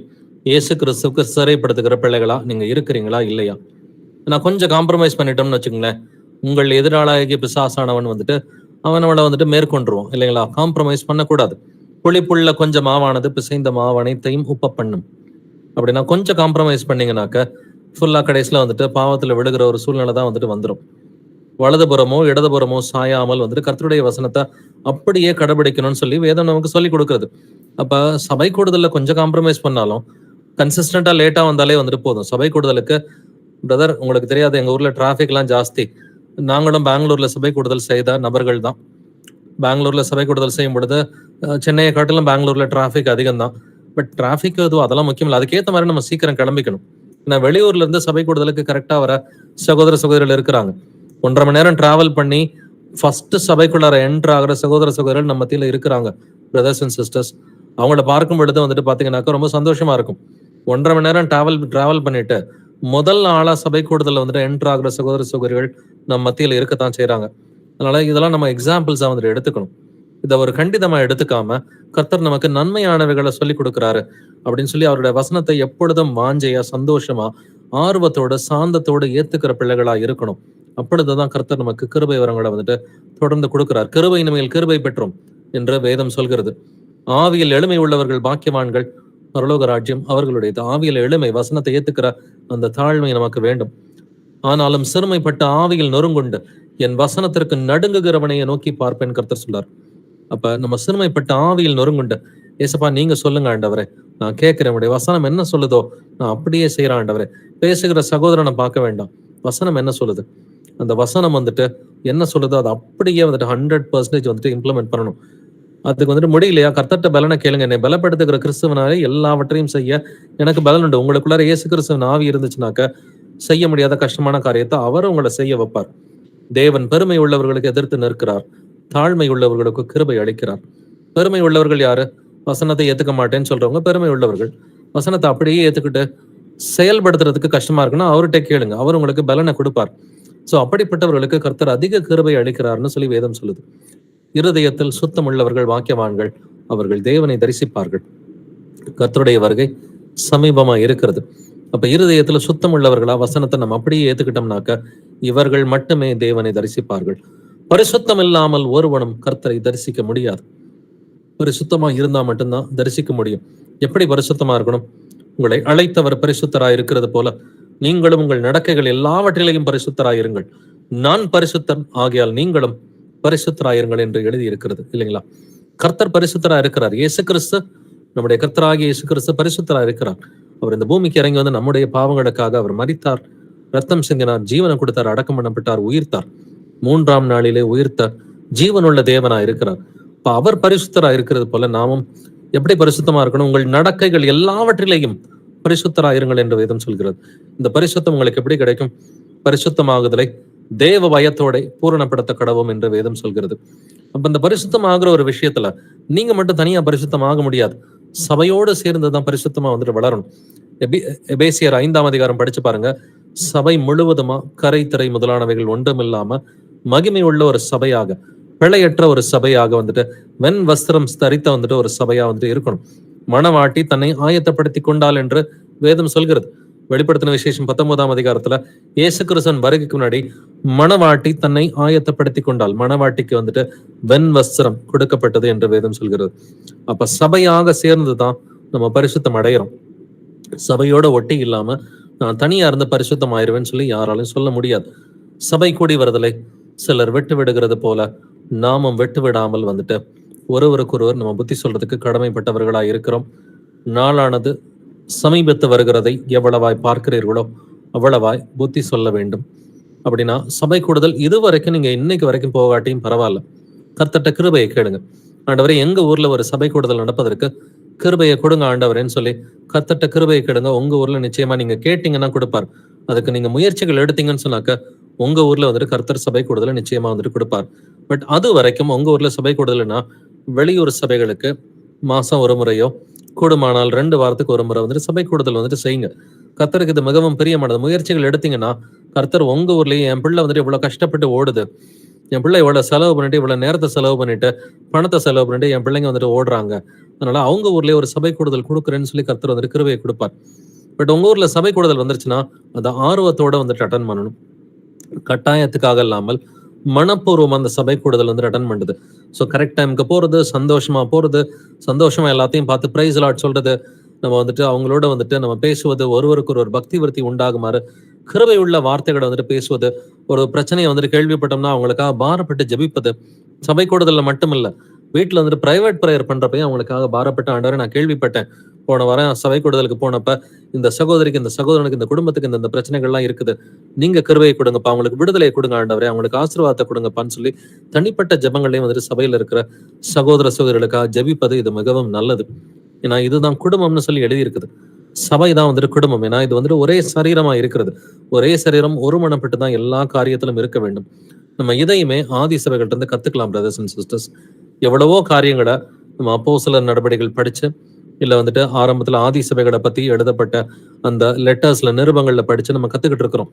இயேசு கிறிஸ்துவுக்கு சிறைப்படுத்துகிற பிள்ளைகளா நீங்க இருக்கிறீங்களா இல்லையா? நான் கொஞ்சம் காம்ப்ரமைஸ் பண்ணிட்டோம்னு வச்சுக்கோங்களேன், உங்கள் எதிராளாகிய பிசாசானவன் வந்துட்டு அவனோட வந்துட்டு மேற்கொண்டுருவோம் இல்லைங்களா? காம்ப்ரமைஸ் பண்ணக்கூடாது. புளிப்புள்ள கொஞ்சம் மாவானது பிசைந்த மாவு அனைத்தையும் உப்ப பண்ணும். அப்படின்னா கொஞ்சம் காம்ப்ரமைஸ் பண்ணீங்கன்னாக்க ஃபுல்லா கடைசியில வந்துட்டு பாவத்துல விழுகிற ஒரு சூழ்நிலை தான் வந்துட்டு வந்துடும். வலதுபுறமோ இடதுபுறமோ சாயாமல் வந்துட்டு கர்த்தருடைய வசனத்தை அப்படியே கடைபிடிக்கணும்னு சொல்லி வேதம் நமக்கு சொல்லி கொடுக்குறது. அப்ப சபை கூடுதல்ல கொஞ்சம் காம்ப்ரமைஸ் பண்ணாலும் கன்சிஸ்டண்டா லேட்டா வந்தாலே வந்துட்டு போதும். சபை கூடுதலுக்கு பிரதர் உங்களுக்கு தெரியாது, எங்க ஊர்ல டிராபிக் எல்லாம் ஜாஸ்தி. நாங்களும் பெங்களூர்ல சபை கூடுதல் செய்த நபர்கள் தான். பெங்களூர்ல சபை கூடுதல் செய்யும் பொழுது சென்னையை காட்டிலும் பெங்களூர்ல டிராபிக் அதிகம் தான். பட் டிராபிக் எதுவும் அதெல்லாம் முக்கியம் இல்லை, அதுக்கேற்ற மாதிரி நம்ம சீக்கிரம் கிளம்பிக்கணும். ஏன்னா வெளியூர்ல இருந்து சபை கூடுதலுக்கு கரெக்டா வர சகோதர சகோதரிகள் இருக்கிறாங்க. 1.5 மணி நேரம் டிராவல் பண்ணி ஃபர்ஸ்ட் சபைக்குள்ளார என்ட்ரு ஆகிற சகோதர சகோதரர்கள் நம்ம மத்தியில இருக்கிறாங்க, பிரதர்ஸ் அண்ட் சிஸ்டர்ஸ். அவங்கள பார்க்கும் பொழுது வந்துட்டு பாத்தீங்கன்னாக்கா ரொம்ப சந்தோஷமா இருக்கும். 1.5 மணி நேரம் டிராவல் பண்ணிட்டு முதல் ஆளா சபை கூடுதல் வந்துட்டு என்ட்ரு ஆகிற சகோதர சகோதரிகள் நம்ம மத்தியில இருக்கத்தான் செய்யறாங்க. அதனால இதெல்லாம் நம்ம எக்ஸாம்பிள்ஸா வந்துட்டு எடுத்துக்கணும். இதை ஒரு கண்டிதமா எடுத்துக்காம கர்த்தர் நமக்கு நன்மையானவைகளை சொல்லி கொடுக்குறாரு அப்படின்னு சொல்லி அவருடைய வசனத்தை எப்பொழுதும் வாஞ்சையா சந்தோஷமா ஆர்வத்தோட சாந்தத்தோடு ஏத்துக்கிற பிள்ளைகளா இருக்கணும். அப்பொழுதுதான் கர்த்தர் நமக்கு கிருபை வரங்களை வந்துட்டு தொடர்ந்து கொடுக்கிறார். கிருபை இனிமேல் கிருபை பெற்றோம் என்று வேதம் சொல்கிறது. ஆவியில் எளிமை உள்ளவர்கள் பாக்கியவான்கள், பரலோக ராஜ்யம் அவர்களுடையது. ஆவியில் எளிமை, வசனத்தை ஏத்துக்கிற அந்த தாழ்மை நமக்கு வேண்டும். ஆனாலும் சிறுமைப்பட்ட ஆவியில் நொறுங்குண்டு என் வசனத்திற்கு நடுங்குகிறவனையை நோக்கி பார்ப்பேன் கர்த்தர் சொல்றார். அப்ப நம்ம சிறுமைப்பட்ட ஆவியில் நொறுங்குண்டு, ஏசப்பா நீங்க சொல்லுங்க ஆண்டவரே, நான் கேட்கிறேன், உடைய வசனம் என்ன சொல்லுதோ நான் அப்படியே செய்யறேன் ஆண்டவரே. பேசுகிற சகோதரனை பார்க்க வேண்டாம், வசனம் என்ன சொல்லுது, அந்த வசனம் வந்துட்டு என்ன சொல்லுதோ அதை அப்படியே வந்துட்டு 100% வந்துட்டு இம்ப்ளிமெண்ட் பண்ணணும். அதுக்கு வந்துட்டு முடியலையா, கர்த்தர்ட்ட பலனை கேளுங்க. என்னை பலப்படுத்துகிற கிறிஸ்துவனாலே எல்லாவற்றையும் செய்ய எனக்கு பலன் உண்டு. உங்களுக்குள்ளார இயேசு கிறிஸ்துவன் ஆவி இருந்துச்சுனாக்க செய்ய முடியாத கஷ்டமான காரியத்தை அவர் உங்களை செய்ய வைப்பார். தேவன் பெருமை உள்ளவர்களுக்கு எதிர்த்து நிற்கிறார், தாழ்மை உள்ளவர்களுக்கு கிருபை அளிக்கிறார். பெருமை உள்ளவர்கள் யாரு? வசனத்தை ஏத்துக்க மாட்டேன்னு சொல்றவங்க பெருமை உள்ளவர்கள். வசனத்தை அப்படியே ஏத்துக்கிட்டு செயல்படுத்துறதுக்கு கஷ்டமா இருக்குன்னா அவர்கிட்ட கேளுங்க, அவர் உங்களுக்கு பலனை கொடுப்பார். சோ அப்படிப்பட்டவர்களுக்கு கர்த்தர் அதிக கிருபை அளிக்கிறார்னு சொல்லி வேதம் சொல்லுது. இருதயத்தில் சுத்தம் உள்ளவர்கள் வாக்கியவான்கள், அவர்கள் தேவனை தரிசிப்பார்கள். கர்த்தருடைய வருகை சமீபமா இருக்கிறது. அப்ப இருதயத்துல சுத்தம் உள்ளவர்களா வசனத்தை நம்ம அப்படியே ஏத்துக்கிட்டோம்னாக்க இவர்கள் மட்டுமே தேவனை தரிசிப்பார்கள். பரிசுத்தம் இல்லாமல் ஒருவனும் கர்த்தரை தரிசிக்க முடியாது. பரிசுத்தமா இருந்தா மட்டும்தான் தரிசிக்க முடியும். எப்படி பரிசுத்தமா இருக்கணும்? உங்களை அழைத்தவர் பரிசுத்தராய் இருக்கிறது போல நீங்களும் உங்கள் நடக்கைகள் எல்லாவற்றிலையும் பரிசுத்தராயிருங்கள். நான் பரிசுத்தன் ஆகையால் நீங்களும் பரிசுத்தராயிருங்கள் என்று எழுதி இருக்கிறது இல்லைங்களா? கர்த்தர் பரிசுத்தரா இருக்கிறார். இயேசு கிறிஸ்து, நம்முடைய கர்த்தராகிய இயேசு கிறிஸ்து பரிசுத்தரா இருக்கிறார். அவர் இந்த பூமிக்கு இறங்கி வந்து நம்முடைய பாவங்களுக்காக அவர் மரித்தார், ரத்தம் சிந்தினார், ஜீவனை கொடுத்தார், அடக்கம் பண்ணப்பட்டார், உயிர்த்தார். 3ஆம் நாளிலே உயிர்த்த ஜீவனுள்ள தேவனா இருக்கிறார். இப்ப அவர் பரிசுத்தரா இருக்கிறது போல நாமும் எப்படி பரிசுத்தமா இருக்கணும்? உங்கள் நடக்கைகள் எல்லாவற்றிலேயும் பரிசுத்தராயிருங்கள் என்று வேதம் சொல்கிறது. இந்த பரிசுத்தம் உங்களுக்கு எப்படி கிடைக்கும்? பரிசுத்தமாகுதலை தேவ பயத்தோட பூரணப்படுத்த கடவும் என்று வேதம் சொல்கிறது. அப்ப இந்த பரிசுத்தமாகிற ஒரு விஷயத்துல நீங்க மட்டும் தனியா பரிசுத்தமாக முடியாது. சபையோடு சேர்ந்துதான் பரிசுத்தமா வந்துட்டு வளரணும். எபேசியர் 5ஆம் அதிகாரம் படிச்சு பாருங்க. சபை முழுவதுமா கரை திரை முதலானவைகள் ஒன்றும் இல்லாம மகிமை உள்ள ஒரு சபையாக, பிழையற்ற ஒரு சபையாக வந்துட்டு வெண் வஸ்திரம் தரித்த வந்துட்டு ஒரு சபையா வந்துட்டு இருக்கணும். மணவாட்டி தன்னை ஆயத்தப்படுத்தி கொண்டாள் என்று வேதம் சொல்கிறது. வெளிப்படுத்தின விசேஷம் 19ஆம் அதிகாரத்துல இயேசு கிறிஸ்துவின் வருகைக்கு முன்னாடி மணவாட்டி தன்னை ஆயத்தப்படுத்தி கொண்டாள். மணவாட்டிக்கு வந்துட்டு வெண் வஸ்திரம் கொடுக்கப்பட்டது என்று வேதம் சொல்கிறது. அப்ப சபையாக சேர்ந்துதான் நம்ம பரிசுத்தம் அடையிறோம். சபையோட ஒட்டி இல்லாம நான் தனியா இருந்து பரிசுத்தம் ஆயிருவேன்னு சொல்லி யாராலும் சொல்ல முடியாது. சபை கூடி வருதலை சிலர் வெட்டு விடுகிறது போல நாமும் வெட்டு விடாமல் வந்துட்டு ஒருவருக்கொருவர் நம்ம புத்தி சொல்றதுக்கு கடமைப்பட்டவர்களா இருக்கிறோம். நாளானது சமீபத்து வருகிறதை எவ்வளவாய் பார்க்கிறீர்களோ அவ்வளவாய் புத்தி சொல்ல வேண்டும். அப்படின்னா சபை கூடுதல் இதுவரைக்கும் நீங்க இன்னைக்கு வரைக்கும் போகாட்டியும் பரவாயில்ல, கர்த்தர்ட்ட கிருபையை கேளுங்க. ஆண்டவரே, எங்க ஊர்ல ஒரு சபை கூடுதல் நடப்பதற்கு கிருபையை கொடுங்க ஆண்டவரேன்னு சொல்லி கர்த்தர்ட்ட கிருபையை கேளுங்க. உங்க ஊர்ல நிச்சயமா நீங்க கேட்டீங்கன்னா கொடுப்பார். அதுக்கு நீங்க முயற்சிகள் எடுத்தீங்கன்னு சொன்னாக்க உங்க ஊர்ல வந்துட்டு கர்த்தர் சபை கூடுதலை நிச்சயமா வந்துட்டு கொடுப்பார். பட் அது வரைக்கும் உங்க ஊர்ல சபை கூடுதல்னா வெளியூர் சபைகளுக்கு மாசம் ஒரு முறையோ கூடுமானால் 2 வாரத்துக்கு ஒரு முறை வந்துட்டு சபை கூடுதல் வந்துட்டு செய்யுங்க. கர்த்தருக்கு இது மிகவும் பிரியமானது. முயற்சிகள் எடுத்தீங்கன்னா கர்த்தர் உங்க ஊர்லயே என் பிள்ளை வந்துட்டு இவ்வளவு கஷ்டப்பட்டு ஓடுது, என் பிள்ளை இவ்வளவு செலவு பண்ணிட்டு இவ்வளவு நேரத்தை செலவு பண்ணிட்டு பணத்தை செலவு பண்ணிட்டு என் பிள்ளைங்க வந்துட்டு ஓடுறாங்க, அதனால அவங்க ஊர்லயே ஒரு சபை கூடுதல் கொடுக்குறேன்னு சொல்லி கர்த்தர் வந்துட்டு கிருபையை கொடுப்பார். பட் உங்க ஊர்ல சபை கூடுதல் வந்துருச்சுன்னா அதை ஆர்வத்தோட வந்துட்டு அட்டன் பண்ணணும். கட்டாயத்துக்காக இல்லாமல் மனப்பூர்வம் அந்த சபை கூடுதல் வந்து அட்டன் பண்ணுது. ஸோ கரெக்ட் டைமுக்கு போறது, சந்தோஷமா எல்லாத்தையும் பார்த்து பிரைஸ் லாட் சொல்றது, நம்ம வந்துட்டு அவங்களோட வந்துட்டு நம்ம பேசுவது, ஒருவருக்கு ஒரு பக்தி விருத்தி உண்டாகுமாறு கிருபை உள்ள வார்த்தைகளை வந்துட்டு பேசுவது, ஒரு பிரச்சனையை வந்துட்டு கேள்விப்பட்டோம்னா அவங்களுக்காக பாரப்பட்டு ஜெபிப்பது. சபை கூடுதல்ல மட்டும் இல்ல, வீட்டுல வந்துட்டு பிரைவேட் ப்ரேயர் பண்றப்பையும் அவங்களுக்காக பாரப்பட்ட ஆண்டவரை நான் கேள்விப்பட்டேன், போன வாரம் சபை கூடுதலுக்கு போனப்ப இந்த சகோதரிக்கு, இந்த சகோதரனுக்கு, இந்த குடும்பத்துக்கு இந்த பிரச்சனைகள்லாம் இருக்குது, நீங்க கிருபையை கொடுங்கப்பா, அவங்களுக்கு விடுதலையை கொடுங்க ஆண்டவரே, அவங்களுக்கு ஆசீர்வாதத்தை கொடுங்கப்பான்னு சொல்லி தனிப்பட்ட ஜெபங்களையும் வந்துட்டு சபையில இருக்கிற சகோதர சகோதரிகளுக்காக ஜெபிப்பது இது மிகவும் நல்லது. ஏன்னா இதுதான் குடும்பம்னு சொல்லி எழுதியிருக்குது. சபை தான் வந்துட்டு குடும்பம். ஏன்னா இது வந்துட்டு ஒரே சரீரமா இருக்கிறது. ஒரே சரீரம் ஒருமனப்பட்டு தான் எல்லா காரியத்திலும் இருக்க வேண்டும். நம்ம இதையுமே ஆதி சபைகள்ட்ட இருந்து கத்துக்கலாம் பிரதர்ஸ் அண்ட் சிஸ்டர்ஸ். எவ்வளவோ காரியங்களை நம்ம அப்போஸ்தலர் நடவடிக்கைகள் படிச்சு, இல்ல வந்துட்டு ஆரம்பத்துல ஆதி சபைகளை பத்தி எழுதப்பட்ட அந்த லெட்டர்ஸ்ல, நிருபங்கள்ல படிச்சு நம்ம கத்துக்கிட்டு இருக்கிறோம்.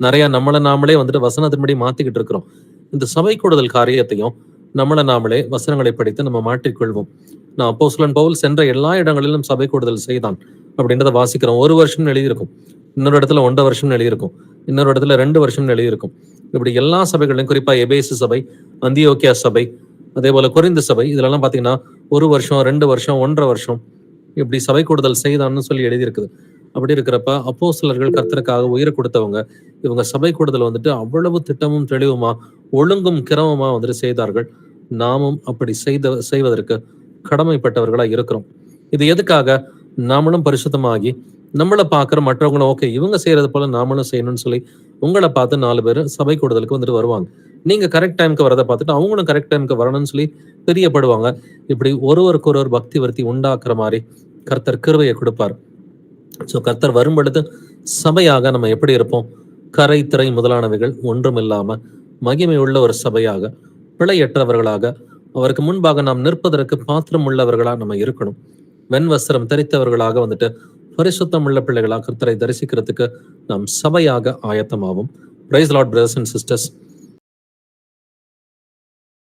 நிறைய நம்மளை நாமளே வந்துட்டு வசனத்தின்படி மாத்திக்கிட்டு இருக்கிறோம். இந்த சபை கூடுதல் காரியத்தையும் நம்மளை நாமளே வசனங்களை படித்து நம்ம மாற்றிக்கொள்வோம். நான் அப்போஸ்தலன் பவுல் சென்ற எல்லா இடங்களிலும் சபை கூடுதல் செய்தான் அப்படின்றத வாசிக்கிறோம். 1 வருஷம் எழுதியிருக்கும், இன்னொரு இடத்துல 1.5 வருஷம் எழுதியிருக்கும், இன்னொரு இடத்துல 2 வருஷம் எழுதியிருக்கும். இப்படி எல்லா சபைகளையும், குறிப்பா எபேசு சபை, அந்தியோக்கியா சபை, அதே போல கொரிந்து சபை, இதுலலாம் பாத்தீங்கன்னா 1 வருஷம், 2 வருஷம், 1.5 வருஷம் இப்படி சபை கூடுதல் செய்தான்னு சொல்லி எழுதியிருக்குது. அப்படி இருக்கிறப்ப அப்போஸ்தலர்கள் கர்த்தருக்காக உயிரை கொடுத்தவங்க, இவங்க சபை கூடுதல் வந்துட்டு அவ்வளவு திட்டமும் தெளிவுமா ஒழுங்கும் கிரமமா வந்துட்டு செய்தார்கள். நாமும் அப்படி செய்வதற்கு கடமைப்பட்டவர்களா இருக்கிறோம். இது எதுக்காக? நாமளும் பரிசுத்தமாகி நம்மளை பார்க்குற மற்றவங்களும் ஓகே இவங்க செய்யறது போல நாமளும் செய்யணும்னு சொல்லி உங்களை பார்த்து 4 பேர் சபை கூடுதலுக்கு வந்துட்டு வருவாங்க. நீங்க கரெக்ட் டைமுக்கு வரதை பார்த்துட்டு அவங்களும் கரெக்ட் டைமுக்கு வரணும்னு சொல்லி பிரியப்படுவாங்க. இப்படி ஒருவருக்கு ஒருவர் பக்தி விருத்தி உண்டாக்குற மாதிரி கர்த்தர் கிருபையை கொடுப்பார். ஸோ கர்த்தர் வரும் பொழுது சபையாக நம்ம எப்படி இருப்போம்? கரை திரை முதலானவைகள் ஒன்றும் இல்லாம மகிமை உள்ள ஒரு சபையாக, பிழையற்றவர்களாக, அவருக்கு முன்பாக நாம் நிற்பதற்கு பாத்திரம் உள்ளவர்களா நம்ம இருக்கணும். வெண் வஸ்திரம் தரித்தவர்களாக வந்துட்டு பரிசுத்தம் உள்ள பிள்ளைகளாக கர்த்தரை தரிசிக்கிறதுக்கு நாம் சபையாக ஆயத்தமாவோம். Praise Lord brothers and sisters.